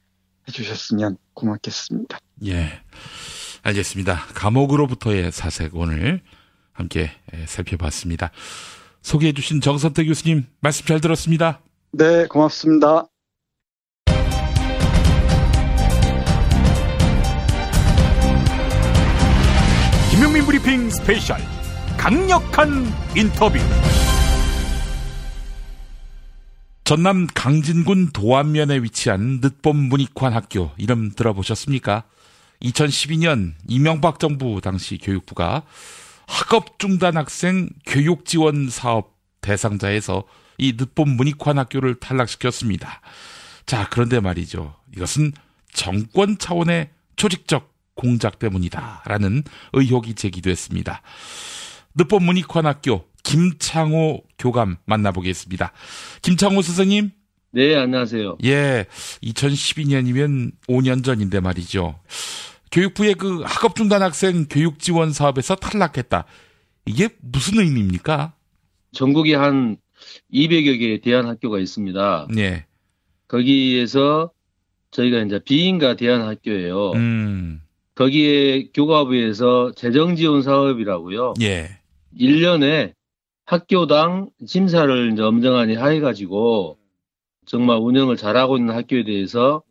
Speaker 12: 해주셨으면 고맙겠습니다.
Speaker 8: 예, 알겠습니다. 감옥으로부터의 사색 오늘 함께 살펴봤습니다. 소개해 주신 정선태 교수님 말씀 잘 들었습니다.
Speaker 12: 네, 고맙습니다.
Speaker 11: 김용민 브리핑 스페셜 강력한 인터뷰.
Speaker 8: 전남 강진군 도안면에 위치한 늦봄 문익환 학교 이름 들어보셨습니까? 2012년 이명박 정부 당시 교육부가 학업 중단 학생 교육 지원 사업 대상자에서 이 늦봄 문익환 학교를 탈락시켰습니다. 자, 그런데 말이죠. 이것은 정권 차원의 조직적 공작 때문이다라는 의혹이 제기됐습니다. 늦봄 문익환 학교 김창호 교감 만나보겠습니다. 김창호 선생님.
Speaker 3: 네, 안녕하세요.
Speaker 8: 예, 2012년이면 5년 전인데 말이죠. 교육부의 그 학업 중단 학생 교육 지원 사업에서 탈락했다. 이게 무슨 의미입니까?
Speaker 3: 전국에 한 200여 개의 대안학교가 있습니다.
Speaker 8: 네.
Speaker 3: 거기에서 저희가 이제 비인가 대안학교예요. 거기에 교과부에서 재정지원 사업이라고요.
Speaker 8: 예.
Speaker 3: 1년에 학교당 심사를 이제 엄정하니 해가지고 정말 운영을 잘하고 있는 학교에 대해서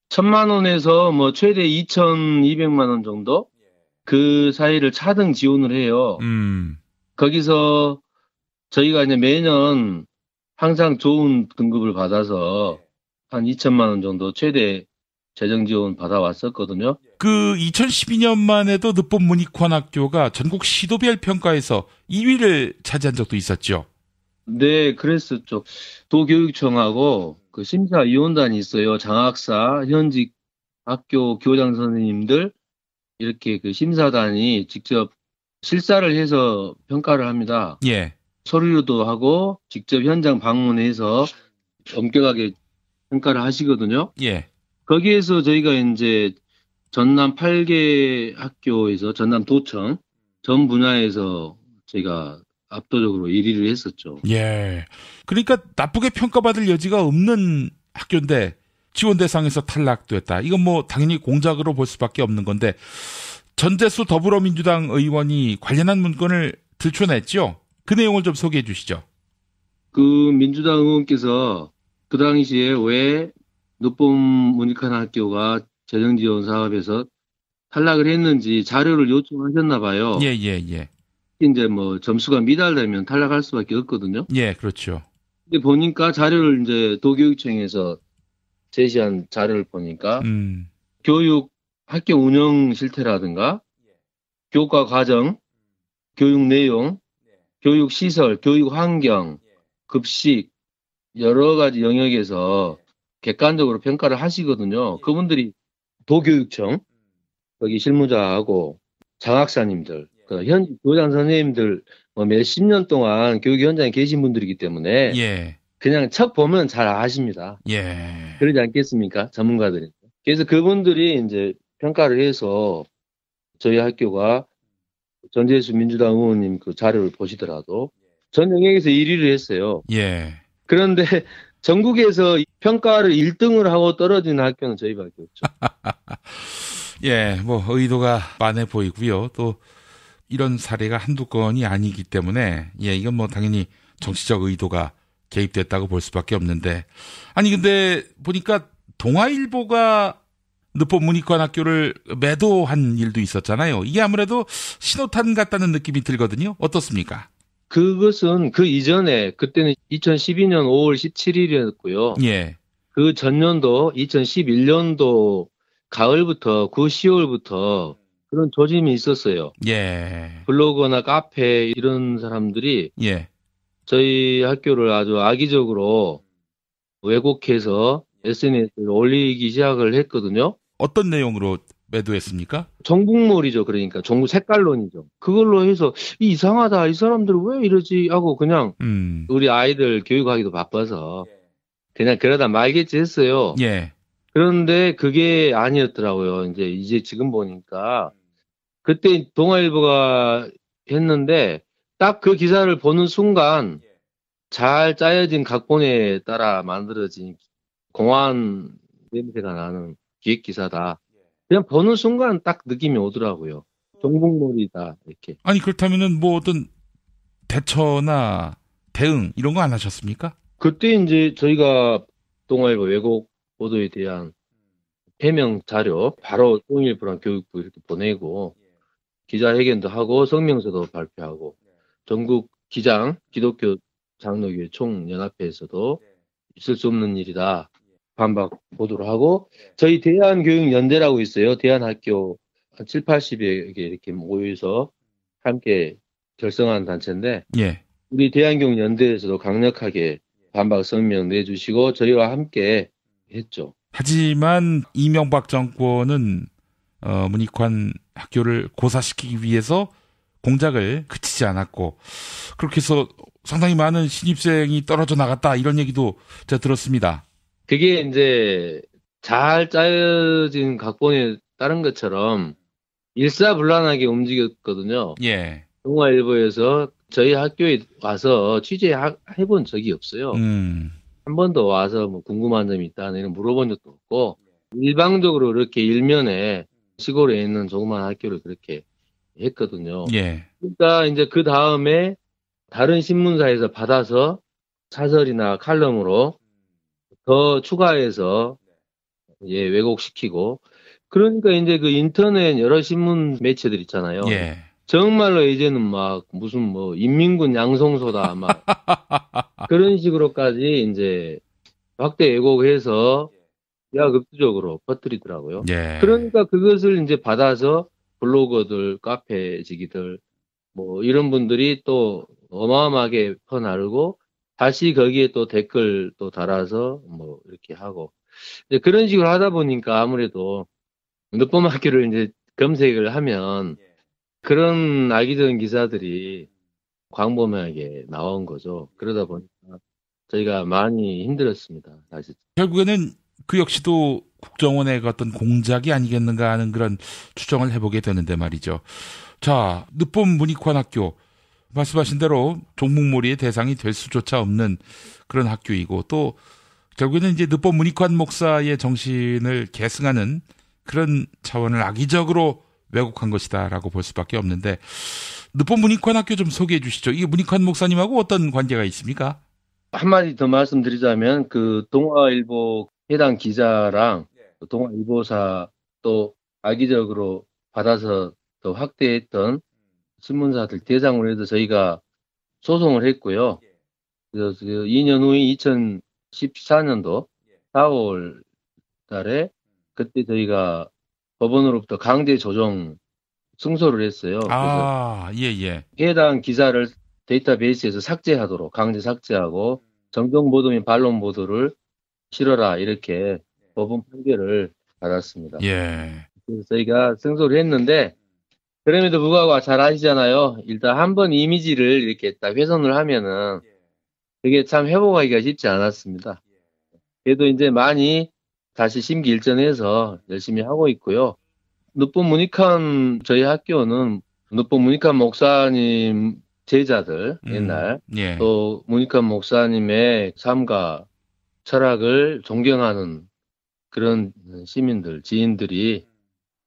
Speaker 3: 1,000만 원에서 뭐 최대 2,200만 원 정도 그 사이를 차등 지원을 해요. 거기서 저희가 이제 매년 항상 좋은 등급을 받아서 한 2,000만 원 정도 최대 재정 지원 받아왔었거든요.
Speaker 8: 그 2012년만 해도 늦봄 문익환 학교가 전국 시도별 평가에서 2위를 차지한 적도 있었죠.
Speaker 3: 네, 그랬었죠. 도교육청하고 그 심사위원단이 있어요. 장학사, 현직 학교 교장 선생님들 이렇게 그 심사단이 직접 실사를 해서 평가를 합니다.
Speaker 8: 예.
Speaker 3: 서류도 하고 직접 현장 방문해서 엄격하게 평가를 하시거든요.
Speaker 8: 예.
Speaker 3: 거기에서 저희가 이제 전남 8개 학교에서 전남도청 전 분야에서 저희가 압도적으로 1위를 했었죠.
Speaker 8: 예. 그러니까 나쁘게 평가받을 여지가 없는 학교인데 지원 대상에서 탈락됐다. 이건 뭐 당연히 공작으로 볼 수밖에 없는 건데 전재수 더불어민주당 의원이 관련한 문건을 들춰냈죠. 그 내용을 좀 소개해 주시죠.
Speaker 3: 그 민주당 의원께서 그 당시에 왜 늦봄 문익환 학교가 재정지원 사업에서 탈락을 했는지 자료를 요청하셨나 봐요.
Speaker 8: 예.
Speaker 3: 이제 뭐 점수가 미달되면 탈락할 수밖에 없거든요.
Speaker 8: 예, 그렇죠.
Speaker 3: 근데 보니까 자료를 이제 도교육청에서 제시한 자료를 보니까 교육 학교 운영 실태라든가 교과 과정, 교육 내용, 교육 시설, 교육 환경, 급식 여러 가지 영역에서 객관적으로 평가를 하시거든요. 그분들이 도교육청 거기 실무자하고 장학사님들, 현 교장 선생님들 몇십 년 동안 교육 현장에 계신 분들이기 때문에
Speaker 8: 예.
Speaker 3: 그냥 척 보면 잘 아십니다.
Speaker 8: 예.
Speaker 3: 그러지 않겠습니까? 전문가들이. 그래서 그분들이 이제 평가를 해서 저희 학교가 전재수 민주당 의원님 그 자료를 보시더라도 전 영역에서 1위를 했어요.
Speaker 8: 예.
Speaker 3: 그런데 전국에서 평가를 1등을 하고 떨어진 학교는 저희밖에 없죠.
Speaker 8: 예, 뭐 의도가 많아 보이고요. 또 이런 사례가 한두 건이 아니기 때문에 예, 이건 뭐 당연히 정치적 의도가 개입됐다고 볼 수밖에 없는데 아니 근데 보니까 동아일보가 늦봄 문익환 학교를 매도한 일도 있었잖아요. 이게 아무래도 신호탄 같다는 느낌이 들거든요. 어떻습니까?
Speaker 3: 그것은 그 이전에 그때는 2012년 5월 17일이었고요.
Speaker 8: 예.
Speaker 3: 그 전년도 2011년도 가을부터 9, 10월부터 그런 조짐이 있었어요.
Speaker 8: 예.
Speaker 3: 블로거나 카페 이런 사람들이
Speaker 8: 예.
Speaker 3: 저희 학교를 아주 악의적으로 왜곡해서 SNS에 올리기 시작을 했거든요.
Speaker 8: 어떤 내용으로 매도했습니까?
Speaker 3: 정북몰이죠. 그러니까 정부 색깔론이죠. 그걸로 해서 이상하다. 이 사람들 왜 이러지 하고 그냥 우리 아이들 교육하기도 바빠서 그냥 그러다 말겠지 했어요.
Speaker 8: 예.
Speaker 3: 그런데 그게 아니었더라고요. 이제 지금 보니까 그때 동아일보가 했는데 딱 그 기사를 보는 순간 잘 짜여진 각본에 따라 만들어진 공안 냄새가 나는 기획 기사다. 그냥 보는 순간 딱 느낌이 오더라고요. 종북몰이다 이렇게.
Speaker 8: 아니 그렇다면은 뭐 어떤 대처나 대응 이런 거 안 하셨습니까?
Speaker 3: 그때 이제 저희가 동아일보 왜곡 보도에 대한 해명 자료 바로 통일부랑 교육부 이렇게 보내고 기자회견도 하고 성명서도 발표하고 전국 기장 기독교 장로교회 총연합회에서도 있을 수 없는 일이다 반박 보도를 하고 저희 대한교육연대라고 있어요. 대한학교 한 7, 80여 개 이렇게 모여서 함께 결성한 단체인데
Speaker 8: 예.
Speaker 3: 우리 대한교육연대에서도 강력하게 반박 성명 내주시고 저희와 함께 했죠.
Speaker 8: 하지만 이명박 정권은 문익환 학교를 고사시키기 위해서 공작을 그치지 않았고 그렇게 해서 상당히 많은 신입생이 떨어져 나갔다 이런 얘기도 제가 들었습니다.
Speaker 3: 그게 이제 잘 짜여진 각본에 따른 것처럼 일사불란하게 움직였거든요.
Speaker 8: 예.
Speaker 3: 동아일보에서 저희 학교에 와서 취재해본 적이 없어요. 한 번도 와서 뭐 궁금한 점이 있다는 이런 물어본 적도 없고 일방적으로 이렇게 일면에 시골에 있는 조그만 학교를 그렇게 했거든요.
Speaker 8: 예.
Speaker 3: 그러니까 이제 그 다음에 다른 신문사에서 받아서 사설이나 칼럼으로 더 추가해서 왜곡시키고 그러니까 이제 그 인터넷 여러 신문 매체들 있잖아요.
Speaker 8: 예.
Speaker 3: 정말로 이제는 막 무슨 뭐 인민군 양성소다 막 그런 식으로까지 이제 확대 왜곡해서 야급수적으로 퍼뜨리더라고요.
Speaker 8: 예.
Speaker 3: 그러니까 그것을 이제 받아서 블로거들, 카페지기들 뭐 이런 분들이 또 어마어마하게 퍼나르고 다시 거기에 또 댓글 또 달아서 뭐 이렇게 하고 이제 그런 식으로 하다 보니까 아무래도 늦범학교를 이제 검색을 하면 그런 악의적인 기사들이 광범위하게 나온 거죠. 그러다 보니까 저희가 많이 힘들었습니다. 사실.
Speaker 8: 결국에는 그 역시도 국정원의 어떤 공작이 아니겠는가 하는 그런 추정을 해보게 되는데 말이죠. 자, 늦봄 문익환 학교. 말씀하신 대로 종북몰이의 대상이 될 수조차 없는 그런 학교이고 또 결국에는 이제 늦봄 문익환 목사의 정신을 계승하는 그런 차원을 악의적으로 왜곡한 것이다라고 볼 수밖에 없는데 늦봄 문익환 학교 좀 소개해 주시죠. 이게 문익환 목사님하고 어떤 관계가 있습니까?
Speaker 3: 한마디 더 말씀드리자면 그 동아일보 해당 기자랑 동아일보사 또 악의적으로 받아서 더 확대했던 신문사들 대상으로 해서 저희가 소송을 했고요. 그래서 2년 후인 2014년도 4월 달에 그때 저희가 법원으로부터 강제 조정 승소를 했어요.
Speaker 8: 아, 예.
Speaker 3: 해당 기사를 데이터베이스에서 삭제하도록 강제 삭제하고 정정 보도 및 반론 보도를 실어라 이렇게 법원 판결을 받았습니다.
Speaker 8: 예.
Speaker 3: 그래서 저희가 승소를 했는데 그럼에도 불구하고 잘 아시잖아요. 일단 한번 이미지를 이렇게 딱 훼손을 하면은 그게 참 회복하기가 쉽지 않았습니다. 그래도 이제 많이 다시 심기일전해서 열심히 하고 있고요. 늦봄 문익환 저희 학교는 늦봄 문익환 목사님 제자들 옛날
Speaker 8: 예.
Speaker 3: 또 문익환 목사님의 삶과 철학을 존경하는 그런 시민들, 지인들이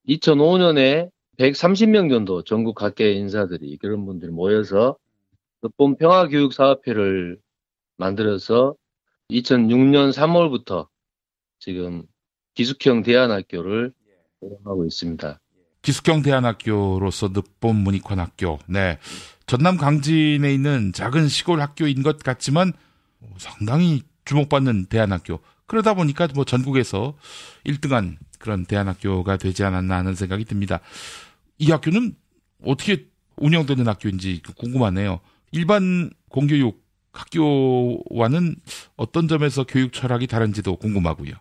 Speaker 3: 2005년에 130명 정도 전국 각계 인사들이 그런 분들이 모여서 늦봄 평화교육사업회를 만들어서 2006년 3월부터 지금 기숙형 대안학교를 운영하고 있습니다.
Speaker 8: 기숙형 대안학교로서 늦봄 문익환 학교. 네. 전남 강진에 있는 작은 시골 학교인 것 같지만 상당히 주목받는 대안학교. 그러다 보니까 뭐 전국에서 1등한 그런 대안학교가 되지 않았나 하는 생각이 듭니다. 이 학교는 어떻게 운영되는 학교인지 궁금하네요. 일반 공교육 학교와는 어떤 점에서 교육 철학이 다른지도 궁금하고요.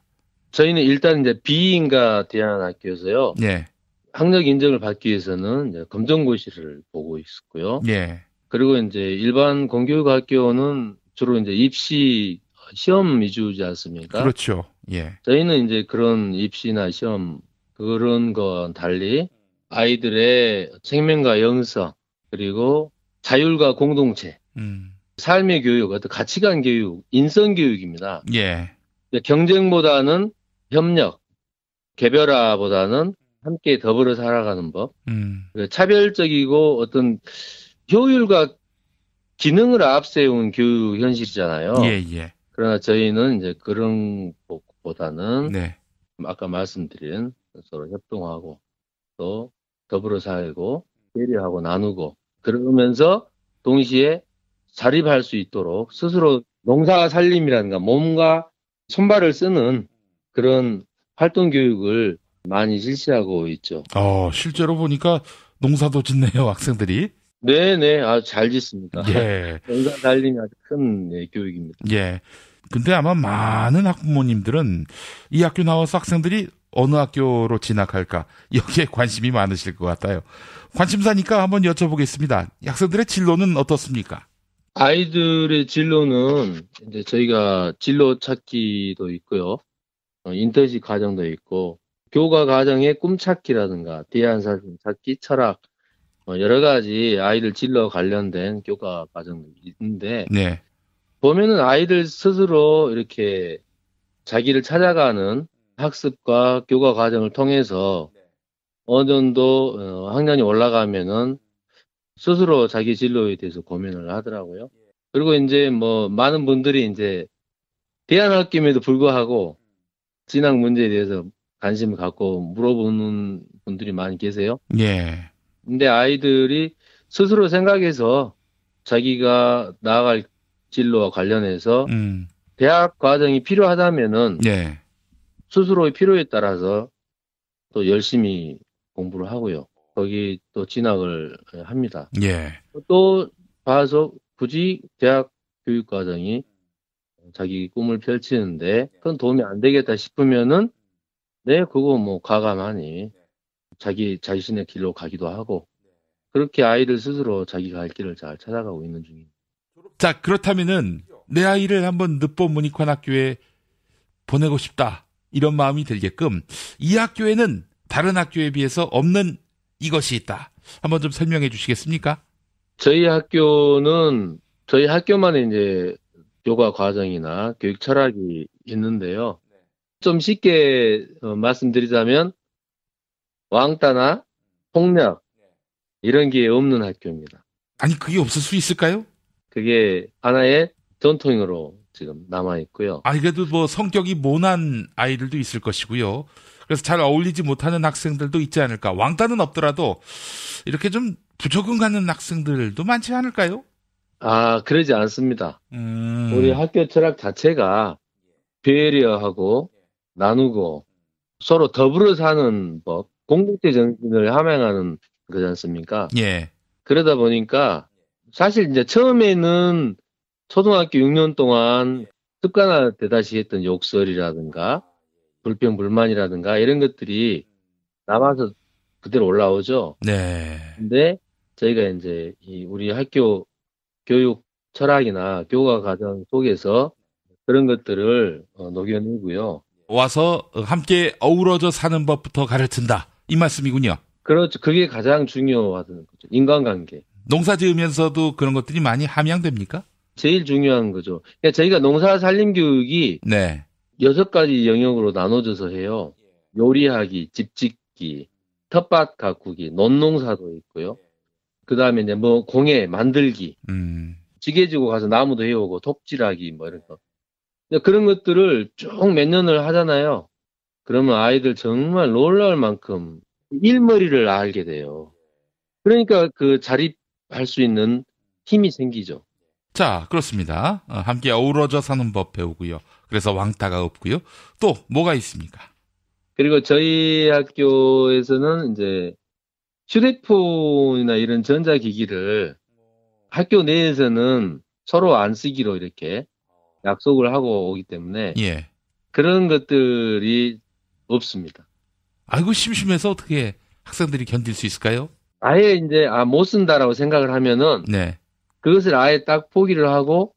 Speaker 3: 저희는 일단 이제 비인가 대안학교여서요.
Speaker 8: 예.
Speaker 3: 학력 인정을 받기 위해서는 이제 검정고시를 보고 있었고요.
Speaker 8: 예.
Speaker 3: 그리고 이제 일반 공교육 학교는 주로 이제 입시 시험 위주지 않습니까?
Speaker 8: 그렇죠. 예.
Speaker 3: 저희는 이제 그런 입시나 시험 그런 건 달리 아이들의 생명과 영성 그리고 자율과 공동체, 삶의 교육, 어떤 가치관 교육, 인성 교육입니다.
Speaker 8: 예.
Speaker 3: 경쟁보다는 협력, 개별화보다는 함께 더불어 살아가는 법, 차별적이고 어떤 효율과 기능을 앞세운 교육 현실이잖아요.
Speaker 8: 예.
Speaker 3: 그러나 저희는 이제 그런 것보다는 아까 말씀드린 서로 협동하고 또 더불어 살고 배려하고 나누고 그러면서 동시에 자립할 수 있도록 스스로 농사 살림이라든가 몸과 손발을 쓰는 그런 활동 교육을 많이 실시하고 있죠.
Speaker 8: 실제로 보니까 농사도 짓네요, 학생들이.
Speaker 3: 네네, 아주 잘 짓습니다.
Speaker 8: 예.
Speaker 3: 농사 살림이 아주 큰 교육입니다.
Speaker 8: 예. 근데 아마 많은 학부모님들은 이 학교 나와서 학생들이 어느 학교로 진학할까 여기에 관심이 많으실 것 같아요. 관심사니까 한번 여쭤보겠습니다. 학생들의 진로는 어떻습니까?
Speaker 3: 아이들의 진로는 이제 저희가 진로 찾기도 있고요. 인턴십 과정도 있고 교과 과정의 꿈 찾기라든가 대안사실 찾기, 철학 여러 가지 아이들 진로 관련된 교과 과정도 있는데 보면은 아이들 스스로 이렇게 자기를 찾아가는 학습과 교과 과정을 통해서 어느 정도 학년이 올라가면은 스스로 자기 진로에 대해서 고민을 하더라고요. 그리고 이제 뭐 많은 분들이 이제 대안학교임에도 불구하고 진학 문제에 대해서 관심을 갖고 물어보는 분들이 많이 계세요.
Speaker 8: 예.
Speaker 3: 근데 아이들이 스스로 생각해서 자기가 나아갈 진로와 관련해서 대학 과정이 필요하다면은 스스로의 필요에 따라서 또 열심히 공부를 하고요. 거기 또 진학을 합니다.
Speaker 8: 예.
Speaker 3: 또 봐서 굳이 대학 교육 과정이 자기 꿈을 펼치는데 그건 도움이 안 되겠다 싶으면은 그거 뭐 과감하니 자기 자신의 길로 가기도 하고 그렇게 아이들 스스로 자기가 할 길을 잘 찾아가고 있는 중입니다.
Speaker 8: 자, 그렇다면은 내 아이를 한번 늦보 문익환학교에 보내고 싶다 이런 마음이 들게끔 이 학교에는 다른 학교에 비해서 없는 이것이 있다. 한번 좀 설명해 주시겠습니까?
Speaker 3: 저희 학교는 저희 학교만의 이제 교과 과정이나 교육 철학이 있는데요. 좀 쉽게 말씀드리자면 왕따나 폭력 이런 게 없는 학교입니다.
Speaker 8: 아니 그게 없을 수 있을까요?
Speaker 3: 그게 하나의 전통으로 지금 남아 있고요.
Speaker 8: 아니 그래도 뭐 성격이 모난 아이들도 있을 것이고요. 그래서 잘 어울리지 못하는 학생들도 있지 않을까. 왕따는 없더라도 이렇게 좀 부적응하는 학생들도 많지 않을까요?
Speaker 3: 그러지 않습니다. 우리 학교 철학 자체가 배려하고 나누고 서로 더불어 사는 법, 공동체 정신을 함양하는 거지 않습니까?
Speaker 8: 예.
Speaker 3: 그러다 보니까 사실 이제 처음에는 초등학교 6년 동안 습관화되다시 했던 욕설이라든가 불평, 불만이라든가 이런 것들이 남아서 그대로 올라오죠.
Speaker 8: 네.
Speaker 3: 근데 저희가 이제 우리 학교 교육 철학이나 교과 과정 속에서 그런 것들을 녹여내고요.
Speaker 8: 와서 함께 어우러져 사는 법부터 가르친다. 이 말씀이군요.
Speaker 3: 그렇죠. 그게 가장 중요하다는 거죠. 인간관계.
Speaker 8: 농사 지으면서도 그런 것들이 많이 함양됩니까?
Speaker 3: 제일 중요한 거죠. 그러니까 저희가 농사 살림 교육이 6가지 영역으로 나눠져서 해요. 요리하기, 집짓기, 텃밭 가꾸기, 논농사도 있고요. 그 다음에 이제 뭐 공예 만들기, 지게 지고 가서 나무도 해오고 톱질하기 뭐 이런 거. 그런 것들을 쭉 몇 년을 하잖아요. 그러면 아이들 정말 놀라울 만큼 일머리를 알게 돼요. 그러니까 그 자립할 수 있는 힘이 생기죠.
Speaker 8: 자, 그렇습니다. 함께 어우러져 사는 법 배우고요. 그래서 왕따가 없고요. 또 뭐가 있습니까?
Speaker 3: 그리고 저희 학교에서는 이제 휴대폰이나 이런 전자기기를 학교 내에서는 서로 안 쓰기로 이렇게 약속을 하고 오기 때문에 그런 것들이 없습니다.
Speaker 8: 아이고 심심해서 어떻게 학생들이 견딜 수 있을까요?
Speaker 3: 아예 이제 못 쓴다라고 생각을 하면은 그것을 아예 딱 포기를 하고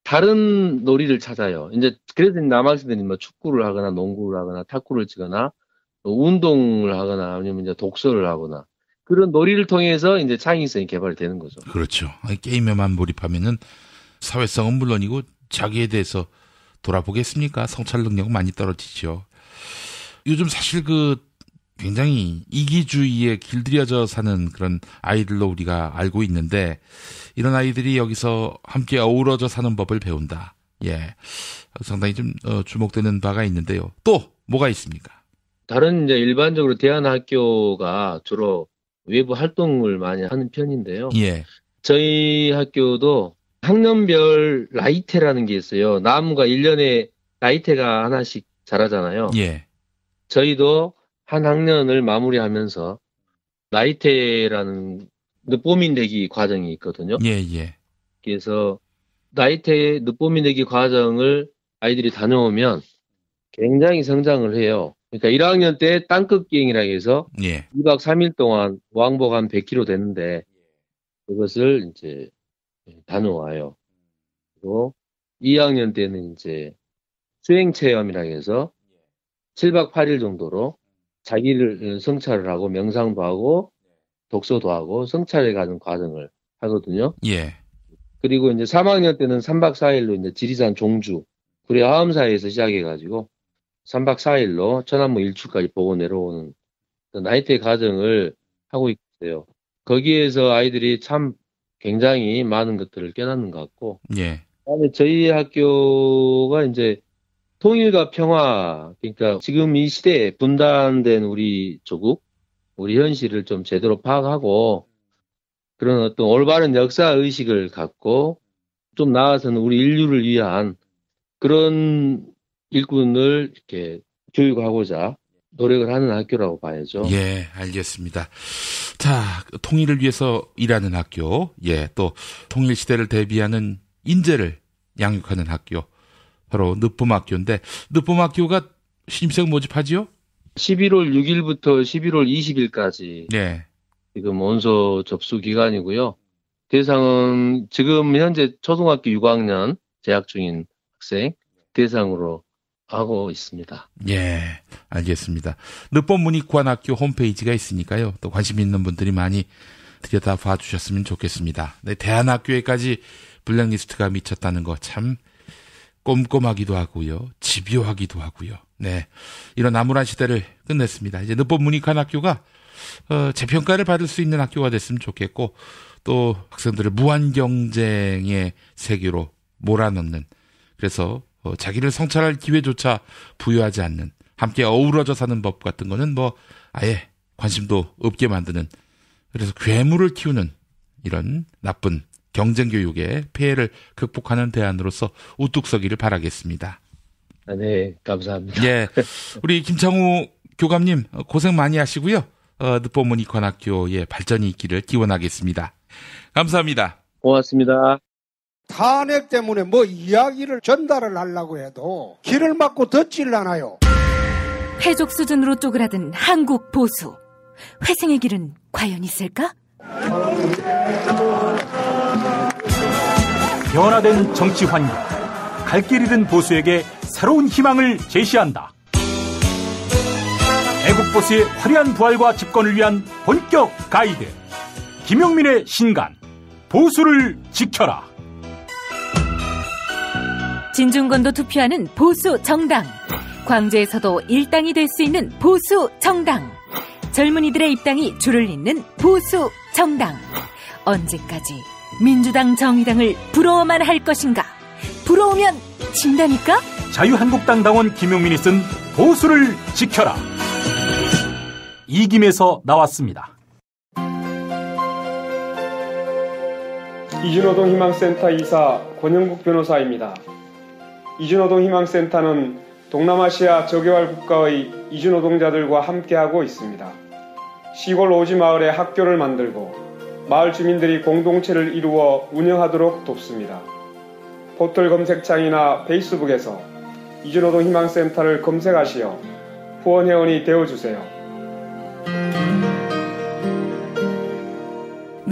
Speaker 3: 다른 놀이를 찾아요. 이제 그래서 남학생들이 뭐 축구를 하거나 농구를 하거나 탁구를 치거나 운동을 하거나 아니면 이제 독서를 하거나 그런 놀이를 통해서 이제 창의성이 개발이 되는 거죠.
Speaker 8: 그렇죠. 게임에만 몰입하면은 사회성은 물론이고 자기에 대해서 돌아보겠습니까? 성찰 능력은 많이 떨어지죠. 요즘 사실 굉장히 이기주의에 길들여져 사는 그런 아이들로 우리가 알고 있는데 이런 아이들이 여기서 함께 어우러져 사는 법을 배운다. 예, 상당히 좀 주목되는 바가 있는데요. 또 뭐가 있습니까?
Speaker 3: 다른 이제 일반적으로 대안학교가 주로 외부 활동을 많이 하는 편인데요.
Speaker 8: 예.
Speaker 3: 저희 학교도 학년별 라이테라는 게 있어요. 나무가 1년에 라이테가 하나씩 자라잖아요.
Speaker 8: 예.
Speaker 3: 저희도 한 학년을 마무리하면서 라이테라는 늦보미 내기 과정이 있거든요.
Speaker 8: 예.
Speaker 3: 그래서 라이테 늦보미 내기 과정을 아이들이 다녀오면 굉장히 성장을 해요. 그러니까 1학년 때 땅끝기행이라고 해서 2박 3일 동안 왕복 한 100km 되는데 그것을 이제 다녀와요. 그리고 2학년 때는 이제 수행체험이라고 해서 7박 8일 정도로 자기를 성찰을 하고 명상도 하고 독서도 하고 성찰해 가는 과정을 하거든요.
Speaker 8: 예.
Speaker 3: 그리고 이제 3학년 때는 3박 4일로 이제 지리산 종주, 구례 하엄사에서 시작해가지고 3박 4일로 천안무 일출까지 보고 내려오는 나이테 과정을 하고 있어요. 거기에서 아이들이 참 굉장히 많은 것들을 깨닫는 것 같고.
Speaker 8: 예.
Speaker 3: 그다음에 저희 학교가 이제 통일과 평화, 그러니까 지금 이 시대에 분단된 우리 조국, 우리 현실을 좀 제대로 파악하고 그런 어떤 올바른 역사 의식을 갖고 좀 나아서는 우리 인류를 위한 그런 일꾼을 이렇게 교육하고자 노력을 하는 학교라고 봐야죠.
Speaker 8: 예, 알겠습니다. 자, 통일을 위해서 일하는 학교, 예, 또 통일 시대를 대비하는 인재를 양육하는 학교, 바로 늦봄학교인데 늦봄학교가 신입생 모집하지요?
Speaker 3: 11월 6일부터 11월 20일까지
Speaker 8: 네.
Speaker 3: 지금 원서 접수 기간이고요. 대상은 지금 현재 초등학교 6학년 재학 중인 학생 대상으로 하고 있습니다.
Speaker 8: 예, 알겠습니다. 늦봄문익관학교 홈페이지가 있으니까요. 또 관심 있는 분들이 많이 들여다 봐주셨으면 좋겠습니다. 네, 대안학교에까지 블랙리스트가 미쳤다는 거 참 꼼꼼하기도 하고요. 집요하기도 하고요. 네, 이런 암울한 시대를 끝냈습니다. 이제 늦봄문익관학교가 재평가를 받을 수 있는 학교가 됐으면 좋겠고 또 학생들을 무한 경쟁의 세계로 몰아넣는 그래서 자기를 성찰할 기회조차 부여하지 않는 함께 어우러져 사는 법 같은 거는 뭐 아예 관심도 없게 만드는 그래서 괴물을 키우는 이런 나쁜 경쟁교육의 폐해를 극복하는 대안으로서 우뚝 서기를 바라겠습니다.
Speaker 3: 네, 감사합니다.
Speaker 8: 예, 우리 김창우 교감님 고생 많이 하시고요. 늦봄문익관학교의 발전이 있기를 기원하겠습니다. 감사합니다.
Speaker 3: 고맙습니다.
Speaker 1: 탄핵 때문에 뭐 이야기를 전달을 하려고 해도 길을 막고 듣질 않아요.
Speaker 13: 해족 수준으로 쪼그라든 한국 보수. 회생의 길은 과연 있을까?
Speaker 11: 변화된 정치 환경, 갈 길 잃은 보수에게 새로운 희망을 제시한다. 애국 보수의 화려한 부활과 집권을 위한 본격 가이드, 김용민의 신간, 보수를 지켜라.
Speaker 13: 진중권도 투표하는 보수 정당. 광주에서도 일당이 될 수 있는 보수 정당. 젊은이들의 입당이 줄을 잇는 보수 정당. 언제까지 민주당 정의당을 부러워만 할 것인가? 부러우면 진다니까?
Speaker 11: 자유한국당 당원 김용민이 쓴 보수를 지켜라. 이김에서 나왔습니다.
Speaker 14: 이준호동 희망센터 이사 권영국 변호사입니다. 이준호동 희망센터는 동남아시아 저개발 국가의 이주노동자들과 함께하고 있습니다. 시골 오지 마을에 학교를 만들고 마을 주민들이 공동체를 이루어 운영하도록 돕습니다. 포털 검색창이나 페이스북에서 이주노동 희망센터를 검색하시어 후원회원이 되어주세요.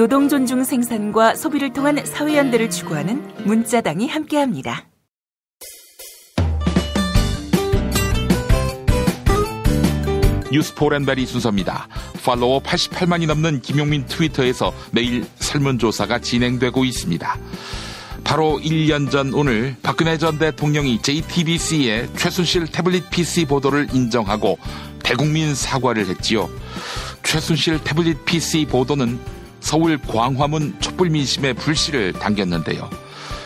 Speaker 4: 노동 존중 생산과 소비를 통한 사회연대를 추구하는 문자당이 함께합니다.
Speaker 8: 뉴스포렌베리 순서입니다. 팔로워 88만이 넘는 김용민 트위터에서 매일 설문조사가 진행되고 있습니다. 바로 1년 전 오늘 박근혜 전 대통령이 JTBC의 최순실 태블릿 PC 보도를 인정하고 대국민 사과를 했지요. 최순실 태블릿 PC 보도는 서울 광화문 촛불 민심의 불씨를 당겼는데요.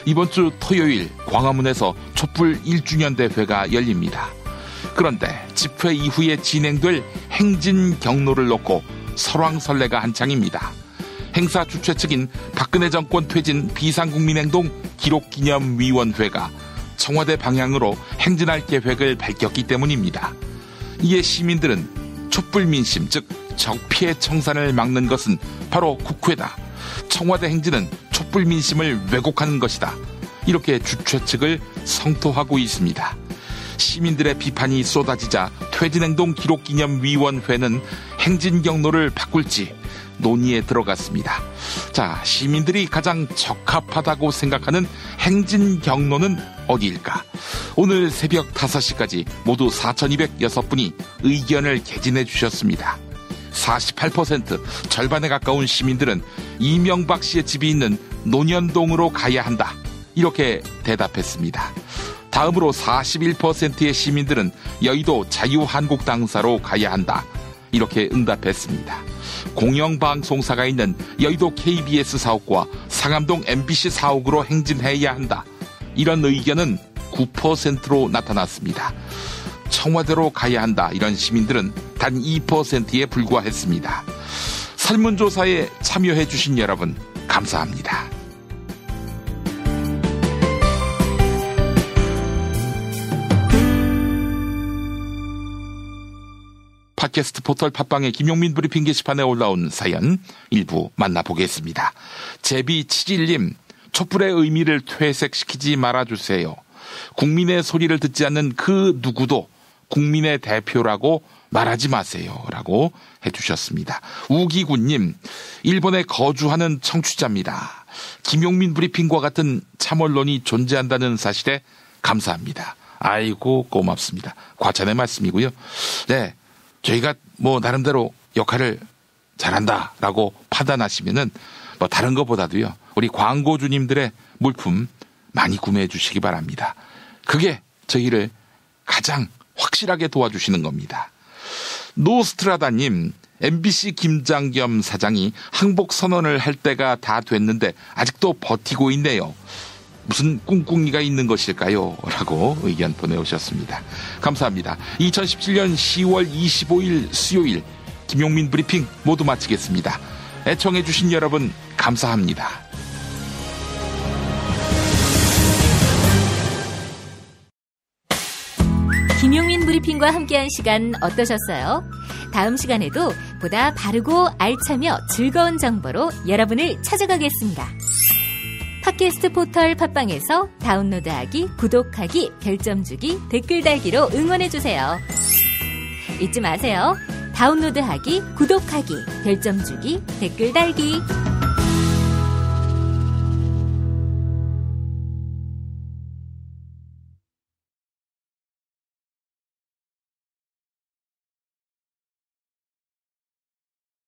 Speaker 8: 이번 주 토요일 광화문에서 촛불 1주년 대회가 열립니다. 그런데 집회 이후에 진행될 행진 경로를 놓고 설왕설래가 한창입니다. 행사 주최 측인 박근혜 정권 퇴진 비상국민행동 기록기념위원회가 청와대 방향으로 행진할 계획을 밝혔기 때문입니다. 이에 시민들은 촛불 민심, 즉 적피해 청산을 막는 것은 바로 국회다. 청와대 행진은 촛불 민심을 왜곡하는 것이다. 이렇게 주최 측을 성토하고 있습니다. 시민들의 비판이 쏟아지자 퇴진행동 기록기념위원회는 행진 경로를 바꿀지 논의에 들어갔습니다. 자, 시민들이 가장 적합하다고 생각하는 행진 경로는 어디일까? 오늘 새벽 5시까지 모두 4,206분이 의견을 개진해 주셨습니다. 48%, 절반에 가까운 시민들은 이명박 씨의 집이 있는 논현동으로 가야 한다. 이렇게 대답했습니다. 다음으로 41%의 시민들은 여의도 자유한국당사로 가야 한다. 이렇게 응답했습니다. 공영방송사가 있는 여의도 KBS 사옥과 상암동 MBC 사옥으로 행진해야 한다. 이런 의견은 9%로 나타났습니다. 청와대로 가야 한다. 이런 시민들은 단 2%에 불과했습니다. 설문조사에 참여해 주신 여러분 감사합니다. 팟캐스트 포털 팟빵의 김용민 브리핑 게시판에 올라온 사연 일부 만나보겠습니다. 제비7일님, 촛불의 의미를 퇴색시키지 말아주세요. 국민의 소리를 듣지 않는 그 누구도 국민의 대표라고 말하지 마세요. 라고 해주셨습니다. 우기군님, 일본에 거주하는 청취자입니다. 김용민 브리핑과 같은 참언론이 존재한다는 사실에 감사합니다. 아이고 고맙습니다. 과찬의 말씀이고요. 네, 저희가 나름대로 역할을 잘한다라고 판단하시면은 다른 것보다도요, 우리 광고주님들의 물품 많이 구매해 주시기 바랍니다. 그게 저희를 가장 확실하게 도와주시는 겁니다. 노스트라다님, MBC 김장겸 사장이 항복 선언을 할 때가 다 됐는데 아직도 버티고 있네요. 무슨 꿍꿍이가 있는 것일까요? 라고 의견 보내오셨습니다. 감사합니다. 2017년 10월 25일 수요일 김용민 브리핑 모두 마치겠습니다. 애청해주신 여러분 감사합니다.
Speaker 13: 김용민 브리핑과 함께한 시간 어떠셨어요? 다음 시간에도 보다 바르고 알차며 즐거운 정보로 여러분을 찾아가겠습니다. 팟캐스트 포털 팟빵에서 다운로드하기, 구독하기, 별점 주기, 댓글 달기로 응원해주세요. 잊지 마세요. 다운로드하기, 구독하기, 별점 주기, 댓글 달기.